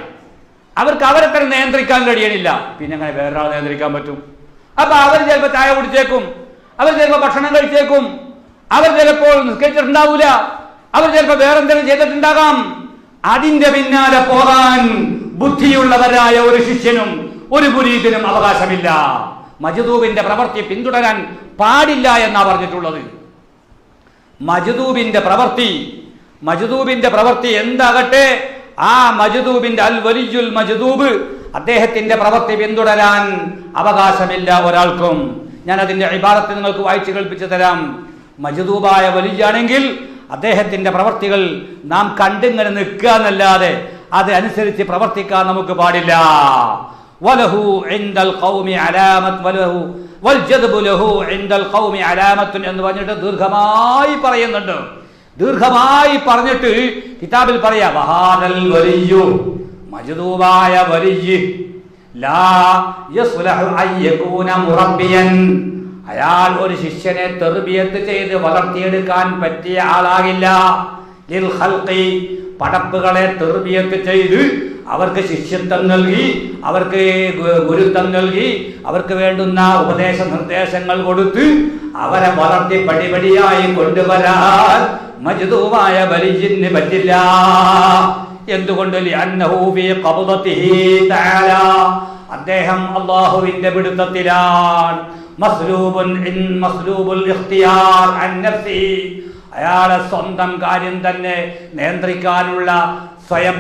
അവർക്ക് അവരെ തന്നെ നിയന്ത്രിക്കാൻ കഴിയണില്ല. പിന്നെ അങ്ങനെ വേറൊരാൾ നിയന്ത്രിക്കാൻ പറ്റും? അപ്പൊ അവർ ചിലപ്പോൾ ചായ കുടിച്ചേക്കും, അവർ ചിലപ്പോൾ ഭക്ഷണം കഴിച്ചേക്കും, അവർ ചിലപ്പോൾ നിസ്കരിച്ചിട്ടുണ്ടാവൂല, അവർ ചിലപ്പോൾ വേറെന്തെങ്കിലും ചെയ്തിട്ടുണ്ടാകാം. അതിന്റെ പിന്നാലെ പോകാൻ ബുദ്ധിയുള്ളവരായ ഒരു ശിഷ്യനും ഒരു മുരീദിനും അവകാശമില്ല. മജ്ദൂബിന്റെ പ്രവൃത്തി പിന്തുടരാൻ പാടില്ല എന്നാ പറഞ്ഞിട്ടുള്ളത്. മജ്ദൂബിന്റെ പ്രവൃത്തി എന്താകട്ടെ, ആ മജ്ദൂബിന്റെ അൽ വലിയുൽ മജ്ദൂബ്, അദ്ദേഹത്തിന്റെ പ്രവൃത്തി പിന്തുടരാൻ അവകാശമില്ല ഒരാൾക്കും. ഞാൻ അതിന്റെ ഇബാറത്ത് നിങ്ങൾക്ക് വായിച്ചു കേൾപ്പിച്ചു തരാം. മജ്ദൂബായ വലിയാണെങ്കിൽ അദ്ദേഹത്തിന്റെ പ്രവൃത്തികൾ നാം കണ്ടിങ്ങനെ നിൽക്കുക എന്നല്ലാതെ അത് അനുസരിച്ച് പ്രവർത്തിക്കാൻ നമുക്ക് പാടില്ല. വലഹു ഇൻദൽ ഖൗമി അലാമത്ത് വലഹു വൽ ജദ്ബു ലഹു ഇൻദൽ ഖൗമി അലാമത്തുൻ എന്ന് പറഞ്ഞിട്ട് ദീർഘമായി പറയുന്നുണ്ട്. ദീർഘമായി പറഞ്ഞിട്ട് കിതാബിൽ പറയാ, വഹാദൽ വലിയു, മജ്ദൂബായ വലിയ, ലാ യസ്ലഹു അൻ യകൂന മുറബ്ബിയൻ, അയാൾ ഒരു ശിഷ്യനെ തർബിയത്ത് ചെയ്ത് വളർത്തിയെടുക്കാൻ പറ്റിയ ആളാകില്ല. ലിൽ ഖൽഖി, പടപ്പുകളെ തർബിയത്ത് ചെയ്ത് അവർക്ക് ശിഷ്യത്വം നൽകി, അവർക്ക് ഗുരുത്വം നൽകി, അവർക്ക് വേണ്ടുന്ന ഉപദേശ നിർദ്ദേശങ്ങൾ കൊടുത്ത് അവരെ വളർത്തി പടിപടിയായി കൊണ്ടുവരാൻ മജ്ദൂബായ വലിയിന് പറ്റില്ല. എന്തുകൊണ്ട്? ലിഅന്നഹു ഫീ ഖബ്ദതിഹി തആല, അദ്ദേഹം അല്ലാഹുവിന്റെ പിടുത്തത്തിലാണ്. മസ്ലൂബുൽ ഇഖ്തിയാർ അൻ നഫ്സി, അയാളെ സ്വന്തം കാര്യം തന്നെ നിയന്ത്രിക്കാനുള്ള സ്വയം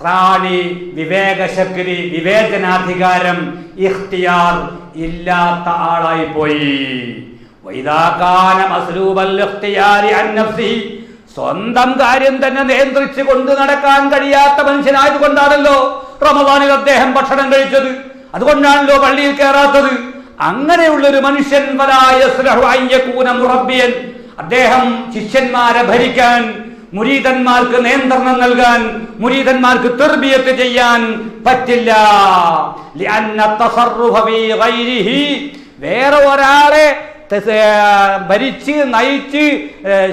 ത്രാണി, വിവേകശക്തി, വിവേചനാധികാരം, ഇഖ്തിയാർ ഇല്ലാത്ത ആളായി പോയി. വഇദാ കാന മസ്ലൂബൽ ഇഖ്തിയാരി അൻ നഫ്സി, സ്വന്തം കാര്യം തന്നെ നിയന്ത്രിച്ചു കൊണ്ട് നടക്കാൻ കഴിയാത്ത മനുഷ്യനായതുകൊണ്ടാണല്ലോ റമദാനിൽ അദ്ദേഹം ഭക്ഷണം കഴിച്ചത്, അതുകൊണ്ടാണല്ലോ പള്ളിയിൽ കയറാത്തത്. അങ്ങനെയുള്ളൊരു മനുഷ്യൻ മുറബ്ബിയൻ, അദ്ദേഹം ശിഷ്യന്മാരെ ഭരിക്കാൻ, മുരീദന്മാർക്ക് നിയന്ത്രണം നൽകാൻ, മുരീദന്മാർക്ക് തർബിയത്ത് ചെയ്യാൻ പറ്റില്ല. വേറെ ഒരാളെ ഭരിച്ച് നയിച്ച്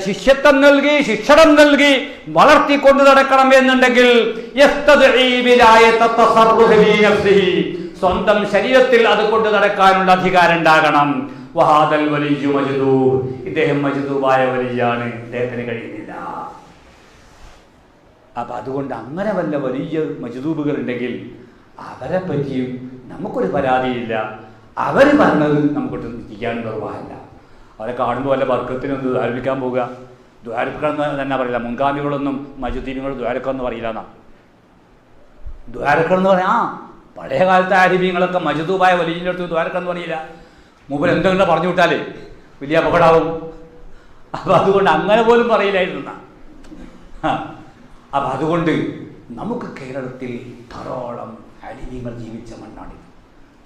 ശിഷ്യത്വം നൽകി ശിക്ഷണം നൽകി വളർത്തിക്കൊണ്ടു നടക്കണം എന്നുണ്ടെങ്കിൽ സ്വന്തം ശരീരത്തിൽ അത് കൊണ്ട് നടക്കാനുള്ള അധികാരം ഉണ്ടാകണം. വഹാദൽ വലിയ്യു മജ്ദൂബ്, ഇദ്ദേഹം മജ്ദൂബായ വലിയാണ്, ഇദ്ദേഹത്തിന് കഴിയുന്നില്ല. അപ്പം അതുകൊണ്ട് അങ്ങനെ വല്ല വലിയ മജ്ദൂബുകൾ ഉണ്ടെങ്കിൽ അവരെ പറ്റിയും നമുക്കൊരു പരാതിയില്ല. അവർ പറഞ്ഞത് നമുക്കൊട്ട് ചെയ്യാൻ നിർവാഹമില്ല. അവരെ കാണുമ്പോൾ വല്ല വർക്കത്തിനൊന്ന് ദ്വാരപ്പിക്കാൻ പോവുക. ദ്വാരക്കെന്ന് തന്നെ പറയില്ല. മുൻഗാമികളൊന്നും മജ്ദൂബികൾ ദ്വാരക്കെന്ന് പറയില്ല എന്നാ. ദ്വാരക്കെന്ന് പറയാം പഴയ കാലത്തെ ആരിഫീങ്ങളൊക്കെ മജ്ദൂബായ വലിയ അടുത്ത് ദ്വാരക്കെന്ന് പറയില്ല. മൂപ്പർ എന്തെങ്കിലും പറഞ്ഞു വിട്ടാലേ വലിയ അപകടമാവും. അപ്പം അതുകൊണ്ട് അങ്ങനെ പോലും പറയില്ലായിരുന്ന. അപ്പം അതുകൊണ്ട് നമുക്ക് കേരളത്തിൽ ധാരാളം ആലിമീങ്ങൾ ജീവിച്ച മണ്ണാണ്.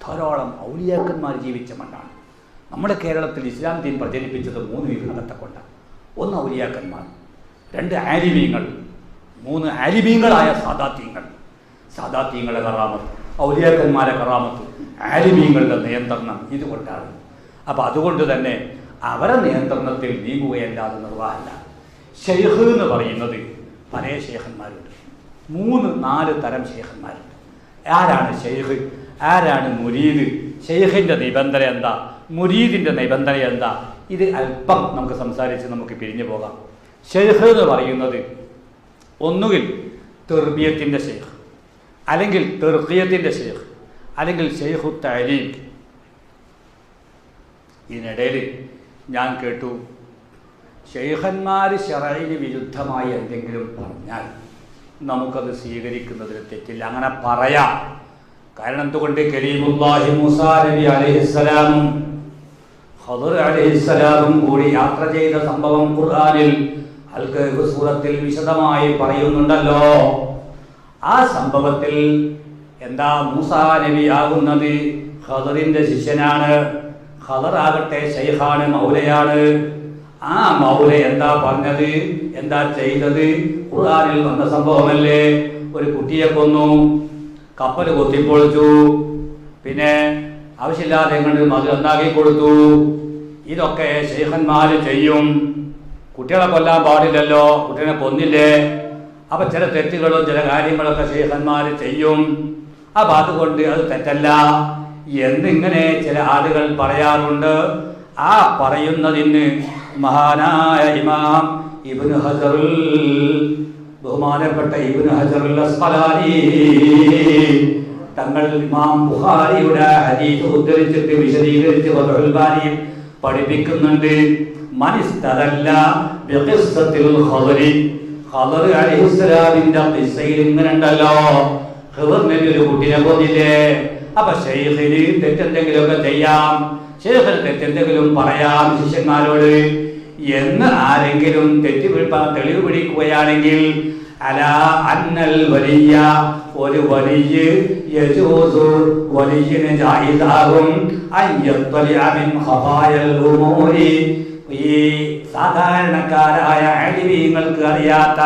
ധാരാളം ഔലിയാക്കന്മാർ ജീവിച്ച മണ്ണാണ്. നമ്മുടെ കേരളത്തിൽ ഇസ്ലാം ദീൻ പ്രചരിപ്പിച്ചത് 3 വിഭാഗത്തെ കൊണ്ടാണ്. 1 ഔലിയാക്കന്മാർ, 2 ആലിമീങ്ങൾ, 3 ആലിമീങ്ങളായ സാദാത്യങ്ങൾ. സാദാത്യങ്ങളുടെ കറാമത്ത്, ഔലിയാക്കന്മാരെ കറാമത്ത്, ആലിമീങ്ങളുടെ നിയന്ത്രണം ഇതുകൊണ്ടാണ്. അപ്പം അതുകൊണ്ട് തന്നെ അവരെ നിയന്ത്രണത്തിൽ നീങ്ങുകയല്ലാതെ നിർവാഹമല്ല. ഷെയ്ഖ് എന്ന് പറയുന്നത് പല ഷെയ്ഖന്മാരുണ്ട്. 3-4 തരം ഷെയ്ഖന്മാരുണ്ട്. ആരാണ് ഷെയ്ഖ്, ആരാണ് മുരീദ്, ഷെയ്ഖിൻ്റെ നിബന്ധന എന്താ, മുരീദിൻ്റെ നിബന്ധന എന്താ, ഇത് അല്പം നമുക്ക് സംസാരിച്ച് നമുക്ക് പിരിഞ്ഞു പോകാം. ഷെയ്ഖ് എന്ന് പറയുന്നത് ഒന്നുകിൽ തെർബിയത്തിൻ്റെ ഷെയ്ഖ്, അല്ലെങ്കിൽ തെർഖിയത്തിൻ്റെ ഷെയ്ഖ്, അല്ലെങ്കിൽ ഷെയ്ഖു തഅലീം. ഇതിനിടയിൽ ഞാൻ കേട്ടു ഷെയ്ഖന്മാർ ശറഈന് വിരുദ്ധമായി എന്തെങ്കിലും പറഞ്ഞാൽ നമുക്കത് സ്വീകരിക്കുന്നതിൽ തെറ്റില്ല. അങ്ങനെ പറയാം. കാരണം എന്തുകൊണ്ട്? കരീമുല്ലാഹി മൂസാ നബി അലൈഹിസ്സലാമും ഖദർ അലൈഹിസ്സലാമും കൂടി യാത്ര ചെയ്ത സംഭവം ഖുർആനിൽ അൽ കഹ്ഫ് സൂറത്തിൽ വിശദമായി പറയുന്നുണ്ടല്ലോ. ആ സംഭവത്തിൽ എന്താ, മൂസാ നബി ആകുന്നത് ഖദറിന്റെ ശിഷ്യനാണ്. ഖദർ ആകട്ടെ ശൈഖാണ്, മൗലയാണ്. ആ മൗല എന്താ പറഞ്ഞത്, എന്താ ചെയ്തത്? ഖുർആനിൽ വന്ന സംഭവമല്ലേ. ഒരു കുട്ടിയെ കൊന്നു, കപ്പൽ കൊത്തിപ്പൊളിച്ചു, പിന്നെ ആവശ്യമില്ലാതെ കണ്ട് മത് നന്നാക്കി കൊടുത്തു. ഇതൊക്കെ ശൈഖന്മാർ ചെയ്യും. കുട്ടികളെ കൊല്ലാൻ പാടില്ലല്ലോ, കുട്ടികളെ കൊന്നില്ലേ. അപ്പം ചില തെറ്റുകളും ചില കാര്യങ്ങളൊക്കെ ശൈഖന്മാർ ചെയ്യും. അപ്പം അതുകൊണ്ട് അത് തെറ്റല്ല എന്നിങ്ങനെ ചില ആളുകൾ പറയാറുണ്ട്. ആ പറയുന്നതിന് മഹാനായ ഇമാം ഇബ്നു ഹജറുൽ, ബഹുമാനപ്പെട്ട ഇബ്നു ഹജറുൽ അസ്ഖലാനി തങ്ങൾ ഇമാം ബുഖാരിയുടെ ഹദീസ് ഉദ്ധരിച്ചിട്ട് വിശദീകരിച്ച് ഫത്ഹുൽ ബാരിയിൽ പഠിപ്പിക്കുന്നുണ്ട്. മനിസ്തദല്ല ബിഖിസ്സത്തിൽ ഖദരി, ഖദർ അലൈഹിസ്സലാമിന്റെ ഖിസ്സയിൽ ഇങ്ങനെ ഉണ്ടല്ലോ, ഖദർ നബി ഒരു കുട്ടിയെ കൊന്നില്ലേ. അപ്പൊ ശൈഖിന് തെറ്റെന്തെങ്കിലുമൊക്കെ ചെയ്യാം, ശൈഖിന് തെറ്റെന്തെങ്കിലും പറയാം ശിഷ്യന്മാരോട് എന്ന് ആരെങ്കിലും തെളിവ് പിടിക്കുകയാണെങ്കിൽ അലാ അന്നൽ വലിയ, ഒരു വലിയ യജൂസു, വലിയന് ജായിസാകും അയ്യത്വലിഅ മിൻ ഖഫായൽ ഉമൂരി, ഈ സാധാരണക്കാരായ ആലിമീങ്ങൾക്ക് അറിയാത്ത,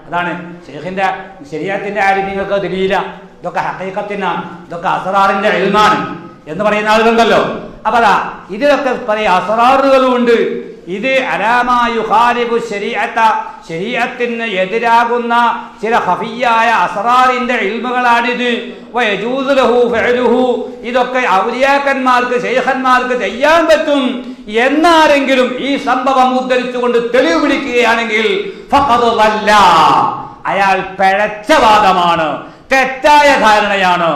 അതാണ് ശൈഖിന്റെ ശരീഅത്തിന്റെ ആലിമീങ്ങൾക്ക് തിരിയില്ല, ഇതൊക്കെ ഹഖീഖത്തിനാണ്, ഇതൊക്കെ അസ്റാറിന്റെ ഇൽമാണ് എന്ന് പറയുന്ന ആളുകളുണ്ടല്ലോ. അപ്പൊ അതാ ഇതിലൊക്കെ പറയും അസ്റാറുകളുണ്ട്. ഇത് അലാമാ യുഖാലിബു ശരീഅത, ശരീഅത്തിന് എതിരാകുന്ന ചില ഖഫിയായ അസ്റാറിന്റെ ഇൽമുകളാണിത്. വയജൂസു ലഹു ഫഅലുഹു, ഇതൊക്കെ ഔലിയാക്കന്മാർക്ക് ശൈഖന്മാർക്ക് ചെയ്യാൻ പറ്റും എന്നാരെങ്കിലും ഈ സംഭവം ഉദ്ധരിച്ചുകൊണ്ട് തെളിവ് പിടിക്കുകയാണെങ്കിൽ ഫഖദ് ളല്ല, അയാൾ പിഴച്ച വാദമാണ്, തെറ്റായ ധാരണയാണ്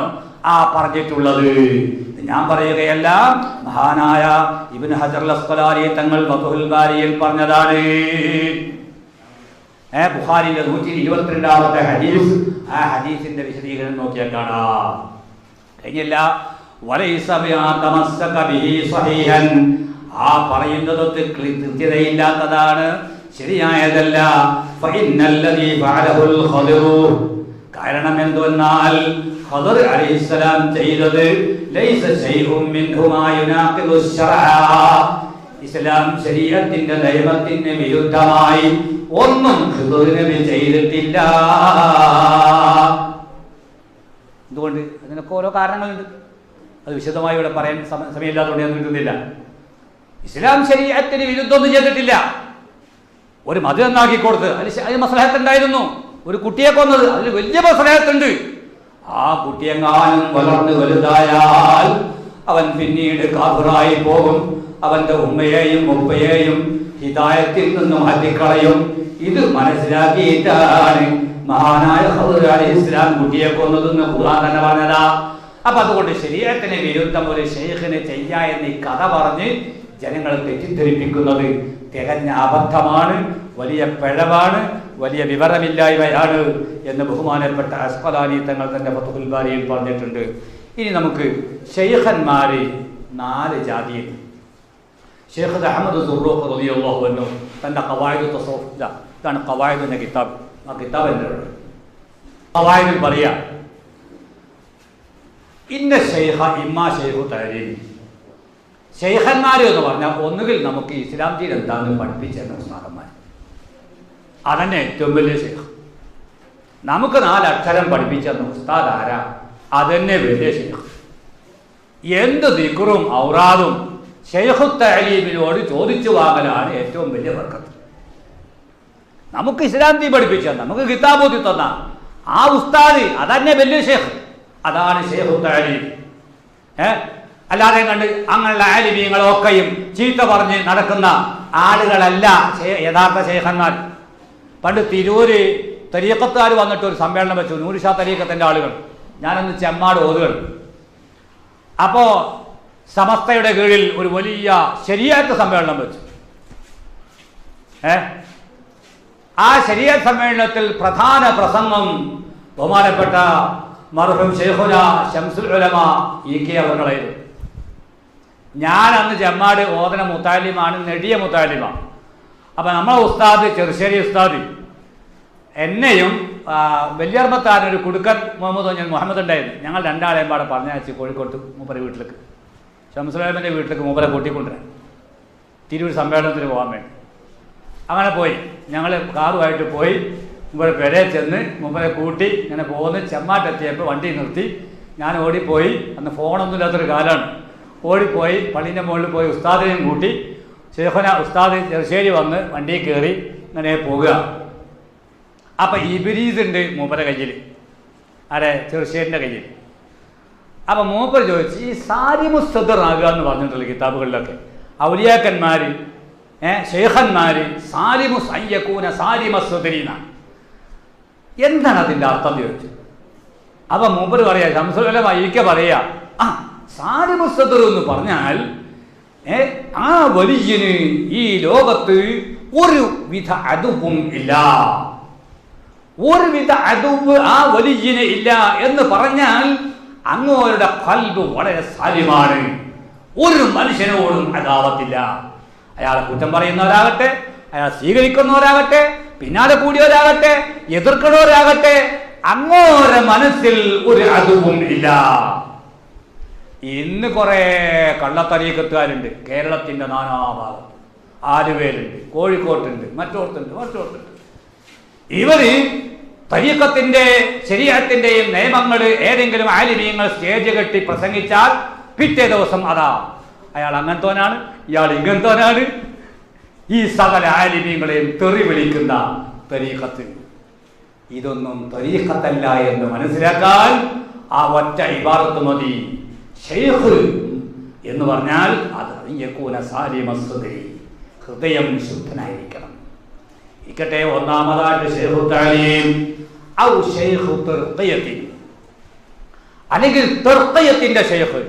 ആ പറഞ്ഞിട്ടുള്ളത്. ഞാൻ പറയുകയല്ല, മഹാനായ ഇബ്നു ഹജർ അസ്ഖലാനി തങ്ങൾ ഫത്ഹുൽ ബാരിയിൽ പറഞ്ഞതാണ്. ബുഖാരിയുടെ 122ാമത്തെ ഹദീസ്, ആ ഹദീസിന്റെ വിശദീകരണം നോക്കിയാൽ കാണാം. കഴിഞ്ഞില്ല, വലൈസ ബിമാ തമസ്സക ബിഹി സ്വഹീഹൻ, ആ പറയുന്നതൊക്കെ കൃത്യതയില്ലാത്തതാണ്, ശരിയായതല്ല. ഫഇന്നല്ലദീ ഫഅലഹുൽ ഖദറു, കാരണം എന്തെന്നാൽ ഖദർ അലൈഹിസ്സലാം ചെയ്തത് ലൈസ ശൈഉൻ മിൻഹു മാ യുനാഖിദു ശർഅ, ഇസ്ലാം ശരീഅത്തിന്റെ നിയമത്തിന് വിരുദ്ധമായി ഒന്നും ഖദർ നബി ചെയ്തിട്ടില്ല. എന്തുകൊണ്ട്? അതിനൊക്കെ ഓരോ കാരണങ്ങളുണ്ട്. അത് വിശദമായി ഇവിടെ പറയാൻ സമയമില്ലാത്തതുകൊണ്ട് ഞാൻ കിട്ടുന്നില്ല. ഇസ്ലാം ശരീഅത്തിന് വിരുദ്ധമൊന്നും ചെയ്തിട്ടില്ല. ഒരു മത് നന്നാക്കി കൊടുത്ത് അതിൽ മസ്ലഹത്തുണ്ടായിരുന്നു. ഒരു കുട്ടിയെ കൊന്നത് അതിൽ വലിയ മസ്ലഹത്തുണ്ട്. ആ കുട്ടിയെങ്ങാനും വളർന്ന് വലുതായാൽ അവൻ പിന്നീട് കാഫിറായി പോകും. അവന്റെ ഉമ്മയെയും ഉപ്പയെയും ഹിദായത്തിൽ നിന്ന് മാറ്റിക്കളയും. ഇത് മനസ്സിലാക്കിയിട്ടാണ് മഹാനായ ഖദർ അലൈഹിസ്സലാം കുട്ടിയെ കൊന്നതെന്ന് ഖുർആൻ തന്നെ പറഞ്ഞതാ. അപ്പൊ അതുകൊണ്ട് ശരീഅത്തിന് വിരുദ്ധം ഒരു ശൈഖിന് ചെയ്യാ എന്ന് ഈ കഥ പറഞ്ഞ് ജനങ്ങളെ തെറ്റിദ്ധരിപ്പിക്കുന്നത് തികഞ്ഞ അബദ്ധമാണ്, വലിയ പിഴവാണ്, വലിയ വിവരമില്ലായ്മയാണ് എന്ന് ബഹുമാനപ്പെട്ട അസ്ഖലാനി തങ്ങൾ തന്നെ ഫത്ഹുൽ ബാരിയിൽ പറഞ്ഞിട്ടുണ്ട്. ഇനി നമുക്ക് ശൈഖന്മാര് 4 ജാതിയുണ്ട്. ഷെയ്ഖ് അഹ്മദ് സുറൂഖ് റളിയല്ലാഹു അൻഹു തന്റെ ഖവായിദ് തസവ്വുഫ്, ഇതാണ് ഖവായിദ് എന്ന കിതാബ്. ആ കിതാബ് എൻ്റെ ഖവായിദിൽ പറയാ, ഇന്ന ശൈഖ ഇമ്മാ ശൈഖു തഅലീം. ശൈഖന്മാർ എന്ന് പറഞ്ഞാൽ ഒന്നുകിൽ നമുക്ക് ഇസ്ലാം ദീൻ എന്താണെന്ന് പഠിപ്പിച്ചെന്ന ഉസ്താദന്മാർ, അതന്നെ ഏറ്റവും വലിയ ശൈഖ്. നമുക്ക് 4 അക്ഷരം പഠിപ്പിച്ചെന്ന ഉസ്താദ് ആരാ, അതന്നെ വലിയ ശൈഖ്. എന്ത് ദിക്റും ഔറാദും ശൈഖു തഅലീമിനോട് ചോദിച്ചു വാങ്ങലാണ് ഏറ്റവും വലിയ ബർക്കത്ത്. നമുക്ക് ഇസ്ലാം ദീൻ പഠിപ്പിച്ച, നമുക്ക് കിതാബ് ഓതി തന്ന ആ ഉസ്താദ് അതന്നെ വലിയ ശൈഖ്, അതാണ് ശൈഖു തഅലീം. അല്ലാതെ കണ്ട് അങ്ങനെയുള്ള ആലിമീങ്ങളൊക്കെയും ചീത്ത പറഞ്ഞ് നടക്കുന്ന ആളുകളല്ല യഥാർത്ഥ ശൈഖന്മാർ. പണ്ട് തിരൂര് തരീഖത്തുകാർ വന്നിട്ട് ഒരു സമ്മേളനം വെച്ചു, നൂറുഷാ തരീഖത്തിൻ്റെ ആളുകൾ. ഞാനൊന്ന് ചെമ്മാട് ഓതുകൾ. അപ്പോൾ സമസ്തയുടെ കീഴിൽ ഒരു വലിയ ശരീഅത്ത് സമ്മേളനം വെച്ചു. ആ ശരീഅത്ത് സമ്മേളനത്തിൽ പ്രധാന പ്രസംഗം ബഹുമാനപ്പെട്ട മർഹൂം ശൈഖുന ശംസുൽ ഉലമ ഇ.കെ. അവர்களായിരുന്നു. ഞാൻ അന്ന് ചെമ്മാട് ഓതന മുത്താലിമാണ്, നെടിയ മുത്താലിമാണ്. അപ്പം നമ്മളെ ഉസ്താദ് ചെറുശ്ശേരി ഉസ്താദ് എന്നെയും വലിയർമത്താനൊരു കുടുക്കൻ മുഹമ്മദ് ഉണ്ടായിരുന്നു. ഞങ്ങൾ 2 ആളെയും പാടെ പറഞ്ഞയച്ച് കോഴിക്കോട്ട് മൂപ്പരെ വീട്ടിലേക്ക്, ശംസുലൈമൻ്റെ വീട്ടിലേക്ക് മൂപ്പരെ കൂട്ടിക്കൊണ്ടുവരാൻ, തിരൂർ സമ്മേളനത്തിന് പോകാൻ വേണ്ടി. അങ്ങനെ പോയി. ഞങ്ങൾ കാറുമായിട്ട് പോയി മൂപ്പരെ പെരയിൽ ചെന്ന് മൂപ്പരെ കൂട്ടി ഇങ്ങനെ പോകുന്ന ചെമ്മാട്ടെത്തിയപ്പോൾ വണ്ടി നിർത്തി. ഞാൻ ഓടിപ്പോയി, അന്ന് ഫോണൊന്നും ഇല്ലാത്തൊരു കാലമാണ്. ഓടിപ്പോയി പള്ളീൻ്റെ മുകളിൽ പോയി ഉസ്താദിനെയും കൂട്ടി ശൈഖുന ഉസ്താദ് ചെറുശ്ശേരി വന്ന് വണ്ടിയിൽ കയറി ഇങ്ങനെ പോകുക. അപ്പം ഇബ്രീസ് ഉണ്ട് മൂപ്പരെ കയ്യിൽ, ആരെ ചെറുശ്ശേരിൻ്റെ കയ്യിൽ. അപ്പം മൂപ്പർ ചോദിച്ചു, ഈ സാലിമുസ്സദറാകുക എന്ന് പറഞ്ഞിട്ടുള്ള കിതാബുകളിലൊക്കെ ഔലിയാക്കന്മാർ ശൈഖന്മാർ സാലിമുസ് അയ്യക്കൂന സാലിമസ്സദരീന്നാണ്, എന്താണ് അതിൻ്റെ അർത്ഥം ചോദിച്ചു. അപ്പം മൂപ്പർ പറയാ, ശംസുൽ ഉലമ ഇ.കെ. പറയാ, ആ സാലിമുസ്സദർ എന്ന് പറഞ്ഞാൽ ആ വലിയന് ഈ ലോകത്ത് ഒരു വിധ അതുവും ഇല്ല, ഒരു വിധ അതുവ് ആ വലിയന് ഇല്ല എന്ന് പറഞ്ഞാൽ അങ്ങോരുടെ ഖൽബ് വളരെ സാലിമാണ്, ഒരു മനുഷ്യനോടും അദാവത്തില്ല. അയാളെ കുറ്റം പറയുന്നവരാകട്ടെ, അയാൾ സ്വീകരിക്കുന്നവരാകട്ടെ, പിന്നാലെ കൂടിയവരാകട്ടെ, എതിർക്കുന്നവരാകട്ടെ, അങ്ങോരെ മനസ്സിൽ ഒരു അതുവും ഇല്ല. ഇന്ന് കുറേ കള്ളത്തരീക്കത്തുകാരുണ്ട് കേരളത്തിൻ്റെ നാനാഭാഗത്ത്. ആലുവയിലുണ്ട്, കോഴിക്കോട്ടുണ്ട്, മറ്റോർത്തുണ്ട്. ഇവര് തരീഖത്തിന്റെ ശരീഅത്തിന്റെയും നിയമങ്ങൾ ഏതെങ്കിലും ആലിമീങ്ങൾ സ്റ്റേജ് കെട്ടി പ്രസംഗിച്ചാൽ പിറ്റേ ദിവസം അതാ അയാൾ അങ്ങനത്തോനാണ്, ഇയാൾ ഇങ്ങനത്തോനാണ്. ഈ സകല ആലിമീങ്ങളെയും തെറി വിളിക്കുന്ന തരീഖത്ത്, ഇതൊന്നും തരീഖത്തല്ല എന്ന് മനസ്സിലാക്കാൻ ആ ഒറ്റ ഇബാറത്ത് മതി. ശൈഖ് എന്ന് പറഞ്ഞാൽ അത് യകൂന സാലിമസ്സദരി, ഹൃദയം ശുദ്ധനായിരിക്കണം. ഇക്കട്ടെ, ഒന്നാമതായിട്ട് ശൈഖു തഅലീം ഔ ശൈഖു തർഖിയത്തി, അല്ലെങ്കിൽ തർഖിയത്തിന്റെ ശൈഖ്.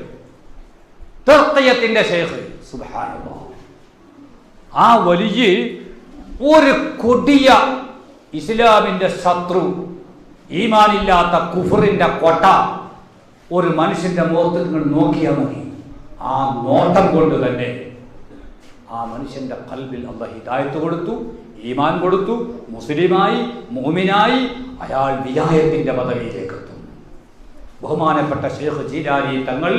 തർഖിയത്തിന്റെ ശൈഖ് സുബ്ഹാനല്ലാഹ്, ആ വലിയ ഒരു കൊടിയ ഇസ്ലാമിന്റെ ശത്രു, ഈമാനില്ലാത്ത കുഫറിന്റെ കൊട്ട ഒരു മനുഷ്യന്റെ മുഖത്ത് നിങ്ങൾ നോക്കിയാൽ മതി. ആ നോട്ടം കൊണ്ട് തന്നെ ആ മനുഷ്യന്റെ ഖൽബിൽ അല്ലാഹു ഹിദായത്ത് കൊടുത്തു, ഈമാൻ കൊടുത്തു, മുസ്ലിമായി, മുഅ്മിനായി, അയാൾ വിലായത്തിന്റെ പദവിയിലേക്ക് എത്തും. ബഹുമാനപ്പെട്ട ശൈഖ് ജീലാനി തങ്ങൾ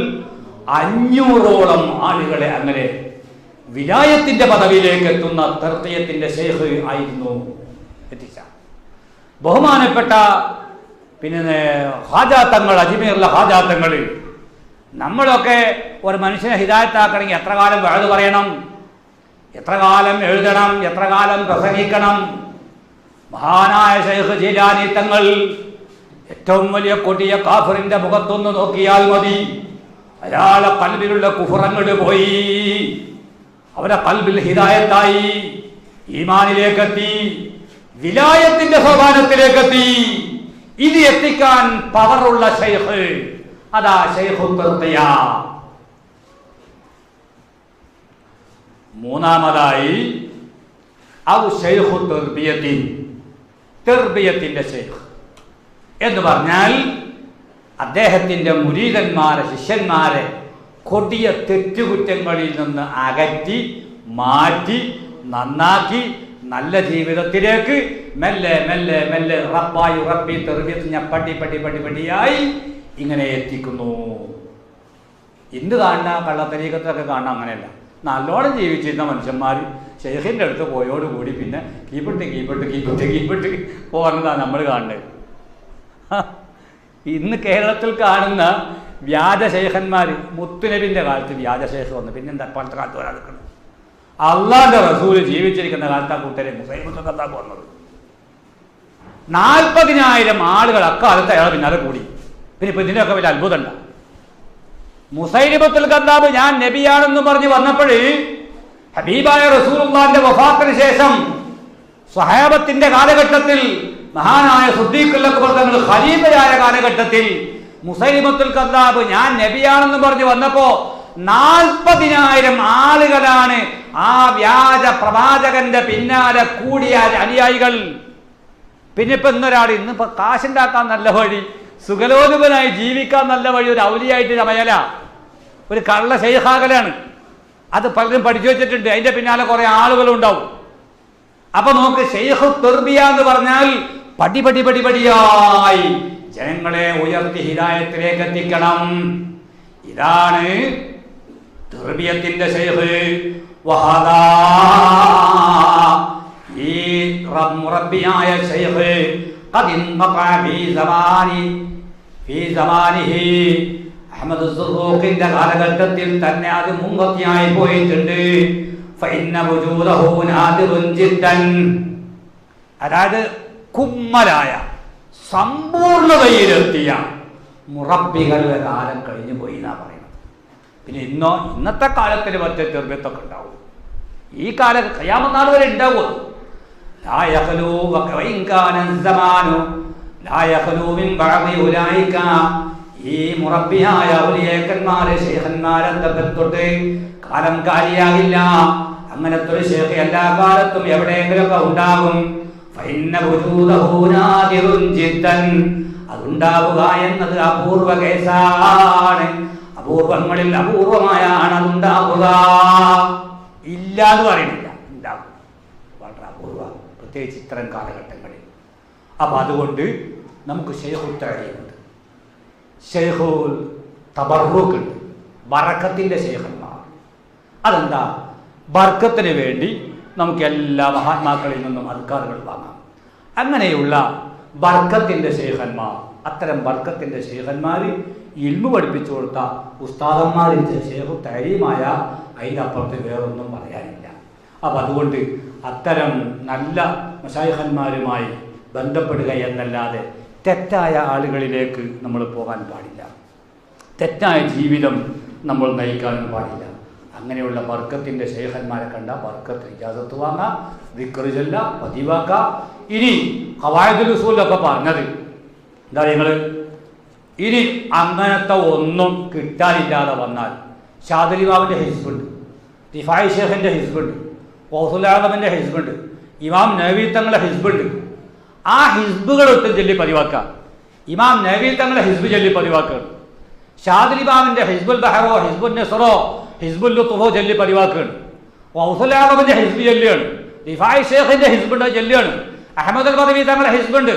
500ഓളം ആളുകളെ അങ്ങനെ വിലായത്തിന്റെ പദവിയിലേക്ക് എത്തുന്ന തർഖിയത്തിന്റെ ശൈഖ് ആയിരുന്നു എത്തിച്ച. ബഹുമാനപ്പെട്ട പിന്നെ ഹാജാത്തങ്ങൾ, അജ്മീറിലെ ഹാജാത്തങ്ങൾ, നമ്മളൊക്കെ ഒരു മനുഷ്യനെ ഹിദായത്താക്കണമെങ്കിൽ എത്ര കാലം വഅദ് പറയണം, എത്ര കാലം എഴുതണം, എത്ര കാലം പ്രസംഗിക്കണം. മഹാനായ ശൈഖ് ജീലാനി തങ്ങൾ ഏറ്റവും വലിയ കൊടിയ കാഫിറിന്റെ മുഖത്തൊന്ന് നോക്കിയാൽ മതി, അയാളെ ഖൽബിലുള്ള കുഫറങ്ങട് പോയി, അവരെ ഖൽബിൽ ഹിദായത്തായി, ഈമാനിലേക്കെത്തി. വിലായത്തിന്റെ സോപാനത്തിലേക്ക് എത്തി. ഇത് എത്തിക്കാൻ പവറുള്ള ശൈഖ്, അതാ ശൈഖു തർഖിയ. മൂന്നാമതായി ഔ ശൈഖു തർബിയത്തിൻ, തർബിയത്തിന്റെ ശൈഖ് എന്ന് പറഞ്ഞാൽ അദ്ദേഹത്തിന്റെ മുരീദന്മാരെ, ശിഷ്യന്മാരെ കൊടിയ തെറ്റുകുറ്റങ്ങളിൽ നിന്ന് അകറ്റി മാറ്റി നന്നാക്കി നല്ല ജീവിതത്തിലേക്ക് മെല്ലെ മെല്ലെ മെല്ലെ റബ്ബായി റബ്ബി തെർബിയത്ത് ഞാൻ പടിയായി ഇങ്ങനെ എത്തിക്കുന്നു. ഇന്ന് കാണുന്ന കള്ളത്തരീക്കത്തൊക്കെ കാണാൻ അങ്ങനെയല്ല. നല്ലോണം ജീവിച്ചിരുന്ന മനുഷ്യന്മാർ ഷെയ്ഖിൻ്റെ അടുത്ത് പോയോടുകൂടി പിന്നെ കീപ്പിട്ട് പോകുന്നതാണ് നമ്മൾ കാണുന്നത്. ഇന്ന് കേരളത്തിൽ കാണുന്ന വ്യാജ ശൈഖന്മാർ, മുത്തുനബിൻ്റെ കാലത്ത് വ്യാജ ശൈഖ് വന്നു, പിന്നെ എന്താ പണ്ടത്തെ കാലത്ത് വരാൻ നിൽക്കുന്നത്? അള്ളാന്റെ റസൂല് ജീവിച്ചിരിക്കുന്ന കാലത്ത് ആ കൂട്ടരെ മുസൈലിമത്തുൽ കദ്ദാബ് വന്നത്. 40,000 ആളുകൾ അക്കാലത്ത് അയാൾ പിന്നാലെ കൂടി. പിന്നെ ഇപ്പൊ ഇതിനൊക്കെ വലിയ അത്ഭുതമുണ്ട്. മുസൈലിമത്തുൽ കദ്ദാബ് ഞാൻ നബിയാണെന്ന് പറഞ്ഞ് വന്നപ്പോൾ ഹബീബായ റസൂലുള്ളാഹിന്റെ വഫാത്തിന് ശേഷം സ്വഹാബത്തിന്റെ കാലഘട്ടത്തിൽ, മഹാനായ സിദ്ദീഖുൽ അക്ബർ തങ്ങൾ ഖലീഫയായ കാലഘട്ടത്തിൽ മുസൈലിമത്തുൽ കദ്ദാബ് ഞാൻ നബിയാണെന്ന് പറഞ്ഞ് വന്നപ്പോ 40,000 ആളുകളാണ് ആ വ്യാജ പ്രവാചകന്റെ പിന്നാലെ കൂടിയ അനുയായികൾ. പിന്നെ ഇപ്പൊ ഇന്നിപ്പോ കാശുണ്ടാക്കാൻ നല്ല വഴി, സുഖലോലുപനായി ജീവിക്കാൻ നല്ല വഴി ഒരു ഔലിയായിട്ട് ചമയല, ഒരു കള്ള ശൈഖാകലാണ്. അത് പലരും പഠിച്ചു വെച്ചിട്ടുണ്ട്. അതിന്റെ പിന്നാലെ കുറെ ആളുകളുണ്ടാവും. അപ്പൊ നോക്ക്, ശൈഖു തർബിയ എന്ന് പറഞ്ഞാൽ പടിയായി ജനങ്ങളെ ഉയർത്തി ഹിദായത്തിലേക്ക് എത്തിക്കണം. ഇതാണ് തർബിയത്തിന്റെ ശൈഖ്. വഹദാ, ഈ മുറബ്ബിയായ ശൈഖ് അഹ്മദ് സുറൂഖിന്റെ കാലഘട്ടത്തിൽ തന്നെ അത് മുൻകത്തിയായി പോയിട്ടുണ്ട്. അതായത് കുമ്മലായ സമ്പൂർണതയിലെത്തിയ മുറബ്ബികളുടെ കാലം കഴിഞ്ഞു പോയി എന്നാ പറയുന്നത്. പിന്നെ ഇന്നത്തെ കാലത്തിന് മറ്റേ തെർബിയത്തൊക്കെ ഉണ്ടാവും. ഈ കാലത്ത് ഖിയാമത്ത് നാൾ വരെ ഉണ്ടാവും. ഈ മുറബ്ബിയായ ഔലിയാക്കന്മാരെ, ശൈഖന്മാരെ തൊട്ട് കാലം കാലിയാകില്ല. അങ്ങനത്തെ ഒരു ശൈഖ് എല്ലാ കാലത്തും എവിടെയെങ്കിലുമൊക്കെ ഉണ്ടാകും. അതുണ്ടാവുക എന്നത് അപൂർവ കേസാണ്. അപൂർവങ്ങളിൽ അപൂർവമായാണ് അതുണ്ടാവുക. ഇല്ലാന്ന് പറയുന്നില്ല, ഉണ്ടാകും. വളരെ അപൂർവ, പ്രത്യേകിച്ച് ഇത്തരം കാലഘട്ടങ്ങളിൽ. അപ്പൊ അതുകൊണ്ട് നമുക്ക് ശൈഖുൽ തഅലീമുണ്ട്, ശൈഖുൽ തബറുക്ക് ഉണ്ട്, ബറക്കത്തിന്റെ ശൈഖന്മാർ. അതെന്താ? ബർക്കത്തിന് വേണ്ടി നമുക്ക് എല്ലാ മഹാത്മാക്കളിൽ നിന്നും അദ്കാറുകൾ വാങ്ങാം. അങ്ങനെയുള്ള ബർക്കത്തിന്റെ ശൈഖന്മാർ, അത്തരം ബർക്കത്തിന്റെ ശൈഖന്മാർ ഇൽമു പഠിപ്പിച്ചു കൊടുത്ത ഉസ്താദന്മാരിന്റെ ശൈഖുൽ തഅലീമായ അതിൻ്റെ അപ്പുറത്ത് വേറൊന്നും പറയാനില്ല. അപ്പം അതുകൊണ്ട് അത്തരം നല്ല മശായിഖന്മാരുമായി ബന്ധപ്പെടുക എന്നല്ലാതെ തെറ്റായ ആളുകളിലേക്ക് നമ്മൾ പോകാൻ പാടില്ല. തെറ്റായ ജീവിതം നമ്മൾ നയിക്കാനും പാടില്ല. അങ്ങനെയുള്ള ബർക്കത്തിൻ്റെ ശൈഖന്മാരെ കണ്ട ബർക്കത്ത് ഇജാസത്ത് വാങ്ങാം, ദിക്ർ ചൊല്ലാം, പതിവാക്കാം. ഇനി ഖവായിദുൽ ഉസൂലൊക്കെ പറഞ്ഞത് എന്താ, നിങ്ങൾ ഇനി അങ്ങനത്തെ ഒന്നും കിട്ടാനില്ലാതെ വന്നാൽ ഷാദുൽ ഇമാമിൻ്റെ ഹിസ്ബുണ്ട്, റിഫായി ഷേഖിൻ്റെ ഹിസ്ബുണ്ട്, ഗൗസുൽ ആദമിൻ്റെ ഹിസ്ബുണ്ട്, ഇമാം നവവി തങ്ങളുടെ ഹിസ്ബുണ്ട്. ആ ഹിസ്ബുകൾ ഒത്തും ചൊല്ലി പതിവാക്കാം. ഇമാം നവവി തങ്ങളുടെ ഹിസ്ബ് ചൊല്ലി പതിവാക്കുകയാണ്. ഷാദുൽ ഇമാമിൻ്റെ ഹിസ്ബുൽ ബഹറോ, ഹിസ്ബുൽ നസ്റോ, ഹിസ്ബുൽ ലുത്ഫോ ചൊല്ലി പതിവാക്കുകയാണ്. ഗൗസുൽ ആദമിൻ്റെ ഹിസ്ബ് ചൊല്ലിയാണ്. റിഫായി ഷേഖിൻ്റെ ഹിസ്ബുണ്ട് ചൊല്ലിയാണ്. അഹമ്മദ് അൽ ബദവി തങ്ങളുടെ ഹിസ്ബുണ്ട്.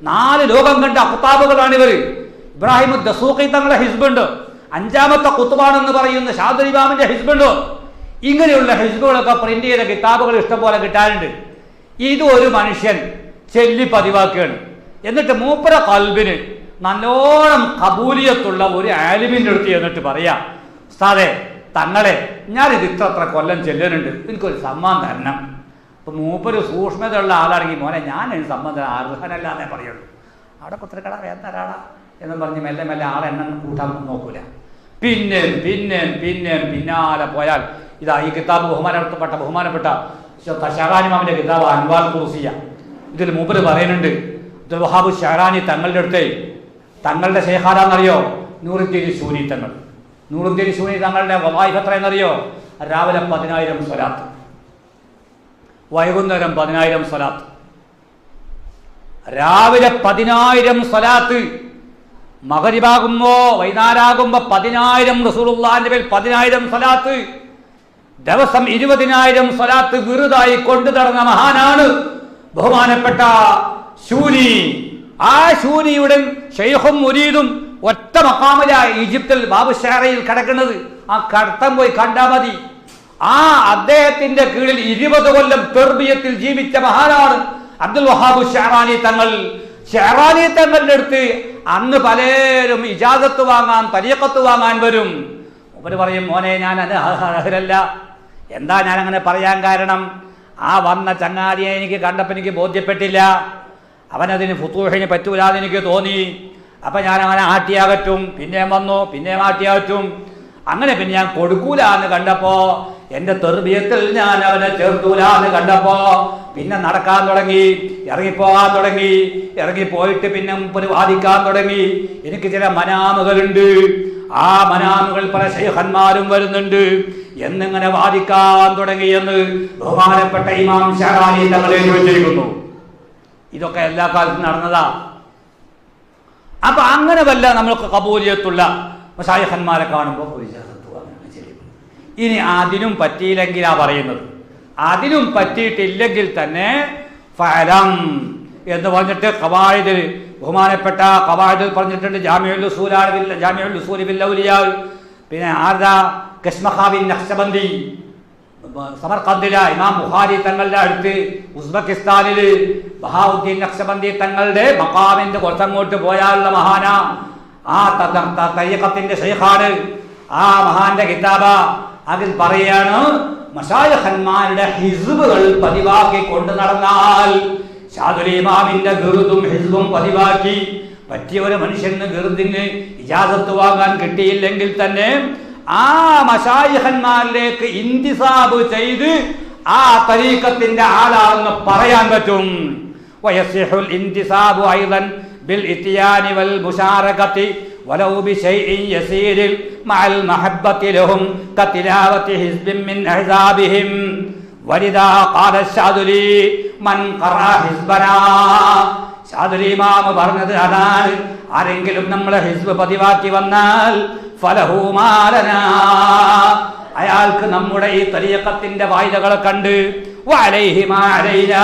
4 ലോകം കണ്ട അഖ്താബുകളാണ് ഇവർ. ഇബ്രാഹിം ദസൂഖി തങ്ങളുടെ ഹിസ്ബുണ്ട്. 5ാമത്തെ ഖുത്ബാണെന്ന് പറയുന്ന ഷാദുൽ ഇമാമിന്റെ ഹിസ്ബുണ്ട്. ഇങ്ങനെയുള്ള ഹിസ്ബുകളൊക്കെ പ്രിന്റ് ചെയ്ത കിതാബുകൾ ഇഷ്ടംപോലെ കിട്ടാനുണ്ട്. ഇത് ഒരു മനുഷ്യൻ ചൊല്ലി പതിവാക്കുകയാണ്. എന്നിട്ട് മൂപ്പര ഖൽബിന് നല്ലോണം കബൂലിയത്തുള്ള ഒരു ആലിമിൻ്റെ അടുത്ത് എന്നിട്ട് പറയാ, ഉസ്താദേ തങ്ങളെ ഞാനിത് ഇത്ര കൊല്ലം ചെല്ലുന്നുണ്ട്, എനിക്കൊരു സമ്മാനം തരണം. അപ്പം മൂപ്പര് സൂക്ഷ്മതയുള്ള ആളാണെങ്കിൽ മോനെ ഞാനൊരു സമ്മതം അർഹനല്ലാന്നേ പറയുള്ളൂ. അവിടെ കുത്തിരക്കട വേത്തരാടാ എന്നും പറഞ്ഞ് മെല്ലെ മെല്ലെ ആളെ എണ്ണം കൂട്ടാൻ നോക്കൂല. പിന്നാലെ പോയാൽ ഇതാ ഈ കിതാബ് ബഹുമാനപ്പെട്ട ഷഹാനിമാമിൻ്റെ കിതാബ് അൻവാൽ ഖുർസിയ. ഇതിൽ മൂപ്പര് പറയുന്നുണ്ട്, അബ്ദുൽ വഹാബ് ഷഹറാനി തങ്ങളുടെ അടുത്ത് തങ്ങളുടെ ശേഖാരാന്നറിയോ? നൂറുദ്ദീൻ ശൂനി തങ്ങൾ. നൂറുദ്ദീൻ ശൂനി തങ്ങളുടെ വവായിഫ് എത്രയെന്നറിയോ? രാവിലെ 10,000 സ്വലാത്ത്, വൈകുന്നേരം 10,000 സ്വലാത്ത്. രാവിലെ 10,000 സ്വലാത്ത്, മഗ്രിബാകുമ്പോ വൈകുന്നേരമാകുമ്പോ 10,000 റസൂലുള്ളാഹിന്റെ പേരിൽ 10,000 സ്വലാത്ത്, ദിവസം 20,000 സ്വലാത്ത് വിറുതായി കൊണ്ടു നടന്ന മഹാനാണ് ബഹുമാനപ്പെട്ട ശൂനി. ആ ശൂനിയുടെ ഷെയ്ഖും മുരീദും ഒറ്റ മഖാമില ഈജിപ്തിൽ ബാബുഷാറയിൽ കിടക്കുന്നത്. ആ കടത്തം പോയി കണ്ടാൽ മതി. ആ അദ്ദേഹത്തിന്റെ കീഴിൽ 20 കൊല്ലം തെർബിയത്തിൽ ജീവിച്ച മഹാനാണ് അബ്ദുൽ വഹാബ് ഷഹറാനി തങ്ങൾ. ഷഹറാനി തങ്ങളുടെ അടുത്ത് അന്ന് പലരും ഇജാസത്ത് വാങ്ങാൻ, തരീഖത്ത് വാങ്ങാൻ വരും. അവര് പറയും, മോനെ ഞാൻ അർഹരല്ല. എന്താ ഞാൻ അങ്ങനെ പറയാൻ കാരണം? ആ വന്ന ചങ്ങാതിയെ എനിക്ക് കണ്ടപ്പോൾ എനിക്ക് ബോധ്യപ്പെട്ടില്ല, അവനതിന് ഫുതൂഹിന് പറ്റൂലാന്ന് എനിക്ക് തോന്നി. അപ്പം ഞാൻ അവനെ ആട്ടിയാകറ്റും. പിന്നെയും വന്നു, പിന്നെയും ആട്ടിയാകറ്റും. അങ്ങനെ പിന്നെ ഞാൻ കൊടുക്കൂല എന്ന് കണ്ടപ്പോൾ, എൻ്റെ തെർബിയത്തിൽ ഞാൻ അവനെ ചേർത്തൂല എന്ന് കണ്ടപ്പോൾ പിന്നെ നടക്കാൻ തുടങ്ങി, ഇറങ്ങിപ്പോകാൻ തുടങ്ങി. ഇറങ്ങിപ്പോയിട്ട് പിന്നെ മുമ്പ് വാദിക്കാൻ തുടങ്ങി. എനിക്ക് ചില മനാമുകളുണ്ട്, ആ മനാമുകൾ പല ശൈഖന്മാരും വരുന്നുണ്ട് എന്നിങ്ങനെ വാദിക്കാൻ തുടങ്ങിയെന്ന് ബഹുമാനപ്പെട്ട ഇമാം ഷഹറാനി തങ്ങളെ ചോദിച്ചിരിക്കുന്നു. ഇതൊക്കെ എല്ലാ കാലത്തും നടന്നതാ. അപ്പൊ അങ്ങനെ വല്ല നമ്മൾക്ക് കബൂലിയത്തുള്ള മശായിഖന്മാരെ കാണുമ്പോൾ ഒരു ഇജാസത്ത് വാങ്ങാൻ ശരി. ഇനി അതിനും പറ്റിയില്ലെങ്കിലാ പറയുന്നത്. അതിനും പറ്റിയിട്ടില്ലെങ്കിൽ തന്നെ ഫഅലം എന്ന് പറഞ്ഞിട്ട് ഖവായിദിൽ ബഹുമാനപ്പെട്ട ഖവായിദിൽ പറഞ്ഞിട്ടുണ്ട്. ജാമിഉൽ ഉസൂൽ ബിൽ ഔലിയാ. പിന്നെ ആർദാ കശ്മഖാബിൻ നഖ്ശബന്ദി, സമർഖന്ദില ഇമാം ബുഖാരി തങ്ങളുടെ അടുത്ത് ഉസ്ബെക്കിസ്ഥാനില് ബഹാഉദ്ദീൻ നഖ്ശബന്ദി തങ്ങളുടെ മഖാമിന്റെ കുറച്ചങ്ങോട്ട് പോയാലുള്ള മഹാന, ആ തരീഖത്തിന്റെ ശൈഖാണ്. ആ മഹാന്റെ കിതാബ അതിൽ പറയാണ്, മശായിഖന്മാരുടെ ഹിസ്ബുകൾ പതിവാക്കി കൊണ്ടു നടന്നാൽ, ശാദുലി ഇമാമിന്റെ ഗിർദും ഹിസ്ബും പതിവാക്കി പറ്റിയ ഒരു മനുഷ്യന് ഗിർദിന് ഇജാസത്ത് വാങ്ങാൻ കിട്ടിയില്ലെങ്കിൽ തന്നെ ആ മശായിഖന്മാരിലേക്ക് ഇന്തിസാബ് ചെയ്ത് ആ തരീഖത്തിന്റെ ആളാണെന്ന് പറയാൻ പറ്റും. വയസിഹുൽ ഇന്തിസാബു ഐദൻ ബിൽ ഇത്യാനി വൽ മുശാറകതി വലൗ ബിശൈഇൻ യസീരിൽ മഅൽ മഹബ്ബതി ലഹും കതിലാവതി ഹിസ്ബിൻ മിൻ അഹ്സാബിഹിം വലിദാ ഖാല ശാദുലി മൻ ഖറഅ ഹിസ്ബനാ. ശാദുലി ഇമാം പറഞ്ഞത് അതാണ്, ആരെങ്കിലും നമ്മളെ ഹിസ്ബ് പതിവാക്കി വന്നാൽ ഫലഹു മാലനാ, അയാൾക്ക് നമ്മുടെ ഈ തരീഖത്തിന്റെ വായ്തകളെ കണ്ട് വഅലൈഹി മാ അലൈനാ,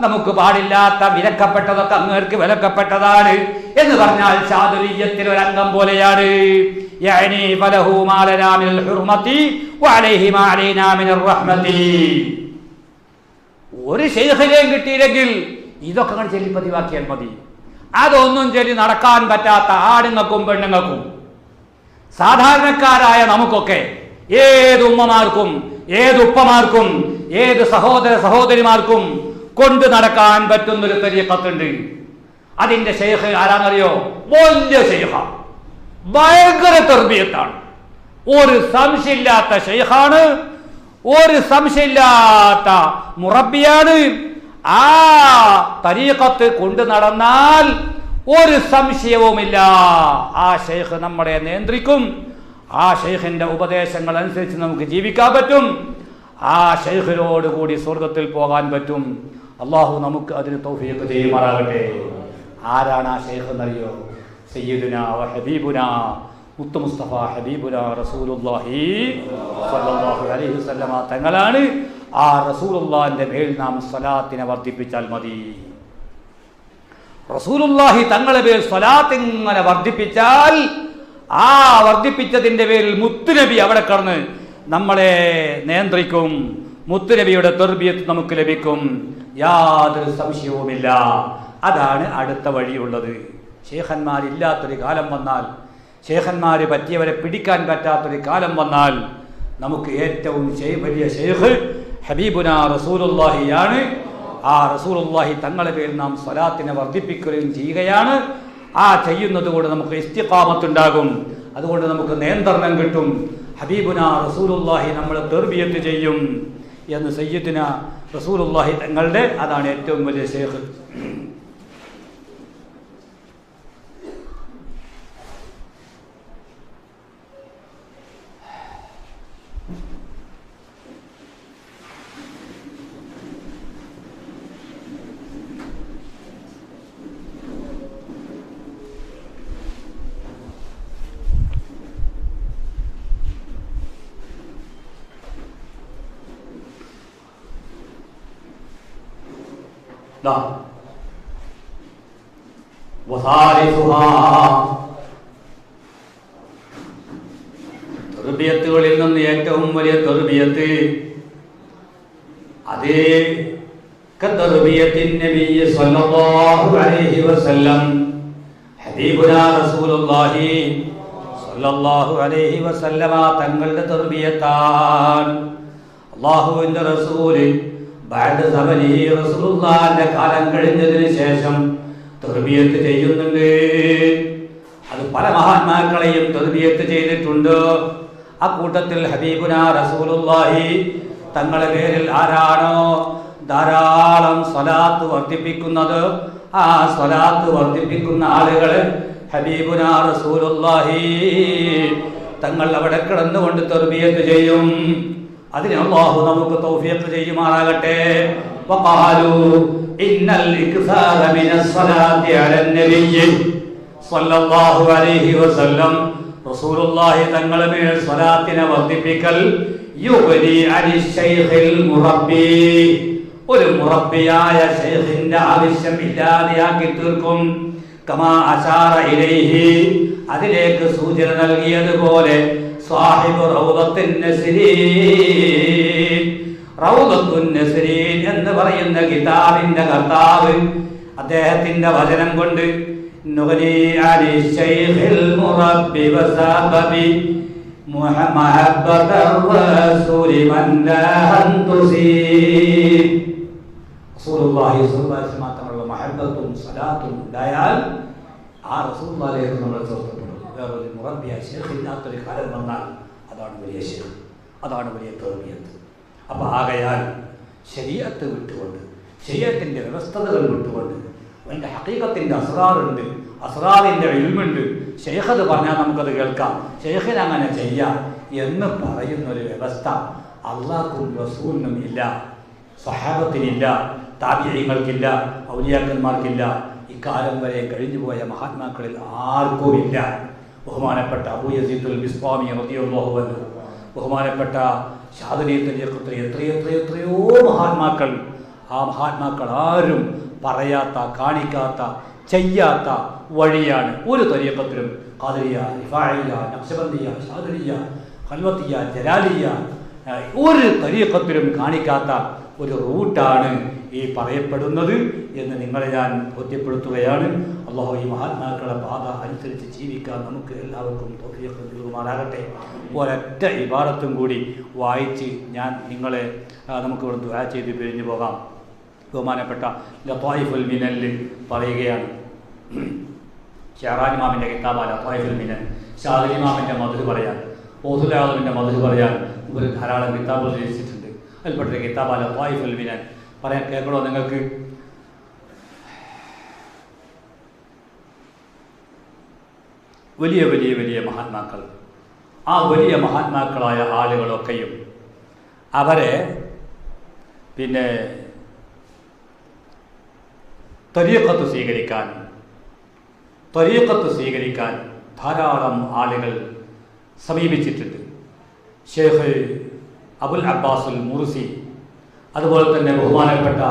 നമുക്ക് പാടില്ലാത്ത വിലക്കപ്പെട്ടതൊക്കെ അങ്ങേർക്ക് വിലക്കപ്പെട്ടതാണ് എന്ന് പറഞ്ഞാൽ ശാദുലിയ്യത്തിൽ ഒരു അംഗം പോലെയാണ്. യഅനി ഫലഹു മാലനാ മിനൽ ഹുർമതി വഅലൈഹി മാ അലൈനാ മിനർ റഹ്മതി. ഒരു ശൈഖിനെയും കിട്ടിയില്ലെങ്കിൽ ഇതൊക്കെ അങ്ങനെ ചൊല്ലി പതിവാക്കിയാൽ മതി. അതൊന്നും ചൊല്ലി നടക്കാൻ പറ്റാത്ത ആണുങ്ങൾക്കും പെണ്ണുങ്ങൾക്കും സാധാരണക്കാരായ നമുക്കൊക്കെ, ഏത് ഉമ്മമാർക്കും ഏത് ഉപ്പമാർക്കും ഏത് സഹോദര സഹോദരിമാർക്കും കൊണ്ടു നടക്കാൻ പറ്റുന്നൊരു തരീഖത്തുണ്ട്. അതിന്റെ ശൈഖ് ആരാന്നറിയോ? വലിയ ശൈഖ, ഭയങ്കര തർബിയത്താണ്, ഒരു സംശയമില്ലാത്ത ശൈഖാണ്, ഒരു സംശയമില്ലാത്ത മുറബിയാണ്. ആ തരീഖത്ത് കൊണ്ടു നടന്നാൽ ഒരു സംശയവുമില്ല ആ ശൈഖ് നമ്മളെ നിയന്ത്രിക്കും. ആ ശൈഖിന്റെ ഉപദേശങ്ങൾ അനുസരിച്ച് നമുക്ക് ജീവിക്കാൻ പറ്റും. ആ ശൈഖിനോട് കൂടി സ്വർഗത്തിൽ പോകാൻ പറ്റും. അള്ളാഹു നമുക്ക് അതിന് തൗഫീഖ് ചെയ്യുമാറാകട്ടെ. ആരാണ് ആ ശൈഖ് എന്നറിയോ? സയ്യിദുനാ വ ഹബീബുനാ മുത്തു മുസ്തഫ ഹബീബുനാ റസൂലുള്ളാഹി സ്വല്ലല്ലാഹു അലൈഹി വസല്ലമ തങ്ങളാണ്. ആ റസൂലുള്ളാഹിന്റെ മേൽ നാം സ്വലാത്തിനെ വർദ്ധിപ്പിച്ചാൽ മതി. റസൂലുള്ളാഹി തങ്ങളെ പേരിൽ സ്വലാത്ത് ഇങ്ങനെ വർദ്ധിപ്പിച്ചാൽ, ആ വർദ്ധിപ്പിച്ചതിന്റെ പേരിൽ മുത്തുനബി അവിടെ കടന്ന് നമ്മളെ നിയന്ത്രിക്കും. മുത്തുനബിയുടെ തർബിയത്ത് നമുക്ക് ലഭിക്കും, യാതൊരു സംശയവുമില്ല. അതാണ് അടുത്ത വഴിയുള്ളത്. ശൈഖന്മാരില്ലാത്തൊരു കാലം വന്നാൽ, ശൈഖന്മാര് പറ്റിയവരെ പിടിക്കാൻ പറ്റാത്തൊരു കാലം വന്നാൽ, നമുക്ക് ഏറ്റവും വലിയ ശൈഖ് ഹബീബുനാ റസൂലുള്ളാഹിയാണ്. ആ റസൂലുള്ളാഹി തങ്ങളെ പേരിൽ നാം സ്വലാത്തിനെ വർദ്ധിപ്പിക്കുകയും ചെയ്യുകയാണ്. ആ ചെയ്യുന്നത് കൊണ്ട് നമുക്ക് ഇസ്തിഖാമത്തുണ്ടാകും, അതുകൊണ്ട് നമുക്ക് നിയന്ത്രണം കിട്ടും. ഹബീബുനാ റസൂലുള്ളാഹി നമ്മളെ തർബിയത്ത് ചെയ്യും. എന്ന് സയ്യിദുന റസൂലുള്ളാഹി തങ്ങളുടെ അതാണ് ഏറ്റവും വലിയ ശൈഖ്. തെർബിയത്തുകളിൽ നിന്ന് ഏറ്റവും വലിയ തെർബിയത്ത് അതേ കതെർബിയത്തിൻ നബി സ്വല്ലല്ലാഹു അലൈഹി വസല്ലം ഹബീബുനാ റസൂലുള്ളാഹി സ്വല്ലല്ലാഹു അലൈഹി വസല്ലമ തങ്ങളുടെ തെർബിയത്താണ്. അല്ലാഹുവിന്റെ റസൂൽ ബഅദ സമനിഹി റസൂലുള്ളാഹിന്റെ കാലം കഴിഞ്ഞതിന് ശേഷം തെർബിയത്ത് ചെയ്യുന്നുണ്ട്. അത് പല മഹാന്മാക്കളെയും തെർബിയത്ത് ചെയ്തിട്ടുണ്ട്. അക്കൂട്ടത്തിൽ ഹബീബുനാ റസൂലുള്ളാഹി തങ്ങളുടെ പേരിൽ ആരാണോ ധാരാളം സ്വലാത്ത് വർദ്ധിപ്പിക്കുന്നത്, ആ സ്വലാത്ത് വർദ്ധിപ്പിക്കുന്ന ആളുകൾ ഹബീബുനാ റസൂലുള്ളാഹി തങ്ങൾ അവിടെ കിടന്നുകൊണ്ട് തെർബിയത്ത് ചെയ്യും. അതിന് അല്ലാഹു നമുക്ക് തൗഫീഖ് ചെയ്യുമാറാകട്ടെ. വഖാലു ഇന്നൽ ഇക്സാറ മിനസ് സ്വലാത്തി അലൻ നബിയ്യി സ്വല്ലല്ലാഹു അലൈഹി വസല്ലം റസൂലുള്ളാഹി തങ്ങളുടെ മേൽ സ്വലാത്തിനെ വർദ്ധിപ്പിക്കൽ യുഗ്നി അനി ശൈഖിൽ മുറബ്ബി, ഒരു മുറബ്ബിയായ ശൈഖിന്റെ ആവശ്യം ഇല്ലാതെയാക്കി തീർക്കും. കമാ അശാറ ഇലൈഹി, അതിലേക്ക് സൂചന നൽകിയതുപോലെ സാഹിബ് റൗദത്തുൻ നസ്രീൻ, റൗദത്തുൻ നസ്രീൻ എന്ന് പറയുന്ന കിതാബിന്റെ കർത്താവ് അദ്ദേഹത്തിന്റെ വചനം കൊണ്ട് നുഗ്നി അലി ശൈഖിൽ മുറബ്ബി വസബബി മുഹമ്മദർ റസൂലി മൻ ലഹൻ തുസീബ്. റസൂലുള്ളാഹി സ്വല്ലല്ലാഹു അലൈഹി വസല്ലം തങ്ങളുടെ മഹബ്ബത്തും സ്വലാത്തും ഉണ്ടായാൽ ആ റസൂലുള്ളാഹിയെ നമ്മൾ ചേർക്കപ്പെടും. വേറൊരു മുറബ്ബിയായ ശൈഖില്ലാത്തൊരു കാലം വന്നാൽ അതാണ് വലിയ ശൈഖ്, അതാണ് വലിയ തെർബിയത്ത്. അപ്പോൾ ആകയാൽ ശരീഅത്ത് വിട്ടുകൊണ്ട്, ശരീഅത്തിൻ്റെ വ്യവസ്ഥതകൾ വിട്ടുകൊണ്ട്, അതിൻ്റെ ഹഖീഖത്തിൻ്റെ അസ്റാറുണ്ട്, അസ്റാറിൻ്റെ ഇൽമുണ്ട്. ശൈഖത് പറഞ്ഞാൽ നമുക്കത് കേൾക്കാം, ശൈഖിന് അങ്ങനെ ചെയ്യാം എന്ന് പറയുന്നൊരു വ്യവസ്ഥ അല്ലാഹുവിനും റസൂലിനും ഇല്ല, സ്വഹാബത്തിനില്ല, താബിഈങ്ങൾക്കില്ല, ഔലിയാക്കന്മാർക്കില്ല, ഇക്കാലം വരെ കഴിഞ്ഞുപോയ മഹാത്മാക്കളിൽ ആർക്കുമില്ല. ബഹുമാനപ്പെട്ട അബൂ യസീദുൽ ബിസ്താമി റളിയല്ലാഹു അൻഹു, ബഹുമാനപ്പെട്ട ഷാദിലി തരീഖത്തിലെ എത്രയോ മഹാത്മാക്കൾ, ആ മഹാത്മാക്കൾ ആരും പറയാത്ത, കാണിക്കാത്ത, ചെയ്യാത്ത വഴിയാണ് ഒരു തരീഖത്തിലും. ഖാദിരിയ, റിഫാഇയ്യ, നഖ്ശബന്ദിയ, ഷാദിലിയ, ഖൽവത്തിയ, ജലാലിയ, ഒരു തരീഖത്തിലും കാണിക്കാത്ത ഒരു റൂട്ടാണ് ഈ പറയപ്പെടുന്നത് എന്ന് നിങ്ങളെ ഞാൻ ബോധ്യപ്പെടുത്തുകയാണ്. അല്ലാഹു ഈ മഹാത്മാക്കളുടെ പാത അനുസരിച്ച് ജീവിക്കാൻ നമുക്ക് എല്ലാവർക്കും തൗഫീഖ് നൽകുമാറാകട്ടെ. ഒരൊറ്റ ഇബാറത്തും കൂടി വായിച്ച് ഞാൻ നിങ്ങളെ നമുക്ക് ഇവിടെ ദുആ ചെയ്ത് പിരിഞ്ഞു പോകാം. ബഹുമാനപ്പെട്ട ലത്വായിഫുൽ മിനൽ പറയുകയാണ്, ഷെഹറാൻ ഇമാമിൻ്റെ കിതാബാണ് ലത്വായിഫുൽ മിനൽ. ഷാദിലി ഇമാമിൻ്റെ മധുർ പറയാൻ, ഔസുൽ ആദമിൻ്റെ മധുർ പറയാൻ ഒരു ധാരാളം കിതാബുകൾ രചിച്ചിട്ടുണ്ട്. അതിൽപ്പെട്ട കിതാബാണ് ലത്വായിഫുൽ മിനൽ. പറയാൻ കേൾക്കണോ നിങ്ങൾക്ക്? വലിയ വലിയ വലിയ മഹാത്മാക്കൾ, ആ വലിയ മഹാത്മാക്കളായ ആളുകളൊക്കെയും അവരെ പിന്നെ ത്വരീഖത്ത് സ്വീകരിക്കാൻ ധാരാളം ആളുകൾ സമീപിച്ചിട്ടുണ്ട്. ഷെയ്ഖ് അബുൽ അബ്ബാസുൽ മുർസി, അതുപോലെ തന്നെ ബഹുമാനപ്പെട്ട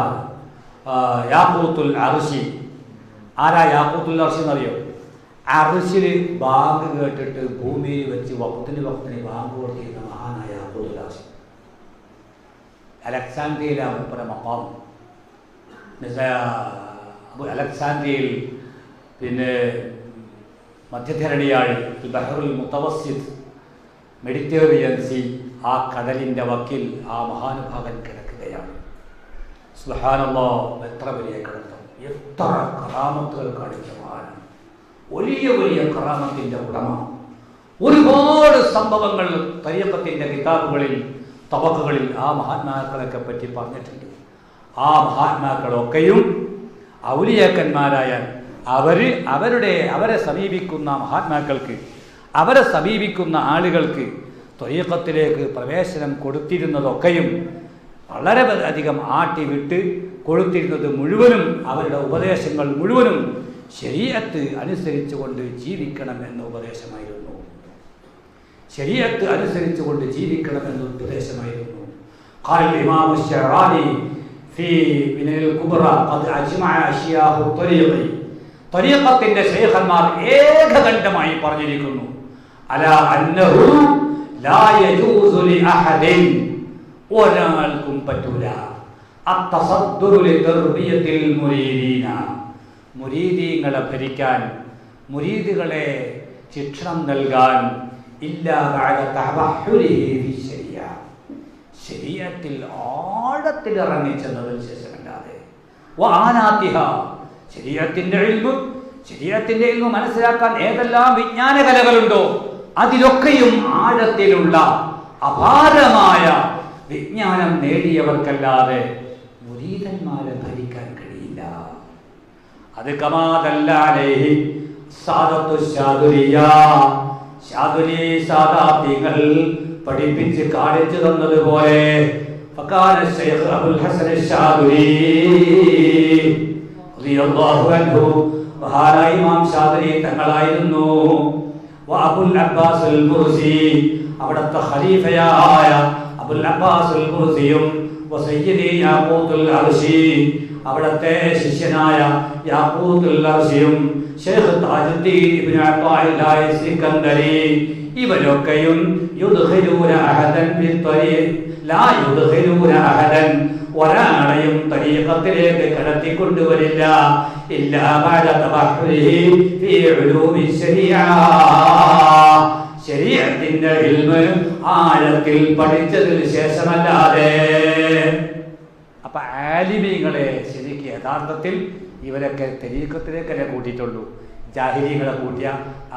യാഖൂത്തുൽ അർശി. ആരാ യാഖൂത്തുൽ അർശി എന്നറിയോ? അർശിൽ ബാങ്ക് കേട്ടിട്ട് ഭൂമിയിൽ വെച്ച് വഖത്തിന് ബാങ്ക് കൊടുത്തിരുന്ന മഹാനായ യാഖൂത്തുൽ അർശി. അലക്സാൻഡ്രിയയിലാണ് മൂപ്പര മഖാം. അലക്സാൻഡ്രിയയിൽ പിന്നെ മധ്യധരണിയാഴ് ബഹറുൽ മുത്തവസ്സിത്ത്, മെഡിറ്ററേനിയൻ സീ, ആ കടലിൻ്റെ വക്കിൽ ആ മഹാനുഭാവൻ കിടക്കുകയാണ്. സുബ്ഹാനല്ലാഹ്, എത്ര വലിയ കിടത്തം, എത്ര കറാമത്തുകൾ കാണിച്ച മഹാൻ, വലിയ വലിയ കറാമത്തിൻ്റെ ഉടമ. ഒരുപാട് സംഭവങ്ങൾ തരീഖത്തിൻ്റെ കിതാബുകളിൽ തബക്കകളിൽ ആ മഹാത്മാക്കളൊക്കെ പറ്റി പറഞ്ഞിട്ടുണ്ട്. ആ മഹാത്മാക്കളൊക്കെയും ഔലിയാക്കന്മാരായാൽ അവരെ സമീപിക്കുന്ന മഹാത്മാക്കൾക്ക്, അവരെ സമീപിക്കുന്ന ആളുകൾക്ക് ത്വരീഖത്തിലേക്ക് പ്രവേശനം കൊടുത്തിരുന്നതൊക്കെയും വളരെ അധികം ആട്ടിവിട്ട് കൊടുത്തിരുന്നത് മുഴുവനും അവരുടെ ഉപദേശങ്ങൾ മുഴുവനും ശരീഅത്ത് അനുസരിച്ചുകൊണ്ട് ജീവിക്കണമെന്ന ഉപദേശമായിരുന്നു. ശരീഅത്ത് അനുസരിച്ചുകൊണ്ട് ജീവിക്കണമെന്ന ഉപദേശമായിരുന്നു. ഖാൽ ഇമാം അശ്ശറാനി ഫീ മിനൽ കുബ്ര ഖദ് അജ്മഅ അശ്യാഹു ത്വരീഖി, ത്വരീഖത്തിന്റെ ശൈഖന്മാർ ഏകകണ്ഠമായി പറഞ്ഞിരിക്കുന്നു, അലാ അന്നഹു ലാ യജൂസു ലി അഹദിൻ, ഒരാൾക്കും പറ്റൂല അത്തസദ്ദുറു ലിതർബിയത്തിൽ മുരീദീന, മുരീദീങ്ങളെ ഭരിക്കാൻ, മുരീദുകളെ ശിക്ഷണം നൽകാൻ, ഇല്ലാ ബഅദ തവഹ്ഹുരിഹി ഫി ശരിയ, ശരീഅത്തിൽ ആഴത്തിൽ ഇറങ്ങിച്ചെന്നതിന് ശേഷമല്ലാതെ, വആനാതിഹ, ശരീഅത്തിന്റെ ഇൽമു മനസ്സിലാക്കാൻ ഏതെല്ലാം വിജ്ഞാന കലകളുണ്ടോ അതിലൊക്കെയും ആഴത്തിലുള്ള അപാരമായ വിജ്ഞാനം നേടിയവർക്കല്ലാതെ മുരീദന്മാരെ ഭരിക്കാൻ കഴിയില്ല. അത് കമാദല്ലാലൈഹി സാദത്തു ശാദുലിയ, ശാദുലി സാദാത്യങ്ങൾ പഠിപ്പിച്ച് കാണിച്ചു തന്നതുപോലെ ഫഖാല ശൈഖ് അബുൽ ഹസൻ ശാദുലി റളിയല്ലാഹു അൻഹു, മഹാനായ ഇമാം ശാദുലി തങ്ങളായിരുന്നു. വഅബുൽ അബ്ബാസ് അൽ മുർസി, അവിടുത്തെ ഖലീഫയായ അബുൽ അബ്ബാസ് അൽ മുർസിയും വസയ്യിദി യാഖൂത്തുൽ അർശി, അവിടുത്തെ ശിഷ്യനായ യാഖൂത്തുൽ അർശിയും ശൈഖ് താജുദ്ദീൻ ഇബ്നു അത്താഇല്ലാഹി സിക്കന്ദരി, ഇവരൊക്കെയും യുദ്ഖിലൂന അഹദൻ ബിത്വരീഖ് ലാ യുദ്ഖിലൂന അഹദൻ, ഒരാളെയും തരീഖത്തിലേക്ക് കടത്തിക്കൊണ്ടുവരില്ല ഇല്ലാ ബഅദ തബഹ്ഹുരിഹി ഫീ ഉലൂമി ശരീഅ, ശരീഅത്തിന്റെ ഇൽമ് ആഴത്തിൽ പഠിച്ചതിന് ശേഷമല്ലാതെ. അപ്പൊ ആലിമീങ്ങളെ ശരിക്ക് യഥാർത്ഥത്തിൽ ഇവരൊക്കെ തരീഖത്തിലേക്കല്ലേ കൂട്ടിയിട്ടുള്ളൂ. ജാഹിലീങ്ങളെ കൂട്ടിയ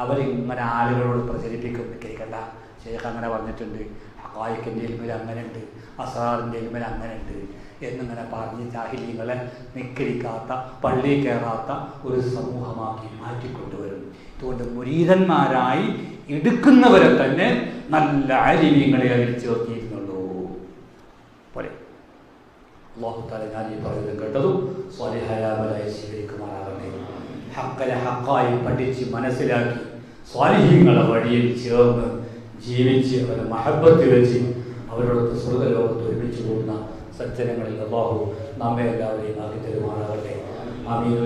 അവരിങ്ങനെ ആളുകളോട് പ്രചരിപ്പിക്കും, കേൾക്കണ്ട, ശേഖ് അങ്ങനെ പറഞ്ഞിട്ടുണ്ട്, ഹഖായിഖിന്റെ ഇൽമിൽ അങ്ങനെ ഉണ്ട്, അസ്റാറിന്റെ ഇൽമിൽ അങ്ങനെ ഉണ്ട് എന്നിങ്ങനെ പറഞ്ഞ് ജാഹിലീങ്ങളെ നിക്കരിക്കാത്ത, പള്ളി കയറാത്ത ഒരു സമൂഹമാക്കി മാറ്റിക്കൊണ്ടുവരും. അതുകൊണ്ട് മുരീദന്മാരായി എടുക്കുന്നവരെ തന്നെ നല്ല ആലിമീങ്ങളെ അതിൽ ചേർത്തിയിരുന്നുള്ളൂ പോലെ. അല്ലാഹു തആല ഞാൻ ഈ പറയുന്നത് കേട്ടതും സ്വാലിഹായ അമലായി സ്വീകരിക്കുമാറാകട്ടെ. ഹഖ്ഖനെ ഹഖായി പഠിച്ച് മനസ്സിലാക്കി സ്വാലിഹീങ്ങളെ വഴിയിൽ ചേർന്ന് ജീവിച്ച് അവരെ മഹബത്ത് വെച്ച് അവരോടൊത്ത് സ്വർഗ്ഗലോകത്ത് ഒരുമിച്ച് പോകുന്ന സജ്ജനങ്ങളിൽ അല്ലാഹു നമ്മെ എല്ലാവരെയും ആക്കി തരുമാറാകട്ടെ. ആമീൻ.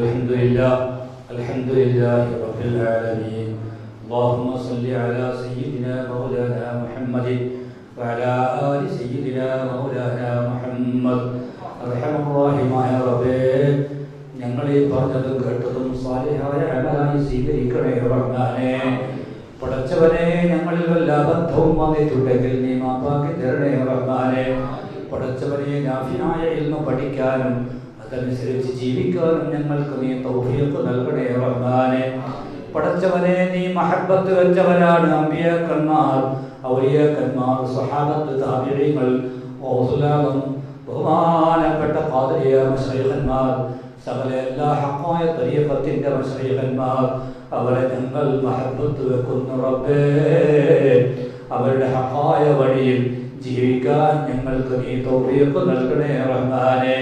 അൽഹംദുലില്ലാഹി റബ്ബിൽ ആലമീൻ. اللهم صل على سيدنا مولانا محمد وعلى آل سيدنا مولانا محمد. അർഹമർറഹീമായ റബ്ബേ, ഞങ്ങൾ ഈ പറഞ്ഞതും കേട്ടതും സാലിഹായ അമലായി സ്വീകരിക്കണേ റഹ്മാനേ. പടച്ചവനെ, ഞങ്ങളിൽ വല്ല അബദ്ധവും വന്നിട്ടുണ്ടെങ്കിൽ നീ മാപ്പാക്കി തരണേ റഹ്മാനേ. പടച്ചവനെ, നാഫിയായ ഇൽമു പഠിക്കാനും അതനുസരിച്ച് ജീവിക്കാനും ഞങ്ങൾക്ക് നീ തൗഫീഖ് നൽകണേ റഹ്മാനേ. പടച്ചവനെ, നീ മഹബത്ത് വെച്ചവരാണ് അമ്പിയാക്കന്മാർ, ഔലിയാക്കന്മാർ, സ്വഹാബത്ത്, താബിഈങ്ങൾ, ഔസുലാം, ബഹുമാനപ്പെട്ട ഖാദിരിയ മശൈഖന്മാർ, സകല എല്ലാ ഹഖായ തരീഖത്തിന്റെ മശൈഖന്മാർ, അവരെ ഞങ്ങൾ മഹബത്ത് വെക്കുന്നു റബ്ബേ. അവരുടെ ഹഖായ വഴിയിൽ ജീവിക്കാൻ ഞങ്ങൾക്ക് നീ തൗഫീഖ് നൽകണേ റഹ്മാനേ.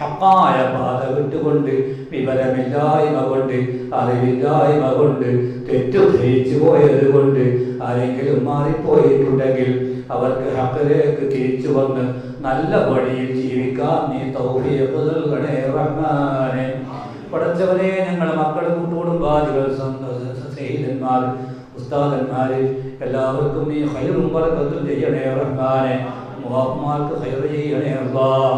ഹഖായ പാത വിട്ടുകൊണ്ട്, വിവരമില്ലായ്മ കൊണ്ട്, അറിവില്ലായ്മ കൊണ്ട്, തെറ്റുധരിച്ചു പോയത് കൊണ്ട് ആരെങ്കിലും മാറിപ്പോയിട്ടുണ്ടെങ്കിൽ അവർക്ക് ഹഖിലേക്ക് തിരിച്ചു വന്ന് നല്ല വഴിയിൽ ജീവിക്കാൻ നീ തൗഫീഖ് നൽകണേ റഹ്മാനേ. പടച്ചവനെ, ഞങ്ങളുടെ മക്കൾ, കുടുംബാദികൾ, സ്നേഹിതന്മാർ, ഉസ്താദന്മാർ എല്ലാവർക്കും നീ ഖൈറും ബറകത്തും ചെയ്യണേ റഹ്മാനേ. മുഅമ്മാർക്ക് ഖൈർ ചെയ്യണേ അല്ലാഹ്.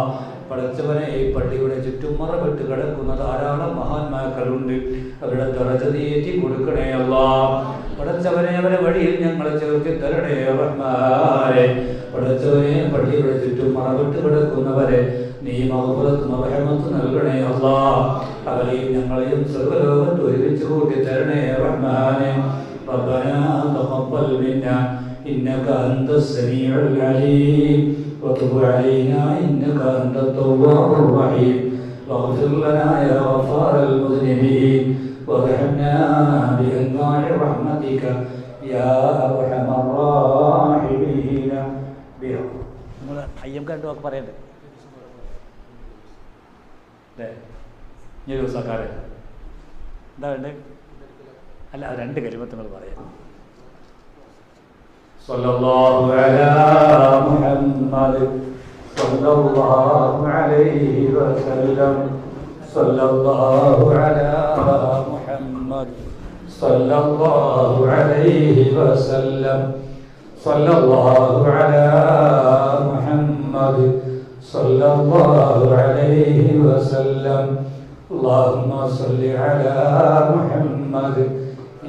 പടച്ചവനെ, ഈ പള്ളിയുടെ ചുറ്റും മറവിട്ട് കിടക്കുന്ന ധാരാളം മഹാന്മാക്കളുണ്ട്, അവരുടെ ദറജ നീട്ടി കൊടുക്കണേ അല്ലാഹ്. പടച്ചവനെ, അവരെ വഴിയിൽ ഞങ്ങളെ ചേർത്തി തരണേ റഹ്മാനേ. പടച്ചവനെ, പള്ളിയുടെ ചുറ്റും മറവിട്ട് കിടക്കുന്നവരെ നീ മഗ്ഫിറത്തും റഹ്മത്തും നൽകണേ അല്ലാഹ്. അവരെയും ഞങ്ങളെയും സ്വർഗ്ഗലോകത്ത് ഒരുമിച്ച് കൂട്ടി തരണേ റഹ്മാനേ. റബ്ബനാ തഖബ്ബൽ മിന്നാ إنك أنت السميع العليم وتب علينا إنك أنت التواب الرحيم واغفر لنا يا غفار المذنبين وارحمنا بأنواع رحمتك يا أرحم الراحمين. അയ്യം കണ്ടു പറയണ്ടേ അല്ലേ? ഈ ദിവസക്കാരെ എന്താ വേണ്ടേ? അല്ല, രണ്ട് കലിമത്ത് നിങ്ങൾ പറയാം. സല്ലല്ലാഹു അലാ മുഹമ്മദ് സല്ലല്ലാഹു അലൈഹി വസല്ലം സല്ലല്ലാഹു അലാ മുഹമ്മദ് സല്ലല്ലാഹു അലൈഹി വസല്ലം സല്ലല്ലാഹു അലാ മുഹമ്മദ് സല്ലല്ലാഹു അലൈഹി വസല്ലം. اللهم صل على محمد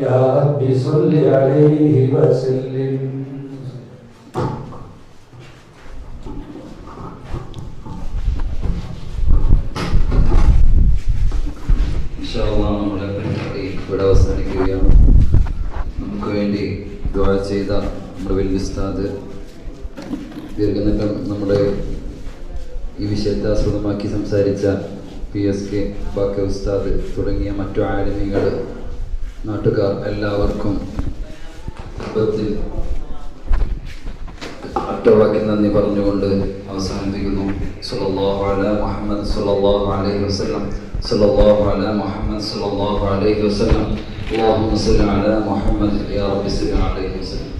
يا رب صل عليه وسلم. നമ്മളെ പരിപാടി ഇവിടെ അവസാനിക്കുകയാണ്. നമുക്ക് വേണ്ടി ദുആ ചെയ്ത നമ്മുടെ വലിയ ഉസ്താദ് ദീർഘനേരം നമ്മുടെ ഈ വിഷയത്തെ ആസ്പദമാക്കി സംസാരിച്ച PSK ബാക്കി ഉസ്താദ് തുടങ്ങിയ മറ്റു ആലിമീങ്ങൾ, നാട്ടുകാർ എല്ലാവർക്കും ഒറ്റവാക്കി നന്ദി പറഞ്ഞുകൊണ്ട് അവസാനിപ്പിക്കുന്നു. സല്ലല്ലാഹു അലാ മുഹമ്മദ് സല്ലല്ലാഹു അലൈഹി വസല്ലം സല്ലല്ലാഹു അലാ മുഹമ്മദ് സല്ലല്ലാഹു അലൈഹി വസല്ലം. അല്ലാഹുമ്മ സല്ലി അലാ മുഹമ്മദ് യാ റബ്ബി സല്ലി അലൈഹി വസല്ലം.